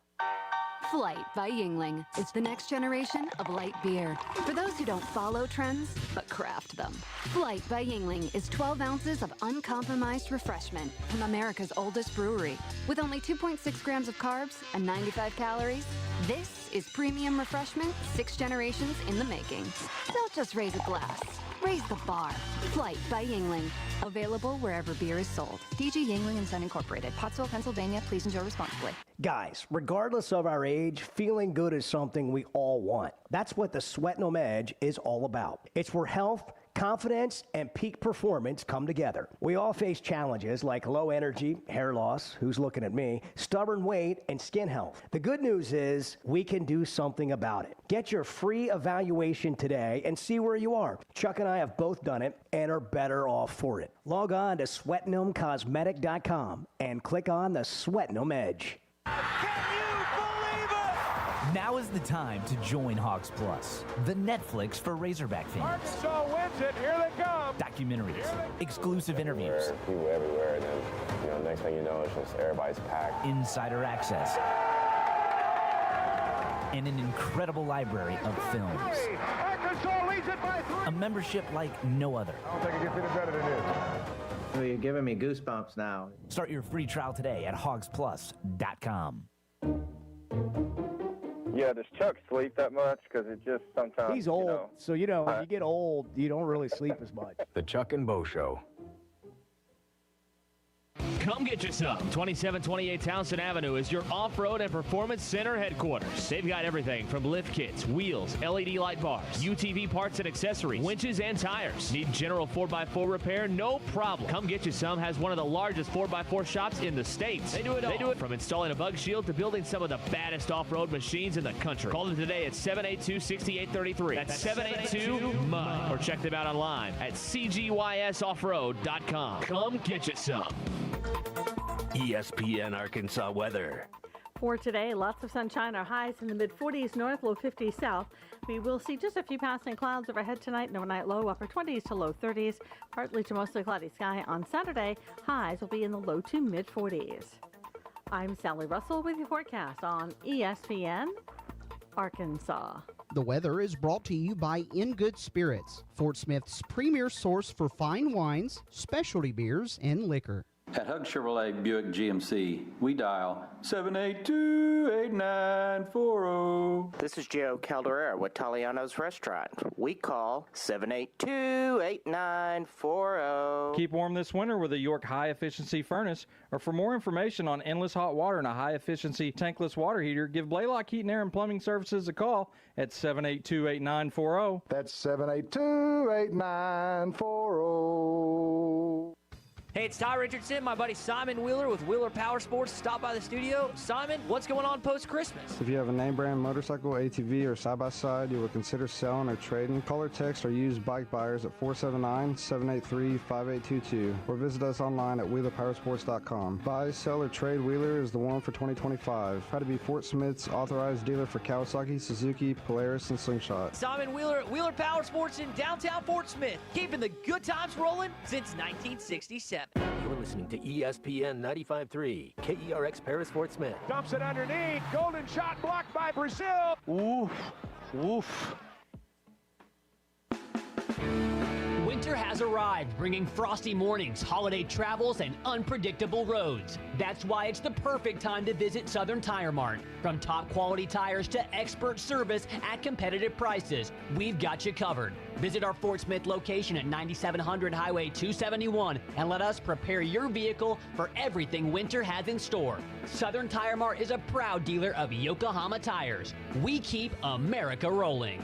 Flight by Yingling is the next generation of light beer. For those who don't follow trends, but craft them. Flight by Yingling is 12 ounces of uncompromised refreshment from America's oldest brewery. With only 2.6 grams of carbs and 95 calories, this is premium refreshment 6 generations in the making. Don't just raise a glass. Raise the bar. Flight by Yingling. Available wherever beer is sold. DG Yingling and Son Incorporated. Pottsville, Pennsylvania. Please enjoy responsibly. Guys, regardless of our age, feeling good is something we all want. That's what the Sweat No Edge is all about. It's where health, confidence, and peak performance come together. We all face challenges like low energy, hair loss, who's looking at me, stubborn weight, and skin health. The good news is we can do something about it. Get your free evaluation today and see where you are. Chuck and I have both done it and are better off for it. Log on to sweatnomcosmetic.com and click on the Sweat No Edge. Now is the time to join Hogs Plus, the Netflix for Razorback fans. Arkansas wins it. Here they come. Documentaries, exclusive interviews, people everywhere, and then next thing you know, it's just everybody's packed. Insider access, and an incredible library of films. Arkansas leads it by 3. A membership like no other. I don't think it gets any better than this. Well, you're giving me goosebumps now. Start your free trial today at hogsplus.com. Yeah, does Chuck sleep that much? Because it just sometimes. He's old, so when you get old, you don't really sleep as much. The Chuck and Bo Show. Come get you some. 2728 Townsend Avenue is your off-road and performance center headquarters. They've got everything from lift kits, wheels, LED light bars, UTV parts and accessories, winches and tires. Need general 4x4 repair? No problem. Come Get You Some has one of the largest 4x4 shops in the States. They do it all. They do it from installing a bug shield to building some of the baddest off-road machines in the country. Call them today at 782-6833. That's 782-MUD. Or check them out online at cgysoffroad.com. Come get you some. ESPN Arkansas weather. For today, lots of sunshine. Our highs in the mid-40s north, low 50s south. We will see just a few passing clouds overhead tonight. No overnight low, upper 20s to low 30s. Partly to mostly cloudy sky on Saturday. Highs will be in the low to mid-40s. I'm Sally Russell with your forecast on ESPN Arkansas. The weather is brought to you by In Good Spirits, Fort Smith's premier source for fine wines, specialty beers, and liquor. At Hug Chevrolet Buick GMC, we dial 782-8940. This is Joe Calderera with Taliano's Restaurant. We call 782-8940. Keep warm this winter with a York high-efficiency furnace. Or for more information on endless hot water and a high-efficiency tankless water heater, give Blaylock Heating, Air, and Plumbing Services a call at 782-8940. That's 782-8940. Hey, it's Ty Richardson, my buddy Simon Wheeler with Wheeler Power Sports. Stop by the studio. Simon, what's going on post-Christmas? If you have a name brand motorcycle, ATV, or side-by-side you would consider selling or trading, call or text or use bike buyers at 479-783-5822 or visit us online at wheelerpowersports.com. Buy, sell, or trade Wheeler is the one for 2025. How to be Fort Smith's authorized dealer for Kawasaki, Suzuki, Polaris, and Slingshot. Simon Wheeler at Wheeler Power Sports in downtown Fort Smith, keeping the good times rolling since 1967. You're listening to ESPN 95.3, KERX Paris Fort Smith. Dumps it underneath. Golden shot blocked by Brazil. Oof. Oof. Winter has arrived, bringing frosty mornings, holiday travels, and unpredictable roads. That's why it's the perfect time to visit Southern Tire Mart. From top quality tires to expert service at competitive prices, we've got you covered. Visit our Fort Smith location at 9700 Highway 271 and let us prepare your vehicle for everything winter has in store. Southern Tire Mart is a proud dealer of Yokohama tires. We keep America rolling.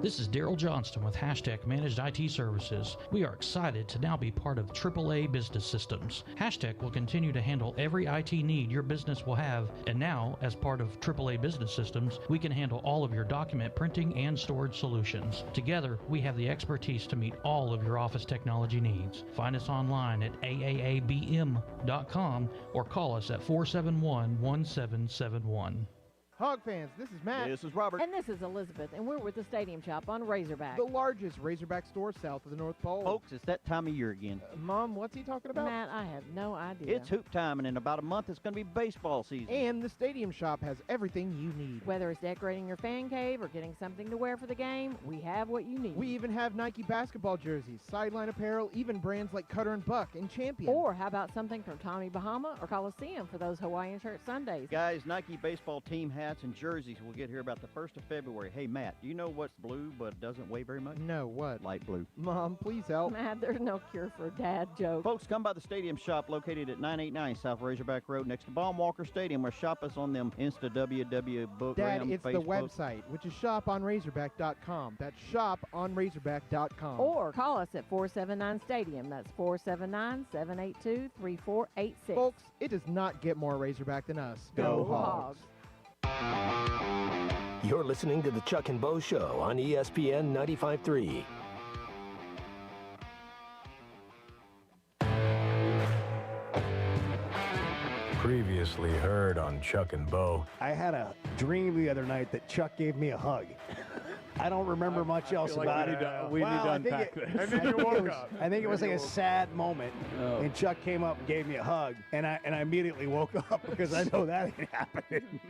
This is Daryl Johnston with Hashtag Managed IT Services. We are excited to now be part of AAA Business Systems. Hashtag will continue to handle every IT need your business will have, and now, as part of AAA Business Systems, we can handle all of your document printing and storage solutions. Together, we have the expertise to meet all of your office technology needs. Find us online at aaabm.com or call us at 471-1771. Hog fans, this is Matt. This is Robert. And this is Elizabeth, and we're with the Stadium Shop on Razorback. The largest Razorback store south of the North Pole. Folks, it's that time of year again. Mom, what's he talking about? Matt, I have no idea. It's hoop time, and in about a month, it's going to be baseball season. And the Stadium Shop has everything you need. Whether it's decorating your fan cave or getting something to wear for the game, we have what you need. We even have Nike basketball jerseys, sideline apparel, even brands like Cutter and Buck and Champion. Or how about something from Tommy Bahama or Coliseum for those Hawaiian shirt Sundays? Guys, Nike baseball team hats and jerseys will get here about the 1st of February. Hey, Matt, do you know what's blue but doesn't weigh very much? No, what? Light blue. Mom, please help. Matt, there's no cure for a dad joke. Folks, come by the Stadium Shop located at 989 South Razorback Road next to Baum Walker Stadium, or shop us on them Insta, WW, Book, Dad, it's Facebook. the website, which is shoponrazorback.com. That's shoponrazorback.com. Or call us at 479-STADIUM. That's 479-782-3486. Folks, it does not get more Razorback than us. Go Hogs. You're listening to the Chuck and Bo Show on ESPN 95.3. Previously heard on Chuck and Bo. I had a dream the other night that Chuck gave me a hug. I don't remember much else like about we it. need to- we need to unpack this. And then you woke up. I think it was like a sad moment, and Chuck came up and gave me a hug, and I immediately woke up because I know that ain't happening.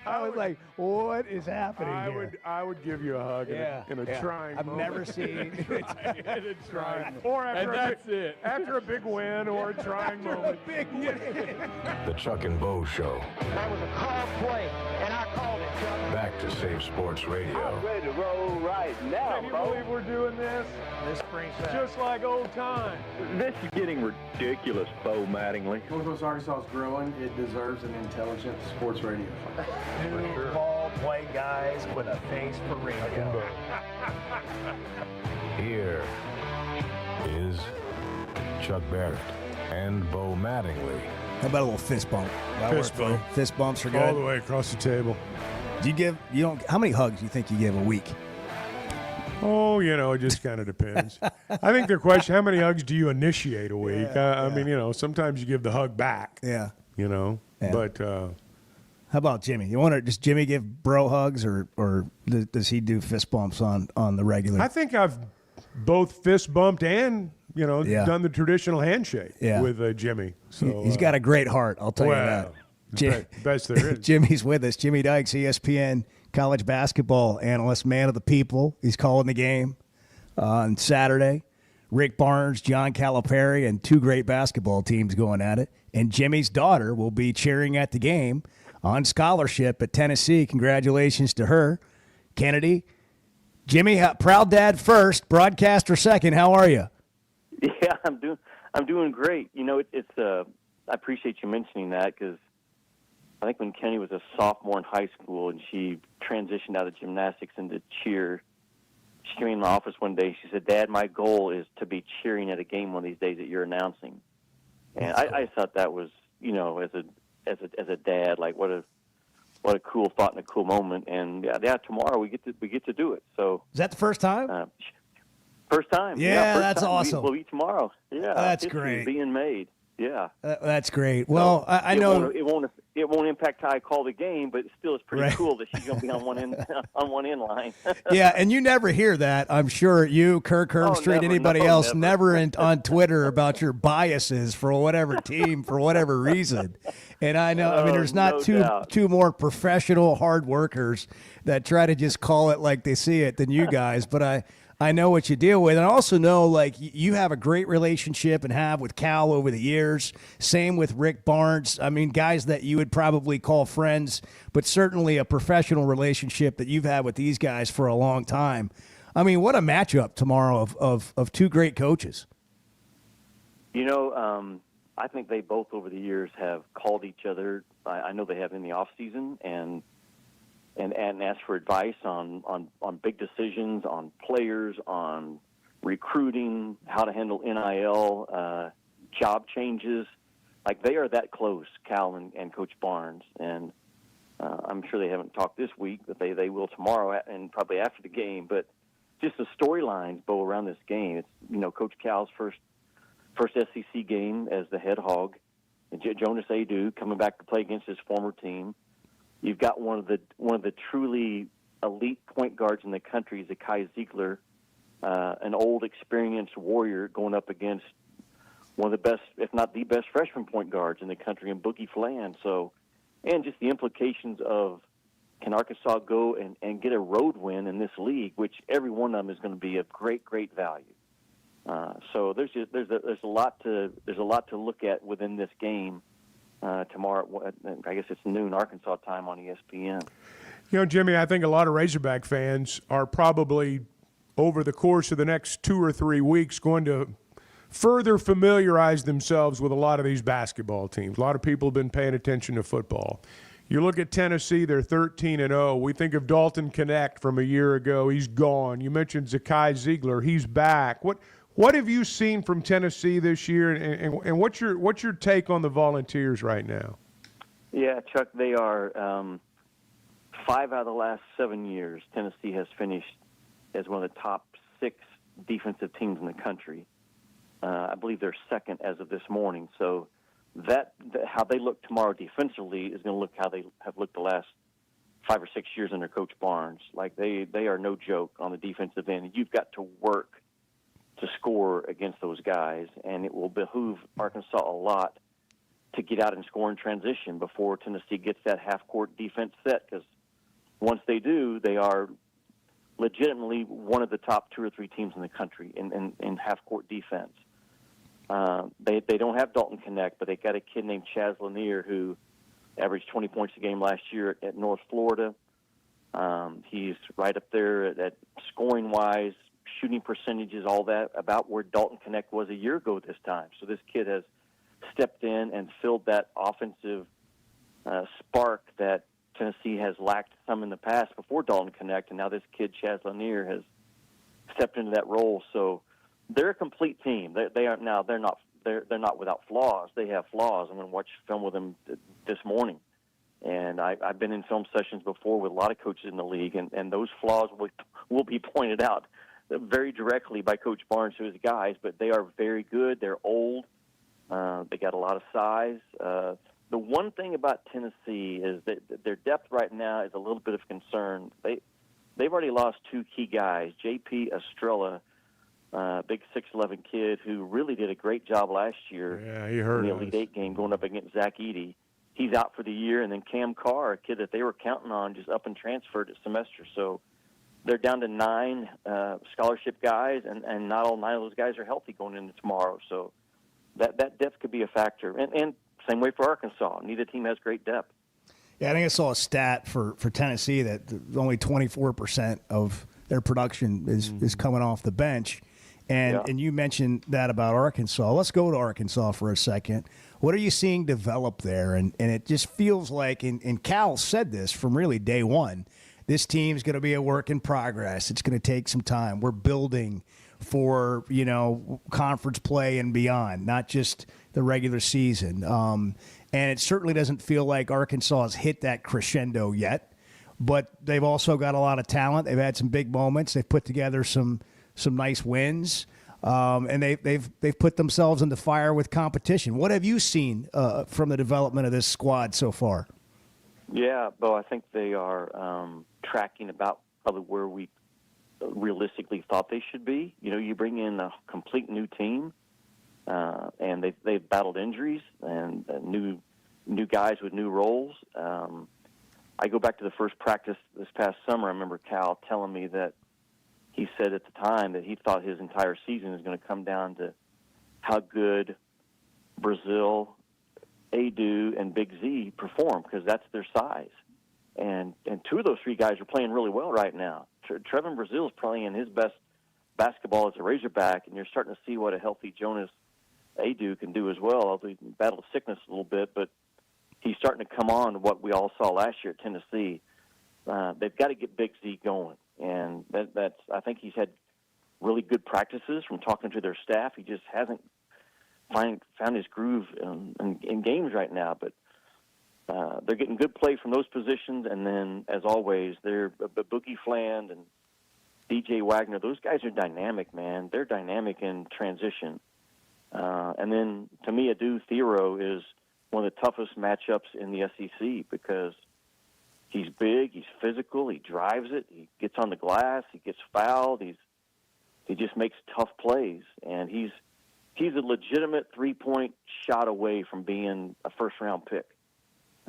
I was like, "What is happening here?" I would give you a hug in a trying I've moment. never seen in a trying or after a big win or a trying moment. Big win. The Chuck and Bo Show. That was a call play, and I called it, Chuck. Back to Safe Sports Radio. I'm ready to roll right now, Can you bro. believe we're doing this? This brings back. Just like old times. This is getting ridiculous, Bo Mattingly. Northwest Arkansas is growing. It deserves an intelligent sports radio. Two ball play guys with a face for radio. Here is Chuck Barrett and Bo Mattingly. How about a little fist bump? Fist bump. Fist bumps are good. All the way across the table. How many hugs do you think you give a week? Oh, it just kind of depends. I think their question, how many hugs do you initiate a week? I mean, sometimes you give the hug back. Yeah. But how about Jimmy? Does Jimmy give bro hugs or does he do fist bumps on the regular? I think I've both fist bumped and, done the traditional handshake with Jimmy. So he's got a great heart, I'll tell you that. Best there is. Jimmy's with us. Jimmy Dykes, ESPN college basketball analyst, man of the people. He's calling the game on Saturday. Rick Barnes, John Calipari, and two great basketball teams going at it. And Jimmy's daughter will be cheering at the game on scholarship at Tennessee. Congratulations to her. Kennedy. Jimmy, proud dad first, broadcaster second. How are you? Yeah, I'm doing great. I appreciate you mentioning that because I think when Kenny was a sophomore in high school and she transitioned out of gymnastics into cheer, she came in my office one day. She said, "Dad, my goal is to be cheering at a game one of these days that you're announcing." And I thought that was, as a dad, like what a cool thought and a cool moment. And yeah, tomorrow we get to do it. So Is that the first time? First time. Yeah, first that's time. awesome. We'll eat tomorrow. Yeah, That's history great. is being made. Yeah. That's great. Well, I know. It won't impact how I call the game, but still, it's pretty Right. cool that she's going to be on one end line. Yeah, and you never hear that. I'm sure you, Kirk Herbstreit, never, anybody no, else, never. on Twitter about your biases for whatever team, for whatever reason. And I know, I mean, there's not no doubt. two more professional hard workers that try to just call it like they see it than you guys. But I know what you deal with. And I also know, like, you have a great relationship and have with Cal over the years. Same with Rick Barnes. I mean, guys that you would probably call friends, but certainly a professional relationship that you've had with these guys for a long time. I mean, what a matchup tomorrow of two great coaches. I think they both over the years have called each other. I know they have in the off season and asked for advice on big decisions, on players, on recruiting, how to handle NIL, job changes. Like, they are that close, Cal and Coach Barnes. And I'm sure they haven't talked this week, but they will tomorrow and probably after the game. But just the storylines, Bo, around this game. It's, Coach Cal's first SEC game as the head hog. And Jonas Adu coming back to play against his former team. You've got one of the truly elite point guards in the country, Zakai Ziegler, an old, experienced warrior going up against one of the best, if not the best, freshman point guards in the country, in Boogie Flan. So, and just the implications of, can Arkansas go and get a road win in this league, which every one of them is going to be of great, great value. So there's a lot to look at within this game. Tomorrow, I guess it's noon Arkansas time on ESPN. Jimmy, I think a lot of Razorback fans are probably, over the course of the next 2 or 3 weeks, going to further familiarize themselves with a lot of these basketball teams. A lot of people have been paying attention to football. You look at Tennessee, they're 13-0. We think of Dalton Knecht from a year ago. He's gone. You mentioned Zakai Ziegler. He's back. What have you seen from Tennessee this year, and what's your take on the Volunteers right now? Yeah, Chuck, they are 5 out of the last 7 years. Tennessee has finished as one of the top 6 defensive teams in the country. I believe they're second as of this morning. So how they look tomorrow defensively is going to look how they have looked the last 5 or 6 years under Coach Barnes. Like, they are no joke on the defensive end. You've got to work to score against those guys, and it will behoove Arkansas a lot to get out and score in transition before Tennessee gets that half-court defense set, because once they do, they are legitimately one of the top 2 or 3 teams in the country in half-court defense. They don't have Dalton Knecht, but they got a kid named Chaz Lanier who averaged 20 points a game last year at North Florida. He's right up there at scoring-wise, shooting percentages, all that, about where Dalton Knecht was a year ago this time. So this kid has stepped in and filled that offensive spark that Tennessee has lacked some in the past before Dalton Knecht, and now this kid, Chaz Lanier, has stepped into that role. So they're a complete team. They're not without flaws. They have flaws. I'm going to watch film with them this morning. And I've been in film sessions before with a lot of coaches in the league, and those flaws will be pointed out very directly by Coach Barnes to his guys, but they are very good. They're old. They got a lot of size. The one thing about Tennessee is that their depth right now is a little bit of concern. They've already lost 2 key guys, J.P. Estrella, big 6'11" kid who really did a great job last year in the Elite Eight game going up against Zach Edey. He's out for the year, and then Cam Carr, a kid that they were counting on, just up and transferred at semester. So they're down to 9 scholarship guys, and not all 9 of those guys are healthy going into tomorrow. So that depth could be a factor. And same way for Arkansas. Neither team has great depth. Yeah, I think I saw a stat for Tennessee that only 24% of their production is coming off the bench. And you mentioned that about Arkansas. Let's go to Arkansas for a second. What are you seeing develop there? And it just feels like, and Cal said this from really day one, this team's going to be a work in progress. It's going to take some time. We're building for, conference play and beyond, not just the regular season. And it certainly doesn't feel like Arkansas has hit that crescendo yet, but they've also got a lot of talent. They've had some big moments. They've put together some nice wins. And they've put themselves in the fire with competition. What have you seen from the development of this squad so far? Yeah, Bo, I think they are tracking about probably where we realistically thought they should be. You bring in a complete new team, and they've battled injuries and new guys with new roles. I go back to the first practice this past summer. I remember Cal telling me that he said at the time that he thought his entire season was going to come down to how good Brazile, Adu, and Big Z perform, because that's their size. And two of those three guys are playing really well right now. Trevin Brazile is playing his best basketball as a Razorback, and you're starting to see what a healthy Jonas Adu can do as well. Although he battled sickness a little bit, but he's starting to come on to what we all saw last year at Tennessee. They've got to get Big Z going, and that's. I think he's had really good practices from talking to their staff. He just hasn't found his groove in games right now, but they're getting good play from those positions. And then, as always, they're Boogie Fland and DJ Wagner. Those guys are dynamic, man. They're dynamic in transition. And then, to me, Adu Thiero is one of the toughest matchups in the SEC because he's big, he's physical, he drives it, he gets on the glass, he gets fouled, he just makes tough plays, and he's a legitimate three-point shot away from being a first-round pick.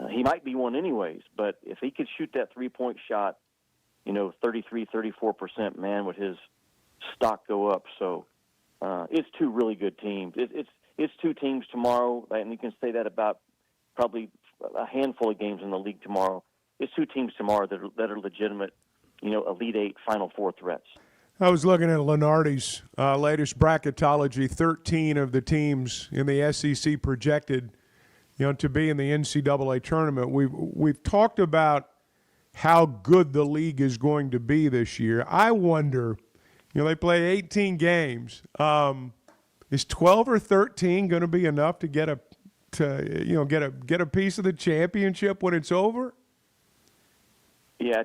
He might be one anyways, but if he could shoot that three-point shot, 33, 34%, man, would his stock go up. So it's two really good teams. It's two teams tomorrow, and you can say that about probably a handful of games in the league tomorrow. It's two teams tomorrow that are legitimate, Elite Eight, Final Four threats. I was looking at Lenardi's latest bracketology. 13 of the teams in the SEC projected, to be in the NCAA tournament. We've talked about how good the league is going to be this year. I wonder, they play 18 games. Is 12 or 13 going to be enough to get a piece of the championship when it's over? Yeah,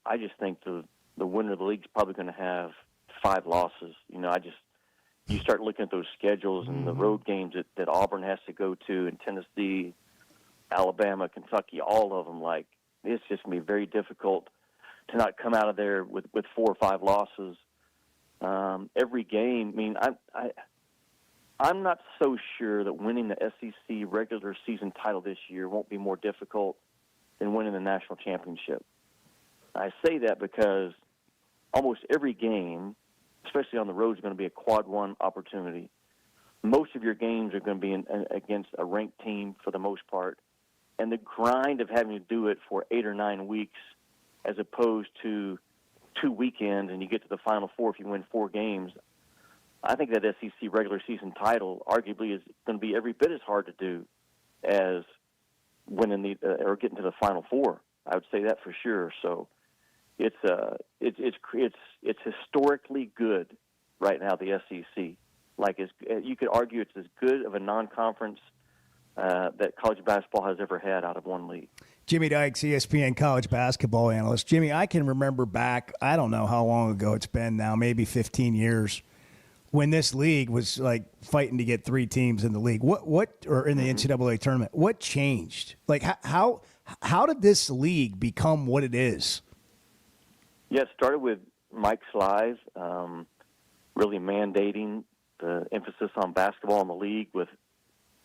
I just think the winner of the league is probably going to have 5 losses. You start looking at those schedules and the road games that Auburn has to go to, and Tennessee, Alabama, Kentucky, all of them. Like, it's just going to be very difficult to not come out of there with 4 or 5 losses. Every game. I mean, I'm not so sure that winning the SEC regular season title this year won't be more difficult than winning the national championship. I say that because almost every game, especially on the road, is going to be a quad one opportunity. Most of your games are going to be against a ranked team for the most part. And the grind of having to do it for 8 or 9 weeks as opposed to 2 weekends and you get to the Final Four if you win 4 games, I think that SEC regular season title arguably is going to be every bit as hard to do as winning or getting to the Final Four. I would say that for sure. So it's historically good right now, the SEC. Like, you could argue it's as good of a non-conference that college basketball has ever had out of one league. Jimmy Dykes, ESPN college basketball analyst. Jimmy, I can remember back, I don't know how long ago it's been now, maybe 15 years, when this league was like fighting to get 3 teams in the league. Or in the NCAA tournament. What changed? Like, how did this league become what it is? Yeah, it started with Mike Slive really mandating the emphasis on basketball in the league with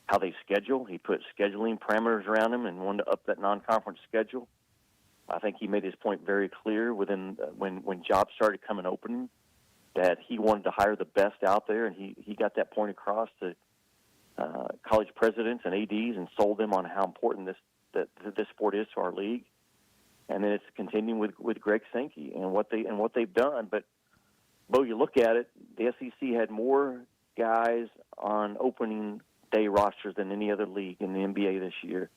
how they schedule. He put scheduling parameters around him and wanted to up that non-conference schedule. I think he made his point very clear when jobs started coming open that he wanted to hire the best out there, and he got that point across to college presidents and ADs and sold them on how important this sport is to our league. And then it's continuing with Greg Sankey and what they've done. But Bo, you look at it, the SEC had more guys on opening day rosters than any other league in the NBA this year.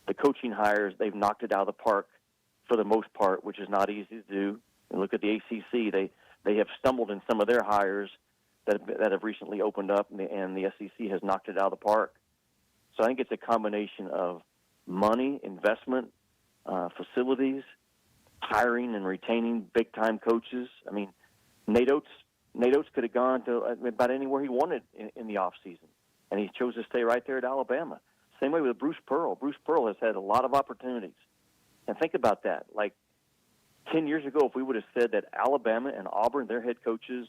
The coaching hires, they've knocked it out of the park for the most part, which is not easy to do. And look at the ACC; they have stumbled in some of their hires that have recently opened up, and the SEC has knocked it out of the park. So I think it's a combination of money, investment, facilities, hiring and retaining big-time coaches. I mean, Nate Oates could have gone to about anywhere he wanted in the offseason, and he chose to stay right there at Alabama. Same way with Bruce Pearl. Bruce Pearl has had a lot of opportunities. And think about that. Like 10 years ago, if we would have said that Alabama and Auburn, their head coaches,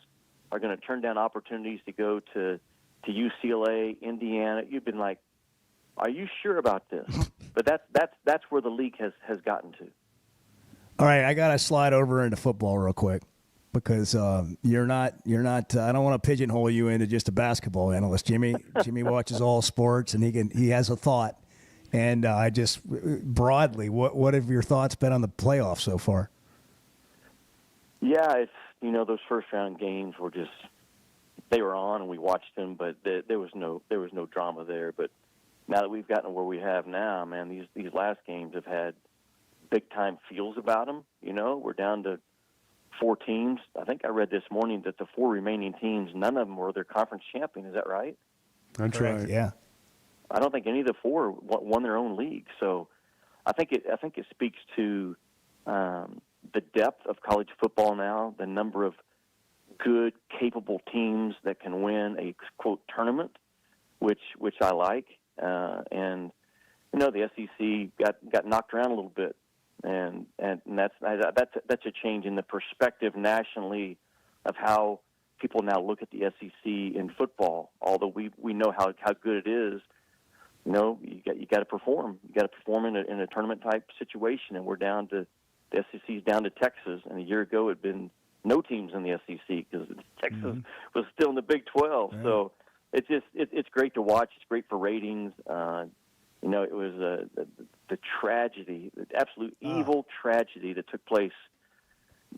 are going to turn down opportunities to go to UCLA, Indiana, you've been like, are you sure about this? But that's where the league has gotten to. All right, I got to slide over into football real quick because you're not. I don't want to pigeonhole you into just a basketball analyst, Jimmy. Jimmy watches all sports, and he has a thought. And I just broadly, what have your thoughts been on the playoffs so far? Yeah, it's those first round games were just they were on and we watched them, but there was no drama there. But now that we've gotten where we have now, man, these last games have had big time feels about them. We're down to 4 teams. I think I read this morning that the 4 remaining teams, none of them were their conference champion. Is that right? That's correct. right. Yeah. I don't think any of the 4 won their own league. So I think it speaks to the depth of college football now, the number of good, capable teams that can win a quote tournament, which I like. And the SEC got knocked around a little bit, and that's a change in the perspective nationally of how people now look at the SEC in football. Although we know how good it is, you got to perform. You got to perform in a tournament type situation, and the SEC's down to Texas, and a year ago it had been no teams in the SEC because Texas was still in the Big 12. Right. So it's great to watch. It's great for ratings. It was the tragedy, the absolute evil tragedy that took place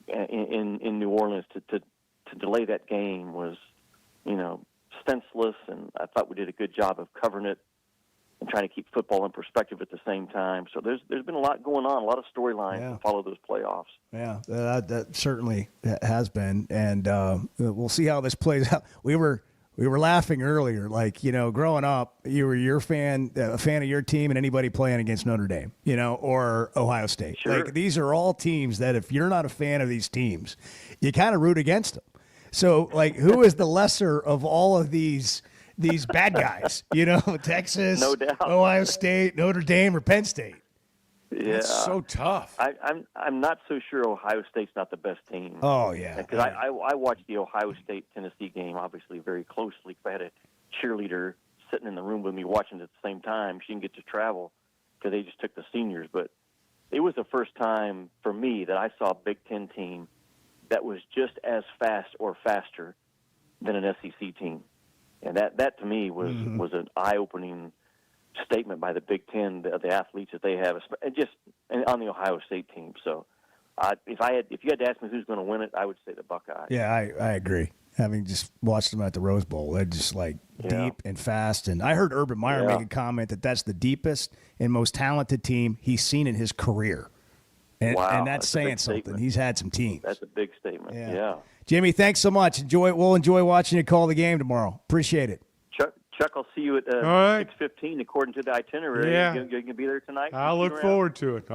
in New Orleans to delay that game was, senseless, and I thought we did a good job of covering it and trying to keep football in perspective at the same time. So there's been a lot going on, a lot of storylines to follow those playoffs. Yeah, that certainly has been, and we'll see how this plays out. We were laughing earlier, growing up, you were a fan of your team and anybody playing against Notre Dame, or Ohio State. Sure. These are all teams that if you're not a fan of these teams, you kind of root against them. So, who is the lesser of all of these bad guys? Texas, no doubt. Ohio State, Notre Dame, or Penn State. Yeah, it's so tough. I'm not so sure Ohio State's not the best team. Oh yeah, because I watched the Ohio State Tennessee game obviously very closely. I had a cheerleader sitting in the room with me watching it at the same time. She didn't get to travel because they just took the seniors. But it was the first time for me that I saw a Big Ten team that was just as fast or faster than an SEC team, and that to me was an eye-opening statement by the Big Ten, the athletes that they have, and on the Ohio State team. So, if you had to ask me who's going to win it, I would say the Buckeyes. Yeah, I agree. Having just watched them at the Rose Bowl, they're just deep and fast. And I heard Urban Meyer make a comment that that's the deepest and most talented team he's seen in his career. And, wow, and that's saying something. Statement. He's had some teams. That's a big statement. Yeah. Jimmy, thanks so much. We'll enjoy watching you call the game tomorrow. Appreciate it. Chuck, I'll see you at right. 6:15 according to the itinerary. Yeah. You going to be there tonight? I'll look forward to it.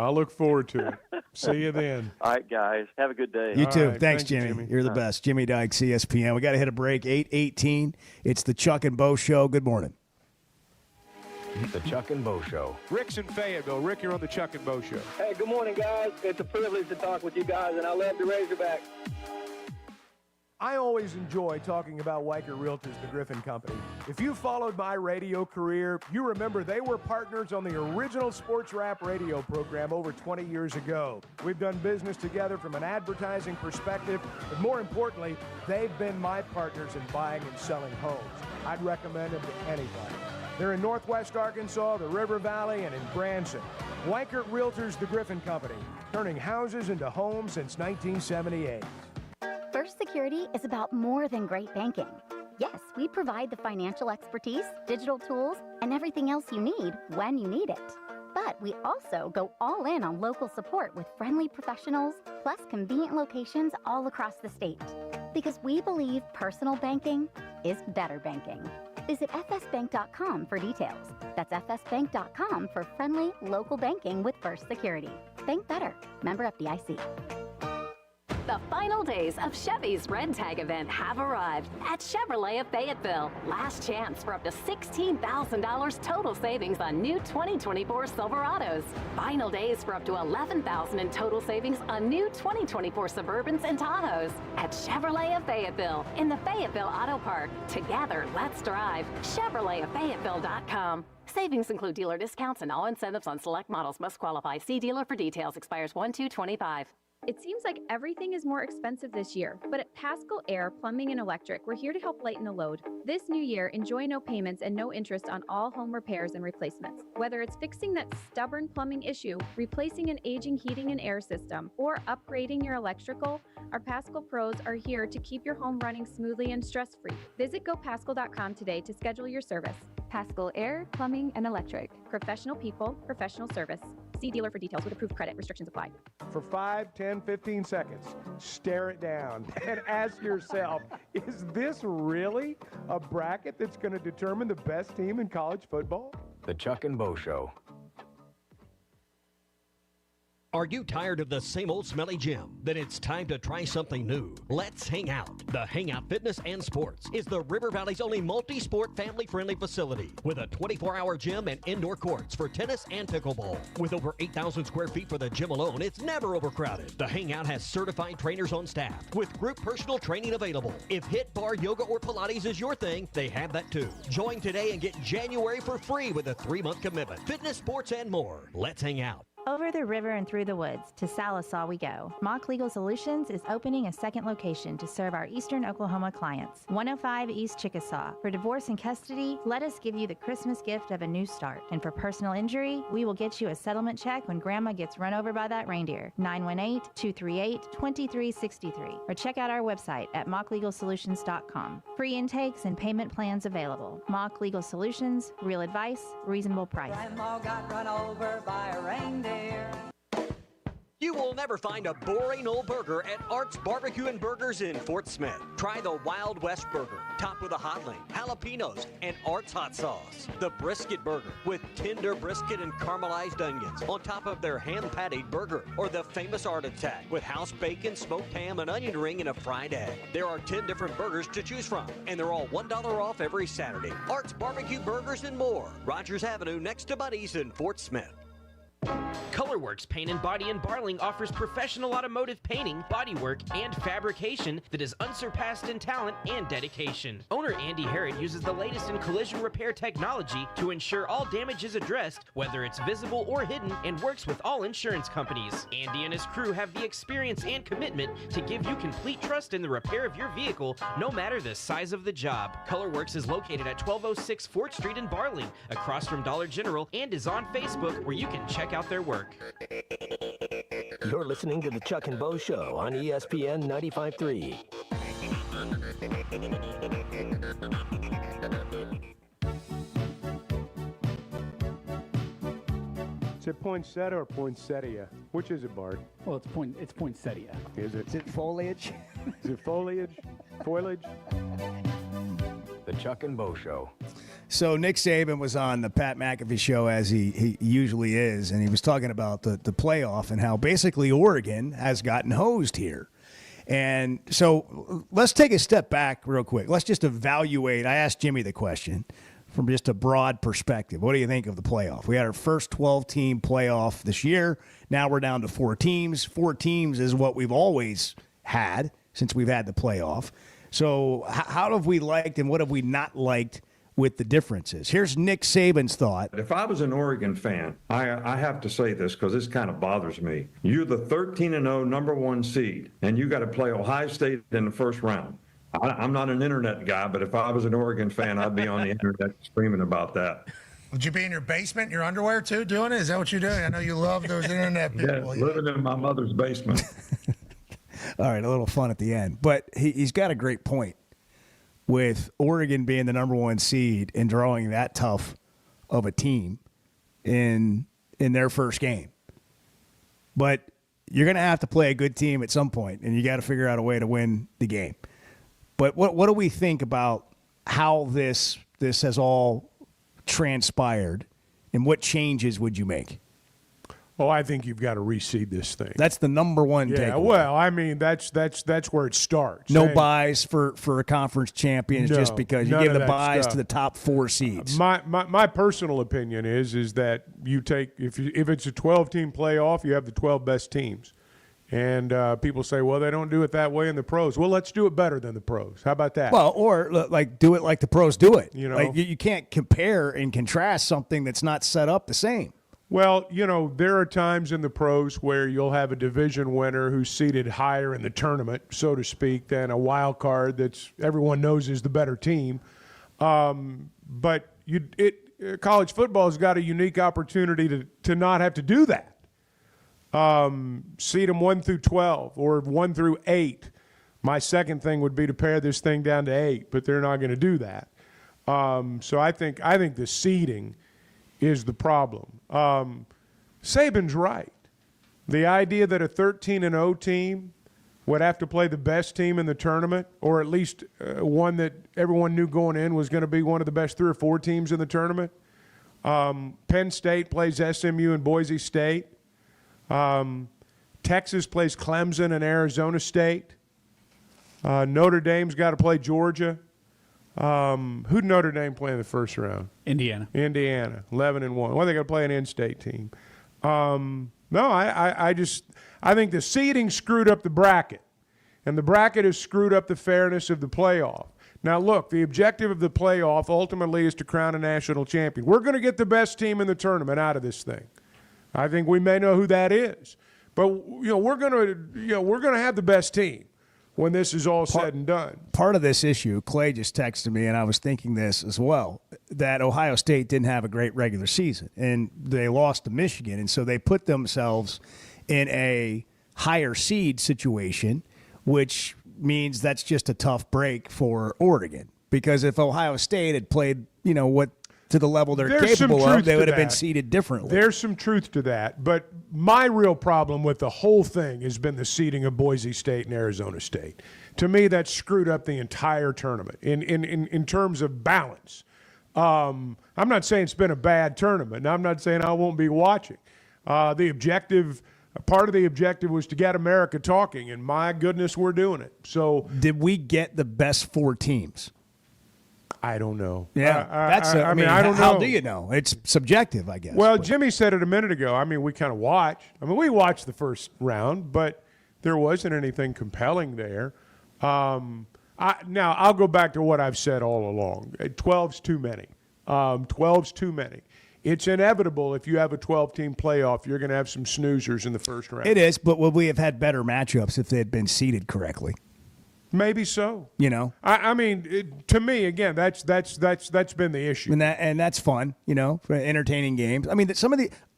See you then. All right, guys. Have a good day. You too. Right. Thanks, Thank you, Jimmy. Jimmy. You're the best. Jimmy Dykes, ESPN. We got to hit a break. 8:18. It's the Chuck and Bo Show. Good morning. The Chuck and Bo Show. Rick's in Fayetteville. Rick, you're on the Chuck and Bo Show. Hey, good morning, guys. It's a privilege to talk with you guys, and I love the Razorbacks. I always enjoy talking about Weichert Realtors, the Griffin Company. If you followed my radio career, you remember they were partners on the original sports rap radio program over 20 years ago. We've done business together from an advertising perspective, but more importantly, they've been my partners in buying and selling homes. I'd recommend them to anybody. They're in Northwest Arkansas, the River Valley, and in Branson. Weichert Realtors, the Griffin Company, turning houses into homes since 1978. First Security is about more than great banking. Yes, we provide the financial expertise, digital tools, and everything else you need when you need it. But But we also go all in on local support with friendly professionals, plus convenient locations all across the state. Because we believe personal banking is better banking. Visit fsbank.com for details. That's fsbank.com for friendly local banking with First Security. Bank better. Member FDIC. The final days of Chevy's Red Tag event have arrived at Chevrolet of Fayetteville. Last chance for up to $16,000 total savings on new 2024 Silverados. Final days for up to $11,000 in total savings on new 2024 Suburbans and Tahoes. At Chevrolet of Fayetteville in the Fayetteville Auto Park. Together, let's drive. ChevroletofFayetteville.com. Savings include dealer discounts and all incentives on select models. Must qualify. See dealer for details. Expires 1/2/25. It seems like everything is more expensive this year, but at Pascal Air Plumbing and Electric, we're here to help lighten the load. This new year, enjoy no payments and no interest on all home repairs and replacements. Whether it's fixing that stubborn plumbing issue, replacing an aging heating and air system, or upgrading your electrical, our Pascal pros are here to keep your home running smoothly and stress-free. Visit GoPascal.com today to schedule your service. Pascal Air Plumbing and Electric. Professional people, professional service. See dealer for details with approved credit. Restrictions apply. For 5, 10, 15 seconds, stare it down and ask yourself, is this really a bracket that's going to determine the best team in college football? The Chuck and Bo Show. Are you tired of the same old smelly gym? Then it's time to try something new. Let's hang out. The Hangout Fitness and Sports is the River Valley's only multi-sport family-friendly facility with a 24-hour gym and indoor courts for tennis and pickleball. With over 8,000 square feet for the gym alone, it's never overcrowded. The Hangout has certified trainers on staff with group personal training available. If HIIT, bar, yoga, or Pilates is your thing, they have that too. Join today and get January for free with a 3-month commitment. Fitness, sports, and more. Let's hang out. Over the river and through the woods, to Salisaw we go. Mock Legal Solutions is opening a second location to serve our Eastern Oklahoma clients. 105 East Chickasaw. For divorce and custody, let us give you the Christmas gift of a new start. And for personal injury, we will get you a settlement check when Grandma gets run over by that reindeer. 918-238-2363. Or check out our website at mocklegalsolutions.com. Free intakes and payment plans available. Mock Legal Solutions, real advice, reasonable price. Grandma got run over by a reindeer. You will never find a boring old burger at Art's Barbecue and Burgers in Fort Smith. Try the Wild West Burger, topped with a hot link, jalapenos, and Art's hot sauce. The Brisket Burger, with tender brisket and caramelized onions on top of their ham-pattied burger. Or the famous Art Attack, with house bacon, smoked ham, an onion ring, and a fried egg. There are 10 different burgers to choose from, and they're all $1 off every Saturday. Art's Barbecue Burgers and more. Rogers Avenue, next to Buddy's in Fort Smith. Colorworks Paint and Body in Barling offers professional automotive painting, bodywork, and fabrication that is unsurpassed in talent and dedication. Owner Andy Harrod uses the latest in collision repair technology to ensure all damage is addressed, whether it's visible or hidden, and works with all insurance companies. Andy and his crew have the experience and commitment to give you complete trust in the repair of your vehicle, no matter the size of the job. Colorworks is located at 1206 4th Street in Barling, across from Dollar General, and is on Facebook, where you can check out their work. You're listening to the Chuck and Bo Show on ESPN 95.3. Is it poinsettia or poinsettia? Which is it, Bart? Well, it's poinsettia. Is it? Is it foliage? Is it foliage? Foliage? The Chuck and Bo Show. So Nick Saban was on the Pat McAfee show, as he usually is, and he was talking about the playoff and how basically Oregon has gotten hosed here. And so let's take a step back real quick. Let's just evaluate. I asked Jimmy the question from just a broad perspective. What do you think of the playoff? We had our first 12-team playoff this year. Now we're down to 4 teams. 4 teams is what we've always had since we've had the playoff. So how have we liked and what have we not liked with the differences? Here's Nick Saban's thought. If I was an Oregon fan, I have to say this because this kind of bothers me. You're the 13-0 number 1 seed, and you got to play Ohio State in the first round. I'm not an internet guy, but if I was an Oregon fan, I'd be on the internet screaming about that. Would you be in your basement, your underwear too, doing it? Is that what you're doing? I know you love those internet people. Yeah, living in my mother's basement. All right, a little fun at the end. But he's got a great point with Oregon being the number 1 seed and drawing that tough of a team. And in their first game. But you're going to have to play a good team at some point, and you got to figure out a way to win the game. But what do we think about how this has all transpired, and what changes would you make? Oh, I think you've got to reseed this thing. That's the number one Yeah, takeaway. well, I mean, that's where it starts. No And buys for a conference champions just because you none give of the that buys stuff. to the top 4 seeds. My personal opinion is that you take if it's a 12-team playoff, you have the 12 best teams, and people say, well, they don't do it that way in the pros. Well, let's do it better than the pros. How about that? Well, or like do it like the pros do it. You know? Like you can't compare and contrast something that's not set up the same. Well, there are times in the pros where you'll have a division winner who's seated higher in the tournament, so to speak, than a wild card that's everyone knows is the better team. But college football has got a unique opportunity to not have to do that. Seed them 1 through 12 or 1 through 8. My second thing would be to pare this thing down to 8, but they're not going to do that. So I think the seeding is the problem. Saban's right. The idea that a 13-0 team would have to play the best team in the tournament, or at least one that everyone knew going in was going to be one of the best 3 or 4 teams in the tournament. Penn State plays SMU and Boise State. Texas plays Clemson and Arizona State. Notre Dame's got to play Georgia. Who'd Notre Dame play in the first round? Indiana, 11-1. Well, they got to play an in-state team. No, I think the seeding screwed up the bracket, and the bracket has screwed up the fairness of the playoff. Now, look, the objective of the playoff ultimately is to crown a national champion. We're going to get the best team in the tournament out of this thing. I think we may know who that is, but we're going to have the best team when this is all said and done. Part of this issue, Clay just texted me, and I was thinking this as well, that Ohio State didn't have a great regular season, and they lost to Michigan, and so they put themselves in a higher seed situation, which means that's just a tough break for Oregon. Because if Ohio State had played, what to the level they're There's some capable of, truth they to would have been that. seeded differently. There's some truth to that, but my real problem with the whole thing has been the seeding of Boise State and Arizona State. To me, that screwed up the entire tournament in terms of balance. I'm not saying it's been a bad tournament, and I'm not saying I won't be watching. Part of the objective was to get America talking, and my goodness, we're doing it. So, did we get the best 4 teams? I don't know. Yeah, I mean, I don't know. how do you know? It's subjective, I guess. Well, Jimmy said it a minute ago. I mean, we kind of watched. I mean, we watched the first round, but there wasn't anything compelling there. Now, I'll go back to what I've said all along. 12's too many. 12's too many. It's inevitable if you have a 12-team playoff, you're going to have some snoozers in the first round. It is, but would we have had better matchups if they had been seeded correctly? Maybe so. I mean, to me, again, that's been the issue. And that's fun, for entertaining games. I mean,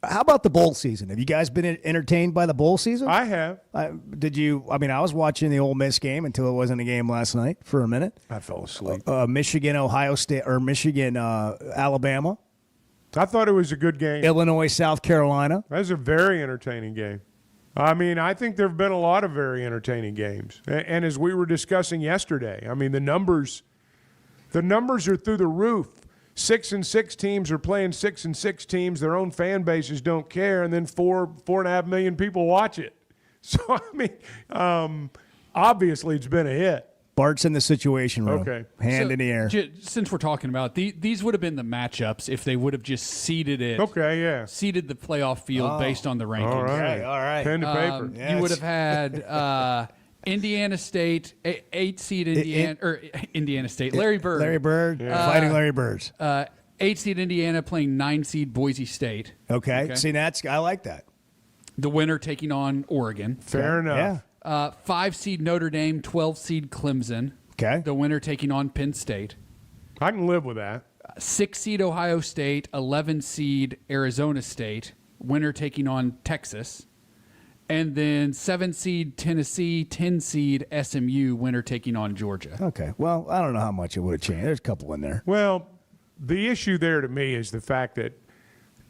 how about the bowl season? Have you guys been entertained by the bowl season? I have. Did you? I mean, I was watching the Ole Miss game until it wasn't a game last night for a minute. I fell asleep. Michigan, Ohio State, or Michigan, Alabama. I thought it was a good game. Illinois, South Carolina. That was a very entertaining game. I mean, I think there have been a lot of very entertaining games. And as we were discussing yesterday, I mean, the numbers are through the roof. 6-6 teams are playing 6-6 teams. Their own fan bases don't care, and then 4.5 million people watch it. So, I mean, obviously it's been a hit. Bart's in the situation room. Okay. Hand in the air. Since we're talking about it, these would have been the matchups if they would have just seeded it. Okay, yeah. Seeded the playoff field based on the rankings. All right. Okay, all right. Pen to paper. Yes. You would have had Indiana State, 8-seed Indiana State. Larry Bird. Larry Bird. Fighting Larry Birds. 8-seed Indiana playing 9-seed Boise State. Okay. See, I like that. The winner taking on Oregon. Fair enough. Yeah. 5-seed Notre Dame, 12-seed Clemson. Okay. The winner taking on Penn State. I can live with that. 6-seed Ohio State, 11-seed Arizona State. Winner taking on Texas. And then 7-seed Tennessee, 10-seed SMU. Winner taking on Georgia. Okay. Well, I don't know how much it would have changed. There's a couple in there. Well, the issue there to me is the fact that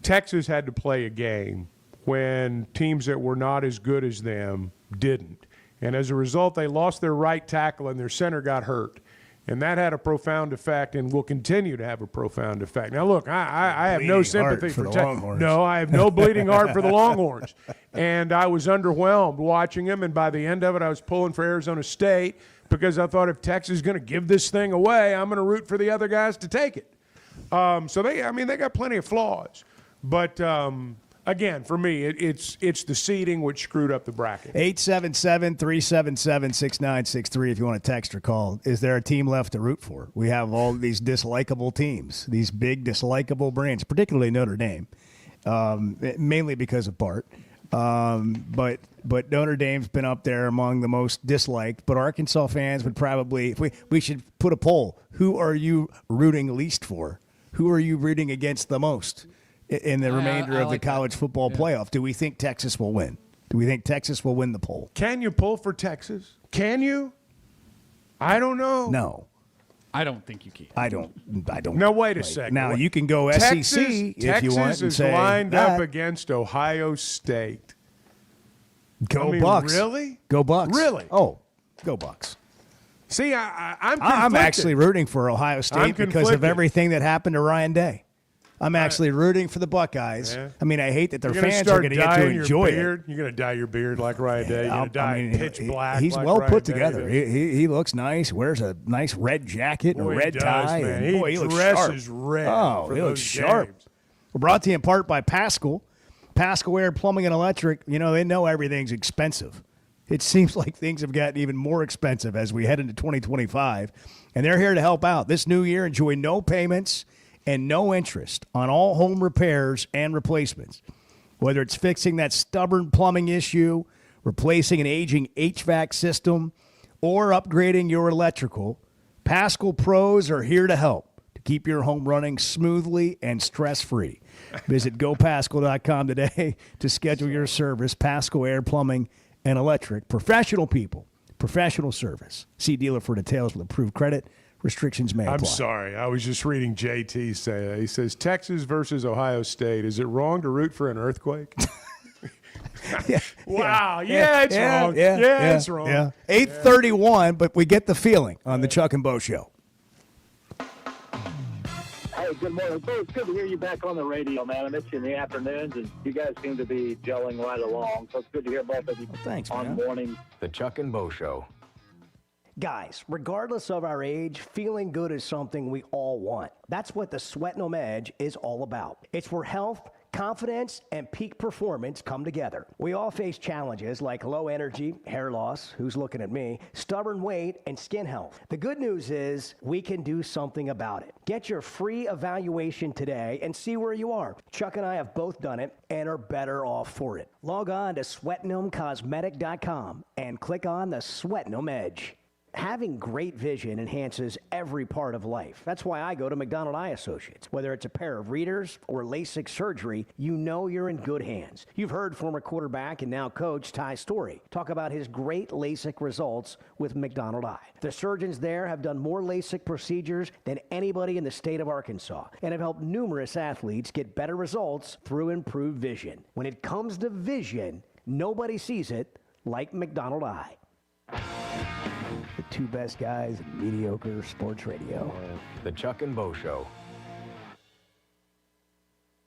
Texas had to play a game when teams that were not as good as them didn't. And as a result, they lost their right tackle and their center got hurt. And that had a profound effect and will continue to have a profound effect. Now, look, I have no sympathy for the Texas. Longhorns. No, I have no bleeding heart for the Longhorns. And I was underwhelmed watching them. And by the end of it, I was pulling for Arizona State because I thought if Texas is going to give this thing away, I'm going to root for the other guys to take it. So they got plenty of flaws. But again, for me, it's the seeding which screwed up the bracket. 877-377-6963 if you want to text or call. Is there a team left to root for? We have all these dislikable teams, these big dislikable brands, particularly Notre Dame, mainly because of Bart. But Notre Dame's been up there among the most disliked. But Arkansas fans would probably, we should put a poll. Who are you rooting least for? Who are you rooting against the most in the remainder of the college football playoff? Do we think Texas will win? Do we think Texas will win the poll? Can you pull for Texas? Can you? I don't know. No. I don't think you can. I don't. Now, wait a second. Now, you can go Texas, SEC if you want Texas and is say lined that. up against Ohio State. Go I mean, Bucks. Really? Go Bucks. Really? Oh, go Bucks. See, I'm I'm actually rooting for Ohio State because of conflicted. everything that happened to Ryan Day. I'm actually rooting for the Buckeyes. Yeah. I mean, I hate that their You're gonna fans are start going to get to dyeing your enjoy beard? it. You're going to dye your beard like Ryan Day. You're going to dye pitch black. He's like well Ryan put Day together. does. He looks nice. Wears a nice red jacket and Boy, a he red does, tie. man. And He boy, he looks dresses sharp. red Oh, for he looks those sharp. games. We're brought to you in part by Pascal. Pascal Air Plumbing and Electric. You know, they know everything's expensive. It seems like things have gotten even more expensive as we head into 2025, and they're here to help out. This new year, enjoy no payments and no interest on all home repairs and replacements. Whether it's fixing that stubborn plumbing issue, replacing an aging HVAC system, or upgrading your electrical, Pascal pros are here to help to keep your home running smoothly and stress-free. Visit gopascal.com today to schedule your service. Pascal Air Plumbing and Electric. Professional people, professional service. See dealer for details with approved credit. Restrictions may apply. I'm sorry. I was just reading JT say that. He says, Texas versus Ohio State. Is it wrong to root for an earthquake? Wow. Yeah, it's wrong. Yeah, it's wrong. Yeah. 8:31, but we get the feeling on the Chuck and Bo Show. Hey, good morning. It's good to hear you back on the radio, man. I miss you in the afternoons, and you guys seem to be gelling right along. So it's good to hear both of you thanks, on morning. The Chuck and Bo Show. Guys, regardless of our age, feeling good is something we all want. That's what the Sweat No Edge is all about. It's where health, confidence, and peak performance come together. We all face challenges like low energy, hair loss, who's looking at me, stubborn weight, and skin health. The good news is we can do something about it. Get your free evaluation today and see where you are. Chuck and I have both done it and are better off for it. Log on to sweatnomcosmetic.com and click on the Sweat No Edge. Having great vision enhances every part of life. That's why I go to McDonald Eye Associates. Whether it's a pair of readers or LASIK surgery, you know you're in good hands. You've heard former quarterback and now coach Ty Story talk about his great LASIK results with McDonald Eye. The surgeons there have done more LASIK procedures than anybody in the state of Arkansas and have helped numerous athletes get better results through improved vision. When it comes to vision, nobody sees it like McDonald Eye. The two best guys in mediocre sports radio. The Chuck and Bo Show.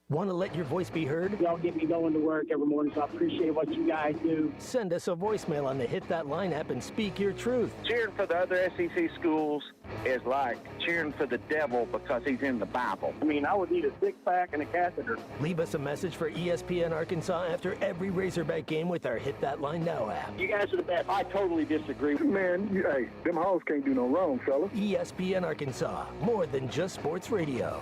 Want to let your voice be heard? Y'all get me going to work every morning, so I appreciate what you guys do. Send us a voicemail on the Hit That Line app and speak your truth. Cheering for the other SEC schools is like cheering for the devil because he's in the Bible. I mean, I would need a six-pack and a catheter. Leave us a message for ESPN Arkansas after every Razorback game with our Hit That Line Now app. You guys are the best. I totally disagree. Man, hey, them hoes can't do no wrong, fella. ESPN Arkansas, more than just sports radio.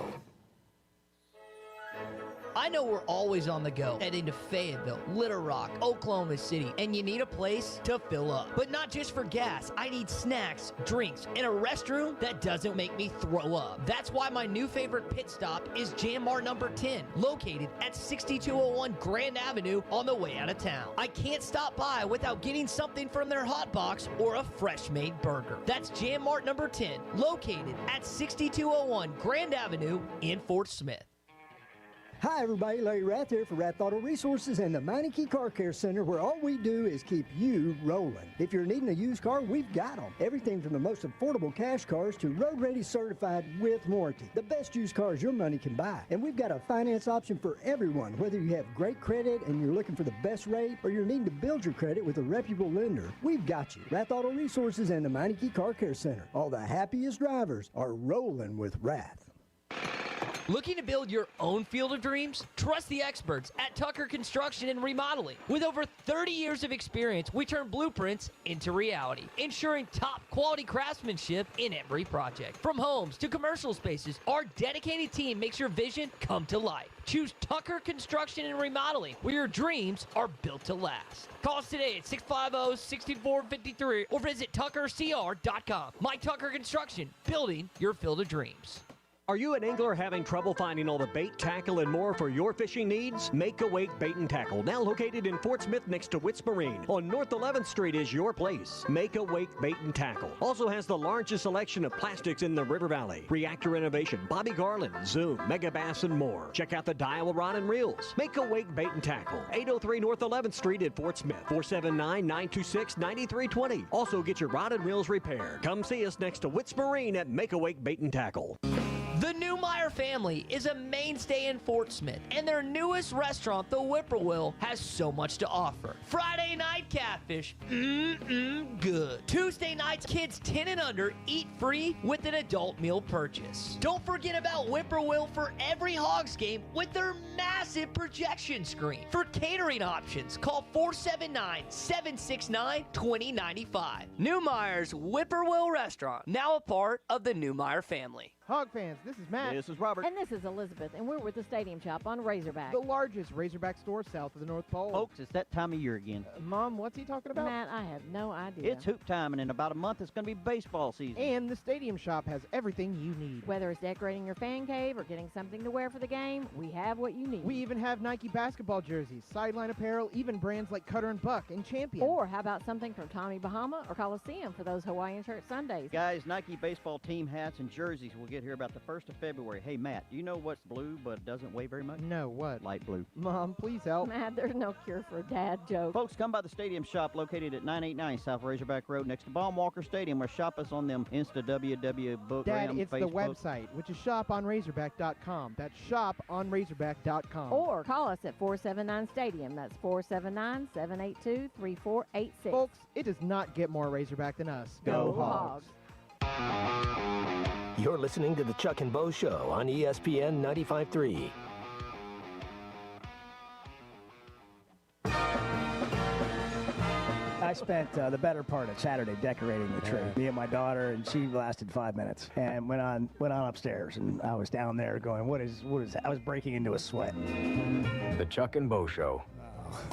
I know we're always on the go, heading to Fayetteville, Little Rock, Oklahoma City, and you need a place to fill up. But not just for gas. I need snacks, drinks, and a restroom that doesn't make me throw up. That's why my new favorite pit stop is Jam Mart number 10, located at 6201 Grand Avenue on the way out of town. I can't stop by without getting something from their hot box or a fresh-made burger. That's Jam Mart number 10, located at 6201 Grand Avenue in Fort Smith. Hi, everybody. Larry Rath here for Rath Auto Resources and the Meineke Car Care Center, where all we do is keep you rolling. If you're needing a used car, we've got them. Everything from the most affordable cash cars to road-ready certified with warranty. The best used cars your money can buy. And we've got a finance option for everyone, whether you have great credit and you're looking for the best rate or you're needing to build your credit with a reputable lender. We've got you. Rath Auto Resources and the Meineke Car Care Center. All the happiest drivers are rolling with Rath. Looking to build your own field of dreams? Trust the experts at Tucker Construction and Remodeling. With over 30 years of experience, we turn blueprints into reality, ensuring top quality craftsmanship in every project. From homes to commercial spaces, our dedicated team makes your vision come to life. Choose Tucker Construction and Remodeling, where your dreams are built to last. Call us today at 650-6453 or visit tuckercr.com. My Tucker Construction, building your field of dreams. Are you an angler having trouble finding all the bait, tackle, and more for your fishing needs? Make Awake Bait and Tackle, now located in Fort Smith next to Witts Marine on North 11th Street, is your place. Make Awake Bait and Tackle also has the largest selection of plastics in the River Valley. Reactor Innovation, Bobby Garland, Zoom, Mega Bass, and more. Check out the Daiwa Rod and Reels. Make Awake Bait and Tackle, 803 North 11th Street at Fort Smith, 479-926-9320. Also get your rod and reels repaired. Come see us next to Witts Marine at Make Awake Bait and Tackle. The Newmeyer family is a mainstay in Fort Smith, and their newest restaurant, the Whippoorwill, has so much to offer. Friday night catfish, good. Tuesday nights, kids 10 and under eat free with an adult meal purchase. Don't forget about Whippoorwill for every Hogs game with their massive projection screen. For catering options, call 479-769-2095. Newmeyer's Whippoorwill Restaurant, now a part of the Newmeyer family. Hog fans, this is Matt. This is Robert. And this is Elizabeth, and we're with the Stadium Shop on Razorback, the largest Razorback store south of the North Pole. Folks, it's that time of year again. Mom, what's he talking about? Matt, I have no idea. It's hoop time, and in about a month, it's going to be baseball season. And the Stadium Shop has everything you need. Whether it's decorating your fan cave or getting something to wear for the game, we have what you need. We even have Nike basketball jerseys, sideline apparel, even brands like Cutter and Buck and Champion. Or how about something from Tommy Bahama or Coliseum for those Hawaiian shirt Sundays? Guys, Nike baseball team hats and jerseys will get here about the 1st of February. Hey, Matt, do you know what's blue but doesn't weigh very much? No, what? Light blue. Mom, please help. Matt, there's no cure for a dad joke. Folks, come by the Stadium Shop located at 989 South Razorback Road next to Baum Walker Stadium, or shop us on them Insta WW book. Dad, it's Facebook. the website, which is shoponrazorback.com. That's shoponrazorback.com. Or call us at 479-STADIUM. That's 479-782-3486. Folks, it does not get more Razorback than us. Go Hogs. You're listening to the Chuck and Bo Show on ESPN 95.3. I spent the better part of Saturday decorating the tree. Me and my daughter, and she lasted 5 minutes, and went on upstairs, and I was down there going, what is? I was breaking into a sweat. The Chuck and Bo Show.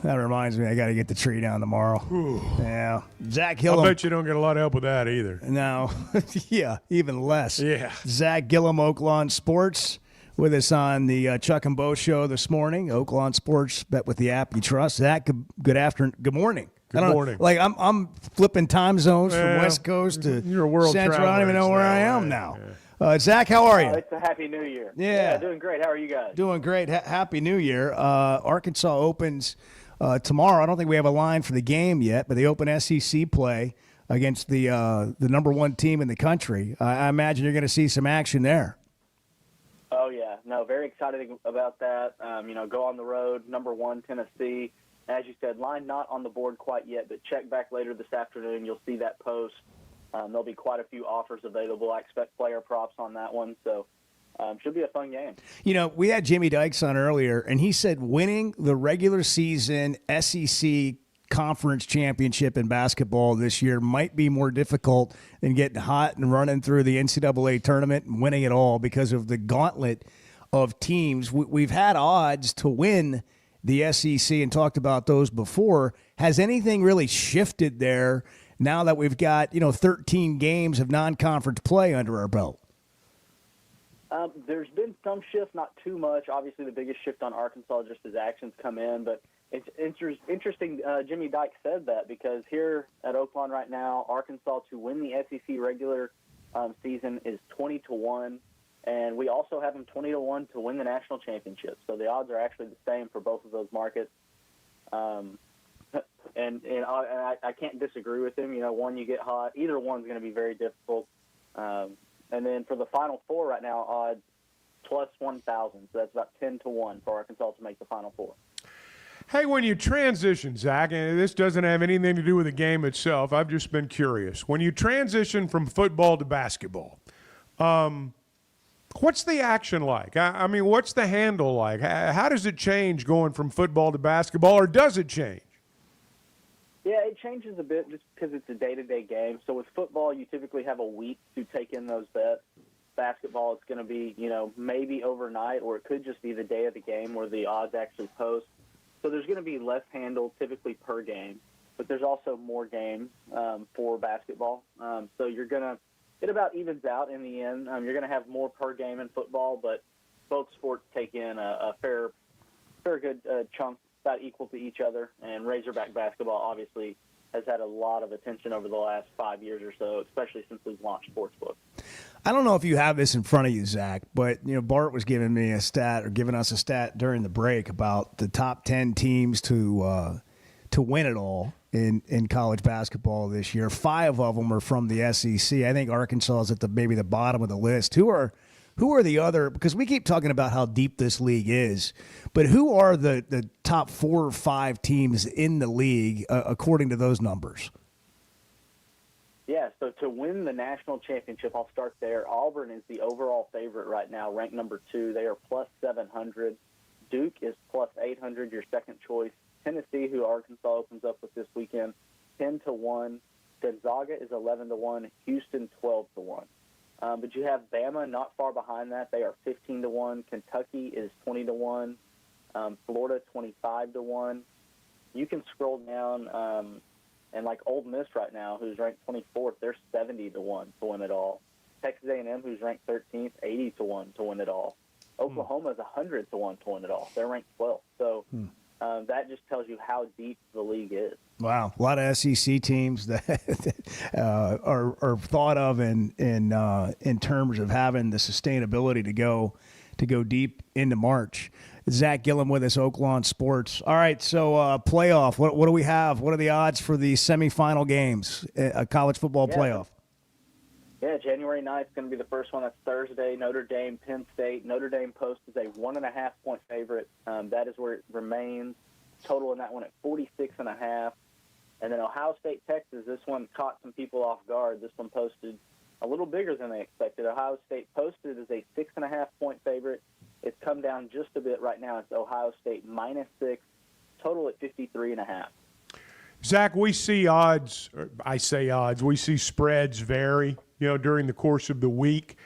That reminds me, I got to get the tree down tomorrow. Yeah. Zach Gillum. I bet you don't get a lot of help with that either. No. Yeah, even less. Yeah. Zach Gillum, Oaklawn Sports, with us on the Chuck and Bo Show this morning. Oaklawn Sports, bet with the app you trust. Zach, good afternoon. Good morning. Good morning. Like I'm flipping time zones from West Coast to you're a world Central. I don't even know where I am now. Zach, how are you? It's a Happy New Year. Yeah. Doing great. How are you guys? Doing great. Happy New Year. Arkansas opens tomorrow. I don't think we have a line for the game yet, but they open SEC play against the number one team in the country. I imagine you're going to see some action there. Oh, yeah. No, very excited about that. Go on the road, number one, Tennessee. As you said, line not on the board quite yet, but check back later this afternoon. You'll see that post. There'll be quite a few offers available. I expect player props on that one, so should be a fun game. We had Jimmy Dykes on earlier, and he said winning the regular season SEC conference championship in basketball this year might be more difficult than getting hot and running through the NCAA tournament and winning it all because of the gauntlet of teams. We've had odds to win the SEC and talked about those before. Has anything really shifted there now that we've got 13 games of non-conference play under our belt? There's been some shift, not too much. Obviously, the biggest shift on Arkansas just as actions come in, but it's interesting Jimmy Dykes said that, because here at Oaklawn right now, Arkansas to win the SEC regular season is 20-1, And we also have them 20-1 to win the national championship. So the odds are actually the same for both of those markets. And I can't disagree with him. You know, one, you get hot. Either one's going to be very difficult. And then for the Final Four right now, odds plus 1,000. So that's about 10-1 for Arkansas to make the Final Four. Hey, when you transition, Zach, and this doesn't have anything to do with the game itself, I've just been curious. When you transition from football to basketball, what's the action like? I mean, what's the handle like? How does it change going from football to basketball, or does it change? Yeah, it changes a bit just because it's a day-to-day game. So with football, you typically have a week to take in those bets. Basketball, it's going to be, you know, maybe overnight, or it could just be the day of the game where the odds actually post. So there's going to be less handle typically per game, but there's also more games for basketball. So you're going to – it about evens out in the end. You're going to have more per game in football, but both sports take in a fair good chunk, about equal to each other. And Razorback basketball obviously has had a lot of attention over the last 5 years or so, especially since we've launched Sportsbook. I don't know if you have this in front of you, Zach, but you know Bart was giving me a stat or giving us a stat during the break about the top 10 teams to win it all in college basketball this year. 5 of them are from the SEC. I think Arkansas is at maybe the bottom of the list. Who are the other? Because we keep talking about how deep this league is, but who are the top 4 or 5 teams in the league according to those numbers? Yeah, so to win the national championship, I'll start there. Auburn is the overall favorite right now, ranked number 2. They are plus 700. Duke is plus 800, your second choice. Tennessee, who Arkansas opens up with this weekend, 10-1. Gonzaga is 11-1. Houston, 12-1. But you have Bama not far behind that. They are 15-1. Kentucky is 20-1. Florida, 25-1. You can scroll down. And like Ole Miss right now, who's ranked 24th, they're 70-1 to win it all. Texas A&M, who's ranked 13th, 80-1 to win it all. Oklahoma is 100-1 to win it all. They're ranked 12th. So that just tells you how deep the league is. Wow, a lot of SEC teams that are thought of in terms of having the sustainability to go deep into March. Zach Gillum with us, Oaklawn Sports. All right, so playoff. What do we have? What are the odds for the semifinal games, a college football playoff? Yeah, January 9th is going to be the first one. That's Thursday. Notre Dame, Penn State. Notre Dame Post is a 1.5-point favorite. That is where it remains. Total in that one at 46.5. And then Ohio State, Texas. This one caught some people off guard. This one posted a little bigger than they expected. Ohio State posted as a 6.5-point favorite. It's come down just a bit right now. It's Ohio State -6, total at 53.5. Zach, we see odds, or I say odds, we see spreads vary, during the course of the week.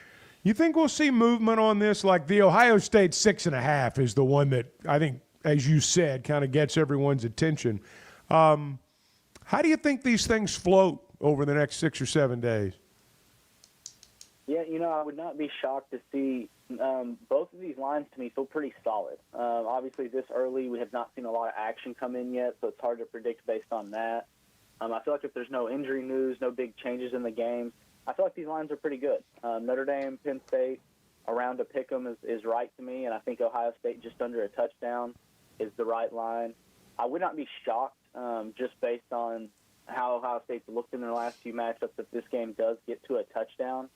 You think we'll see movement on this? Like the Ohio State 6.5 is the one that I think, as you said, kind of gets everyone's attention. How do you think these things float over the next 6 or 7 days? Yeah, I would not be shocked to see both of these lines to me feel pretty solid. Obviously, this early, we have not seen a lot of action come in yet, so it's hard to predict based on that. I feel like if there's no injury news, no big changes in the games, I feel like these lines are pretty good. Notre Dame, Penn State, around a pick 'em is right to me, and I think Ohio State just under a touchdown is the right line. I would not be shocked just based on how Ohio State's looked in their last few matchups if this game does get to a touchdown,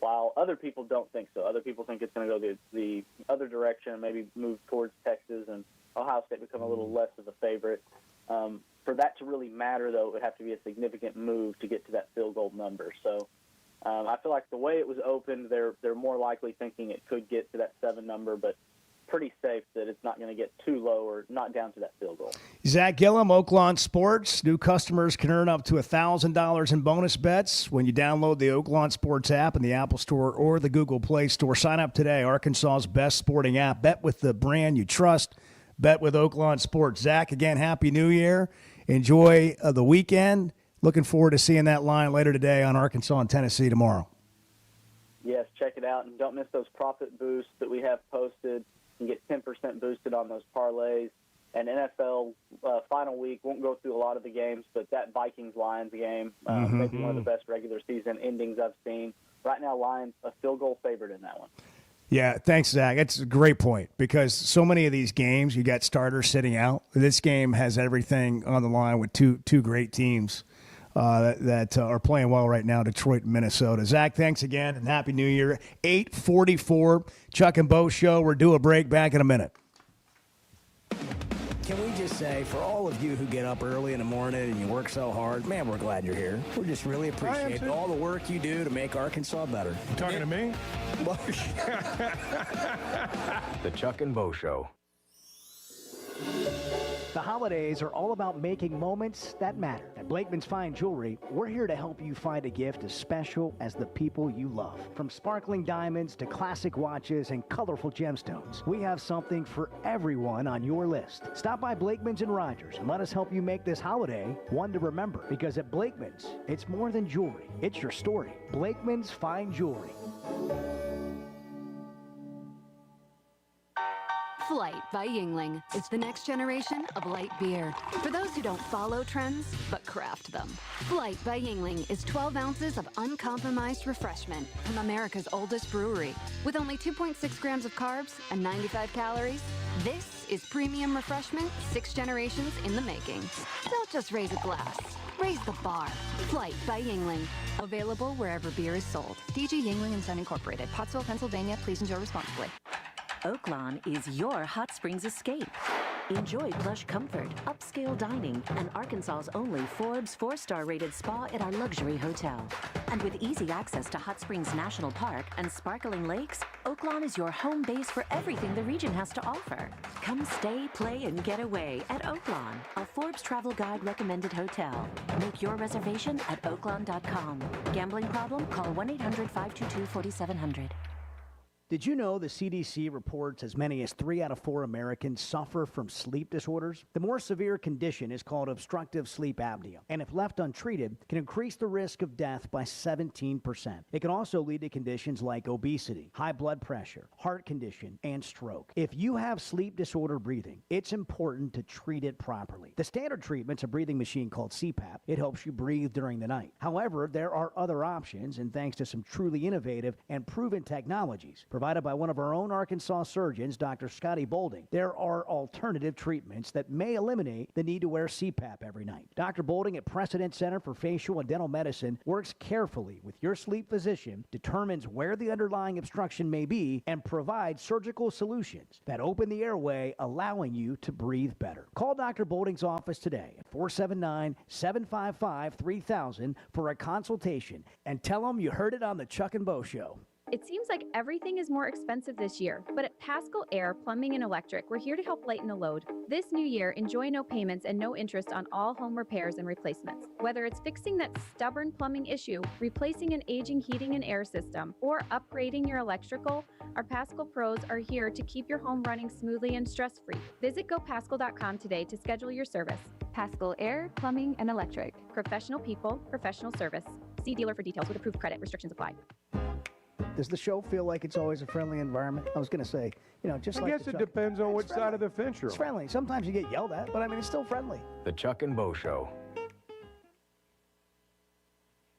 while other people don't think so. Other people think it's going to go the other direction and maybe move towards Texas and Ohio State become a little less of a favorite. For that to really matter, though, it would have to be a significant move to get to that field goal number. So I feel like the way it was opened, they're more likely thinking it could get to that 7 number, but pretty safe that it's not going to get too low or not down to that field goal. Zach Gillum, Oaklawn Sports. New customers can earn up to $1,000 in bonus bets when you download the Oaklawn Sports app in the Apple Store or the Google Play Store. Sign up today. Arkansas's best sporting app. Bet with the brand you trust. Bet with Oaklawn Sports. Zach, again, Happy New Year. Enjoy the weekend. Looking forward to seeing that line later today on Arkansas and Tennessee tomorrow. Yes, check it out. And don't miss those profit boosts that we have posted. You can get 10% boosted on those parlays. And NFL final week, won't go through a lot of the games, but that Vikings-Lions game, maybe one of the best regular season endings I've seen. Right now, Lions a field goal favorite in that one. Yeah, thanks, Zach. That's a great point because so many of these games, you got starters sitting out. This game has everything on the line with two great teams that are playing well right now, Detroit and Minnesota. Zach, thanks again, and Happy New Year. 8:44, Chuck and Bo Show. We're due a break. Back in a minute. Can we just say, for all of you who get up early in the morning and you work so hard, man, we're glad you're here. We just really appreciate all the work you do to make Arkansas better. You talking to me? The Chuck and Bo Show. The holidays are all about making moments that matter. At Blakeman's Fine Jewelry, we're here to help you find a gift as special as the people you love. From sparkling diamonds to classic watches and colorful gemstones, we have something for everyone on your list. Stop by Blakeman's and Rogers and let us help you make this holiday one to remember. Because at Blakeman's, it's more than jewelry. It's your story. Blakeman's Fine Jewelry. Flight by Yingling. It's the next generation of light beer. For those who don't follow trends, but craft them. Flight by Yingling is 12 ounces of uncompromised refreshment from America's oldest brewery. With only 2.6 grams of carbs and 95 calories, this is premium refreshment 6 generations in the making. Don't just raise a glass. Raise the bar. Flight by Yingling. Available wherever beer is sold. DG Yingling and Son Incorporated. Pottsville, Pennsylvania. Please enjoy responsibly. Oaklawn is your hot springs escape. Enjoy plush comfort, upscale dining, and Arkansas's only Forbes 4-star rated spa at our luxury hotel. And with easy access to Hot Springs National Park and sparkling lakes, Oaklawn is your home base for everything the region has to offer. Come stay, play, and get away at Oaklawn, a Forbes Travel Guide recommended hotel. Make your reservation at oaklawn.com. Gambling problem? Call 1-800-522-4700. Did you know the CDC reports as many as 3 out of 4 Americans suffer from sleep disorders? The more severe condition is called obstructive sleep apnea, and if left untreated, can increase the risk of death by 17%. It can also lead to conditions like obesity, high blood pressure, heart condition, and stroke. If you have sleep disorder breathing, it's important to treat it properly. The standard treatment's a breathing machine called CPAP. It helps you breathe during the night. However, there are other options, and thanks to some truly innovative and proven technologies, provided by one of our own Arkansas surgeons, Dr. Scotty Bolding, there are alternative treatments that may eliminate the need to wear CPAP every night. Dr. Bolding at Precedent Center for Facial and Dental Medicine works carefully with your sleep physician, determines where the underlying obstruction may be, and provides surgical solutions that open the airway, allowing you to breathe better. Call Dr. Bolding's office today at 479-755-3000 for a consultation and tell them you heard it on the Chuck and Bo Show. It seems like everything is more expensive this year, but at Paschal Air Plumbing and Electric, we're here to help lighten the load. This new year, enjoy no payments and no interest on all home repairs and replacements. Whether it's fixing that stubborn plumbing issue, replacing an aging heating and air system, or upgrading your electrical, our Paschal pros are here to keep your home running smoothly and stress-free. Visit gopaschal.com today to schedule your service. Paschal Air Plumbing and Electric. Professional people, professional service. See dealer for details with approved credit. Restrictions apply. Does the show feel like it's always a friendly environment? I was going to say, just like I guess it depends on which side of the fence you're on. It's friendly. Sometimes you get yelled at, but I mean, it's still friendly. The Chuck and Bo Show.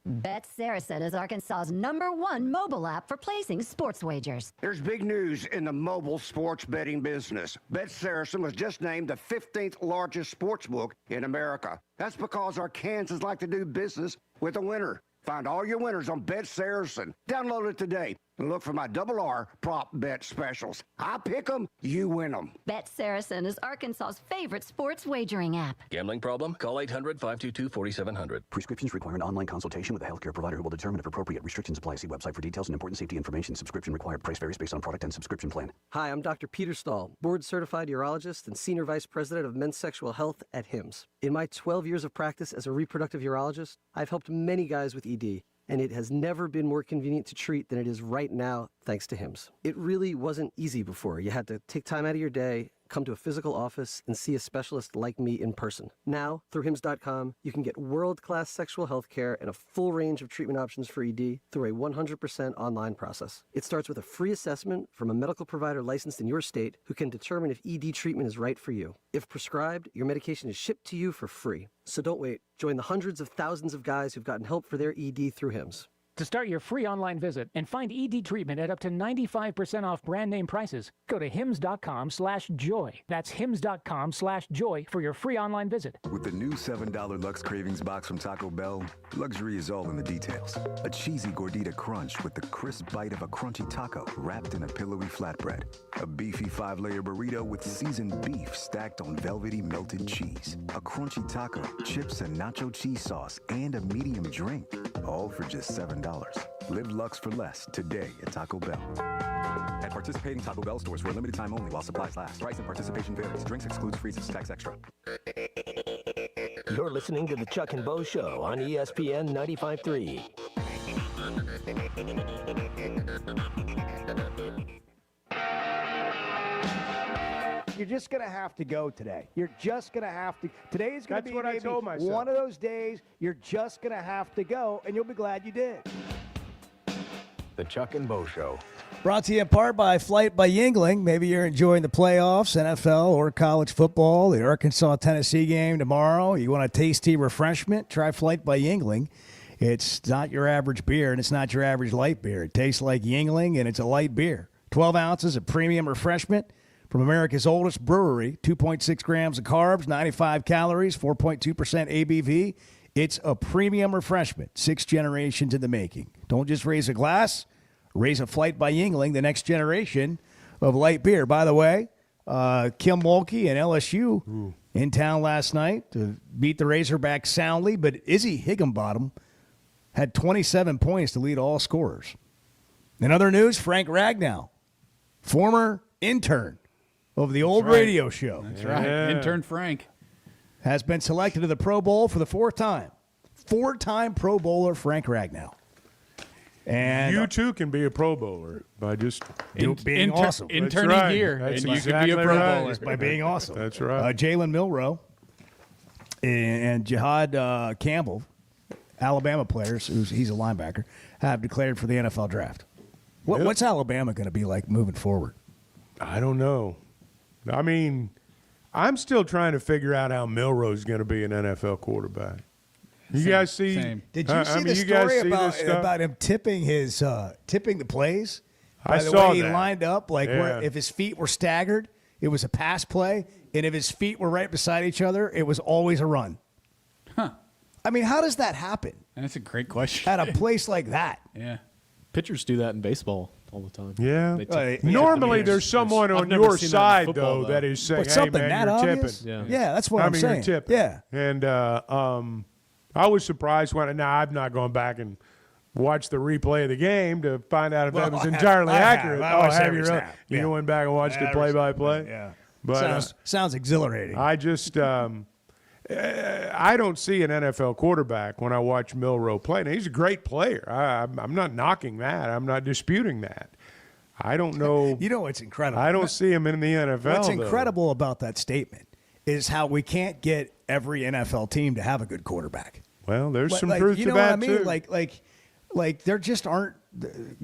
Bet Saracen is Arkansas's #1 mobile app for placing sports wagers. There's big news in the mobile sports betting business. Bet Saracen was just named the 15th largest sports book in America. That's because Arkansans like to do business with a winner. Find all your winners on Bet Saracen. Download it today and look for my RR prop bet specials. I pick them, you win them. Bet Saracen is Arkansas's favorite sports wagering app. Gambling problem? Call 800-522-4700. Prescriptions require an online consultation with a healthcare provider who will determine if appropriate. Restrictions apply. See website for details and important safety information. Subscription required. Price varies based on product and subscription plan. Hi, I'm Dr. Peter Stahl, board-certified urologist and senior vice president of men's sexual health at HIMSS. In my 12 years of practice as a reproductive urologist, I've helped many guys with ED, and it has never been more convenient to treat than it is right now, thanks to HIMSS. It really wasn't easy before. You had to take time out of your day, come to a physical office, and see a specialist like me in person. Now, through HIMSS.com, you can get world-class sexual health care and a full range of treatment options for ED through a 100% online process. It starts with a free assessment from a medical provider licensed in your state who can determine if ED treatment is right for you. If prescribed, your medication is shipped to you for free. So don't wait. Join the hundreds of thousands of guys who've gotten help for their ED through HIMSS. To start your free online visit and find ED treatment at up to 95% off brand name prices, go to hims.com/joy. That's hims.com/joy for your free online visit. With the new $7 Lux Cravings box from Taco Bell, luxury is all in the details. A cheesy gordita crunch with the crisp bite of a crunchy taco wrapped in a pillowy flatbread. A beefy 5-layer burrito with seasoned beef stacked on velvety melted cheese. A crunchy taco, chips and nacho cheese sauce, and a medium drink. All for just $7. Live Lux for less today at Taco Bell. At participating Taco Bell stores for a limited time only while supplies last. Price and participation varies. Drinks excludes freezes. Tax extra. You're listening to the Chuck and Bo Show on ESPN 95.3. You're just going to have to go today. You're just going to have to. Today is going to be what I maybe told myself. one of those days you're just going to have to go, and you'll be glad you did. The Chuck and Bo Show. Brought to you in part by Flight by Yingling. Maybe you're enjoying the playoffs, NFL or college football, the Arkansas-Tennessee game tomorrow. You want a tasty refreshment? Try Flight by Yingling. It's not your average beer, and it's not your average light beer. It tastes like Yingling, and it's a light beer. 12 ounces of premium refreshment from America's oldest brewery. 2.6 grams of carbs, 95 calories, 4.2% ABV. It's a premium refreshment. 6 generations in the making. Don't just raise a glass. Raise a Flight by Yingling, the next generation of light beer. By the way, Kim Mulkey and LSU in town last night to beat the Razorbacks soundly, but Izzy Higginbottom had 27 points to lead all scorers. In other news, Frank Ragnow, former intern of the old radio show. That's right. Intern Frank has been selected to the Pro Bowl for the 4th time. 4-time Pro Bowler Frank Ragnow. And you too can be a Pro Bowler by just being awesome. Interning here, That's and exactly you could be a Pro right. Bowler. Just by being awesome. That's right. Jalen Milroe and Jihad Campbell, Alabama players, he's a linebacker, have declared for the NFL draft. What's Alabama going to be like moving forward? I don't know. I mean, I'm still trying to figure out how Milroe's going to be an NFL quarterback. You guys see? Same. Did you see the story about him tipping the plays? By the saw way he that. lined up, where if his feet were staggered, it was a pass play, and if his feet were right beside each other, it was always a run. Huh. I mean, how does that happen That's a great question. at a place like that? Yeah. Pitchers do that in baseball all the time. Yeah. They tip- Normally, there's someone I've on never your seen that in side, football, though, that is saying, But hey, something man, that you're obvious? tipping. Yeah, that's what I'm You're saying. tipping. Yeah. And I was surprised when, now I've not gone back and watched the replay of the game to find out if that was entirely accurate. I watched have every you really? snap. You Yeah. went back and watched it play by play? Yeah. But Sounds exhilarating. I just I don't see an NFL quarterback when I watch Milroe play. Now, he's a great player. I'm not knocking that. I'm not disputing that. I don't know. You know what's incredible? I don't see him in the NFL. What's though. incredible about that statement is how we can't get every NFL team to have a good quarterback. Well, there's But, some like, truth you to know that what I mean? too. Like there just aren't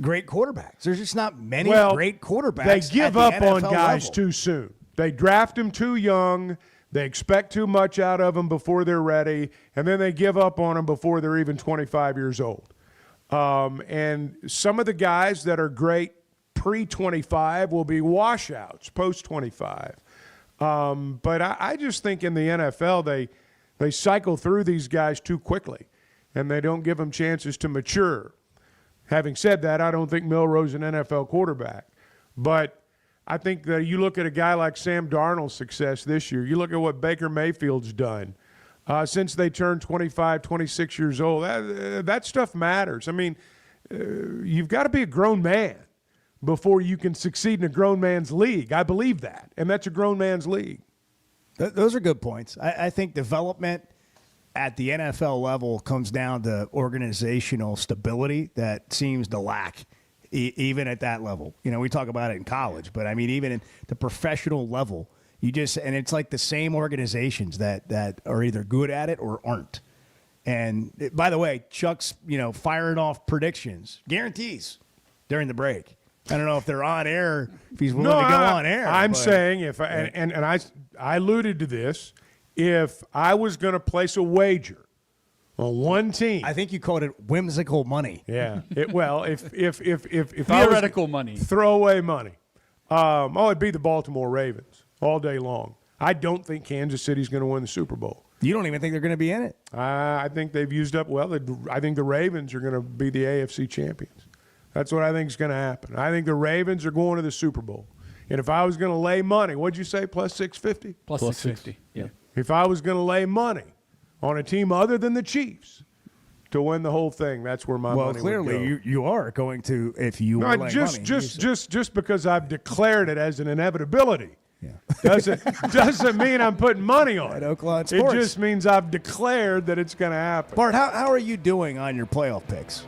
great quarterbacks. There's just not many great quarterbacks. They give at up the on NFL guys level. too soon. They draft them too young. They expect too much out of them before they're ready, and then they give up on them before they're even 25 years old. And some of the guys that are great pre-25 will be washouts post-25. But I just think in the NFL they cycle through these guys too quickly, and they don't give them chances to mature. Having said that, I don't think Milroe's an NFL quarterback. But I think that you look at a guy like Sam Darnold's success this year. You look at what Baker Mayfield's done since they turned 25, 26 years old. That stuff matters. I mean, you've got to be a grown man before you can succeed in a grown man's league. I believe that, and that's a grown man's league. Those are good points. I think development at the NFL level comes down to organizational stability that seems to lack even at that level. You know, we talk about it in college, but I mean, even in the professional level, and it's like the same organizations that are either good at it or aren't. And by the way, Chuck's, firing off predictions, guarantees during the break. I don't know if they're on air, if he's willing to go on air. I'm saying I alluded to this, if I was going to place a wager on one team. I think you called it whimsical money. Yeah. Well, if Theoretical money. Throwaway money. It'd be the Baltimore Ravens all day long. I don't think Kansas City's going to win the Super Bowl. You don't even think they're going to be in it? I think they've used up. Well, I think the Ravens are going to be the AFC champions. That's what I think is going to happen. I think the Ravens are going to the Super Bowl. And if I was going to lay money, what'd you say? Plus 650? Plus 650. Yeah. If I was going to lay money on a team other than the Chiefs to win the whole thing, that's where my money would go. Well, clearly you are going to if you were laying money. Just because I've declared it as an inevitability doesn't mean I'm putting money on it. Oakland It Sports. just means I've declared that it's going to happen. Bart, how are you doing on your playoff picks?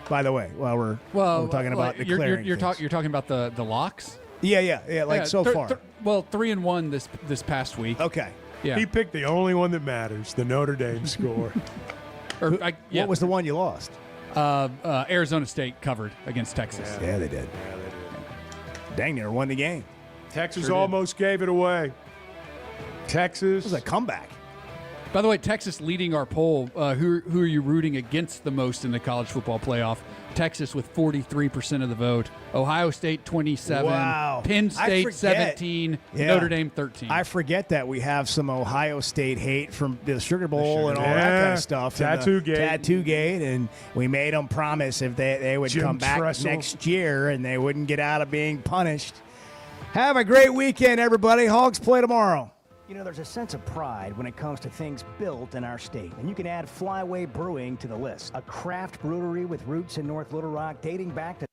By the way, while we're talking about declaring you're things. talking about the locks. Yeah. Like so far. Well, 3-1 this past week. Okay. Yeah. He picked the only one that matters, the Notre Dame score. What was the one you lost? Arizona State covered against Texas. Yeah, they did. Dang near won the game. Texas almost gave it away. Texas. It was a comeback. By the way, Texas leading our poll. Who are you rooting against the most in the college football playoff? Texas with 43% of the vote. Ohio State 27. Wow. Penn I State forget. 17. Yeah. Notre Dame 13. I forget that we have some Ohio State hate from the Sugar Bowl and all that Yeah. kind of stuff. and the Tattoo-gate, and we made them promise if they would Jim come back Tressel. next year and they wouldn't get out of being punished. Have a great weekend, everybody. Hogs play tomorrow. You know, there's a sense of pride when it comes to things built in our state, and you can add Flyway Brewing to the list. A craft brewery with roots in North Little Rock dating back to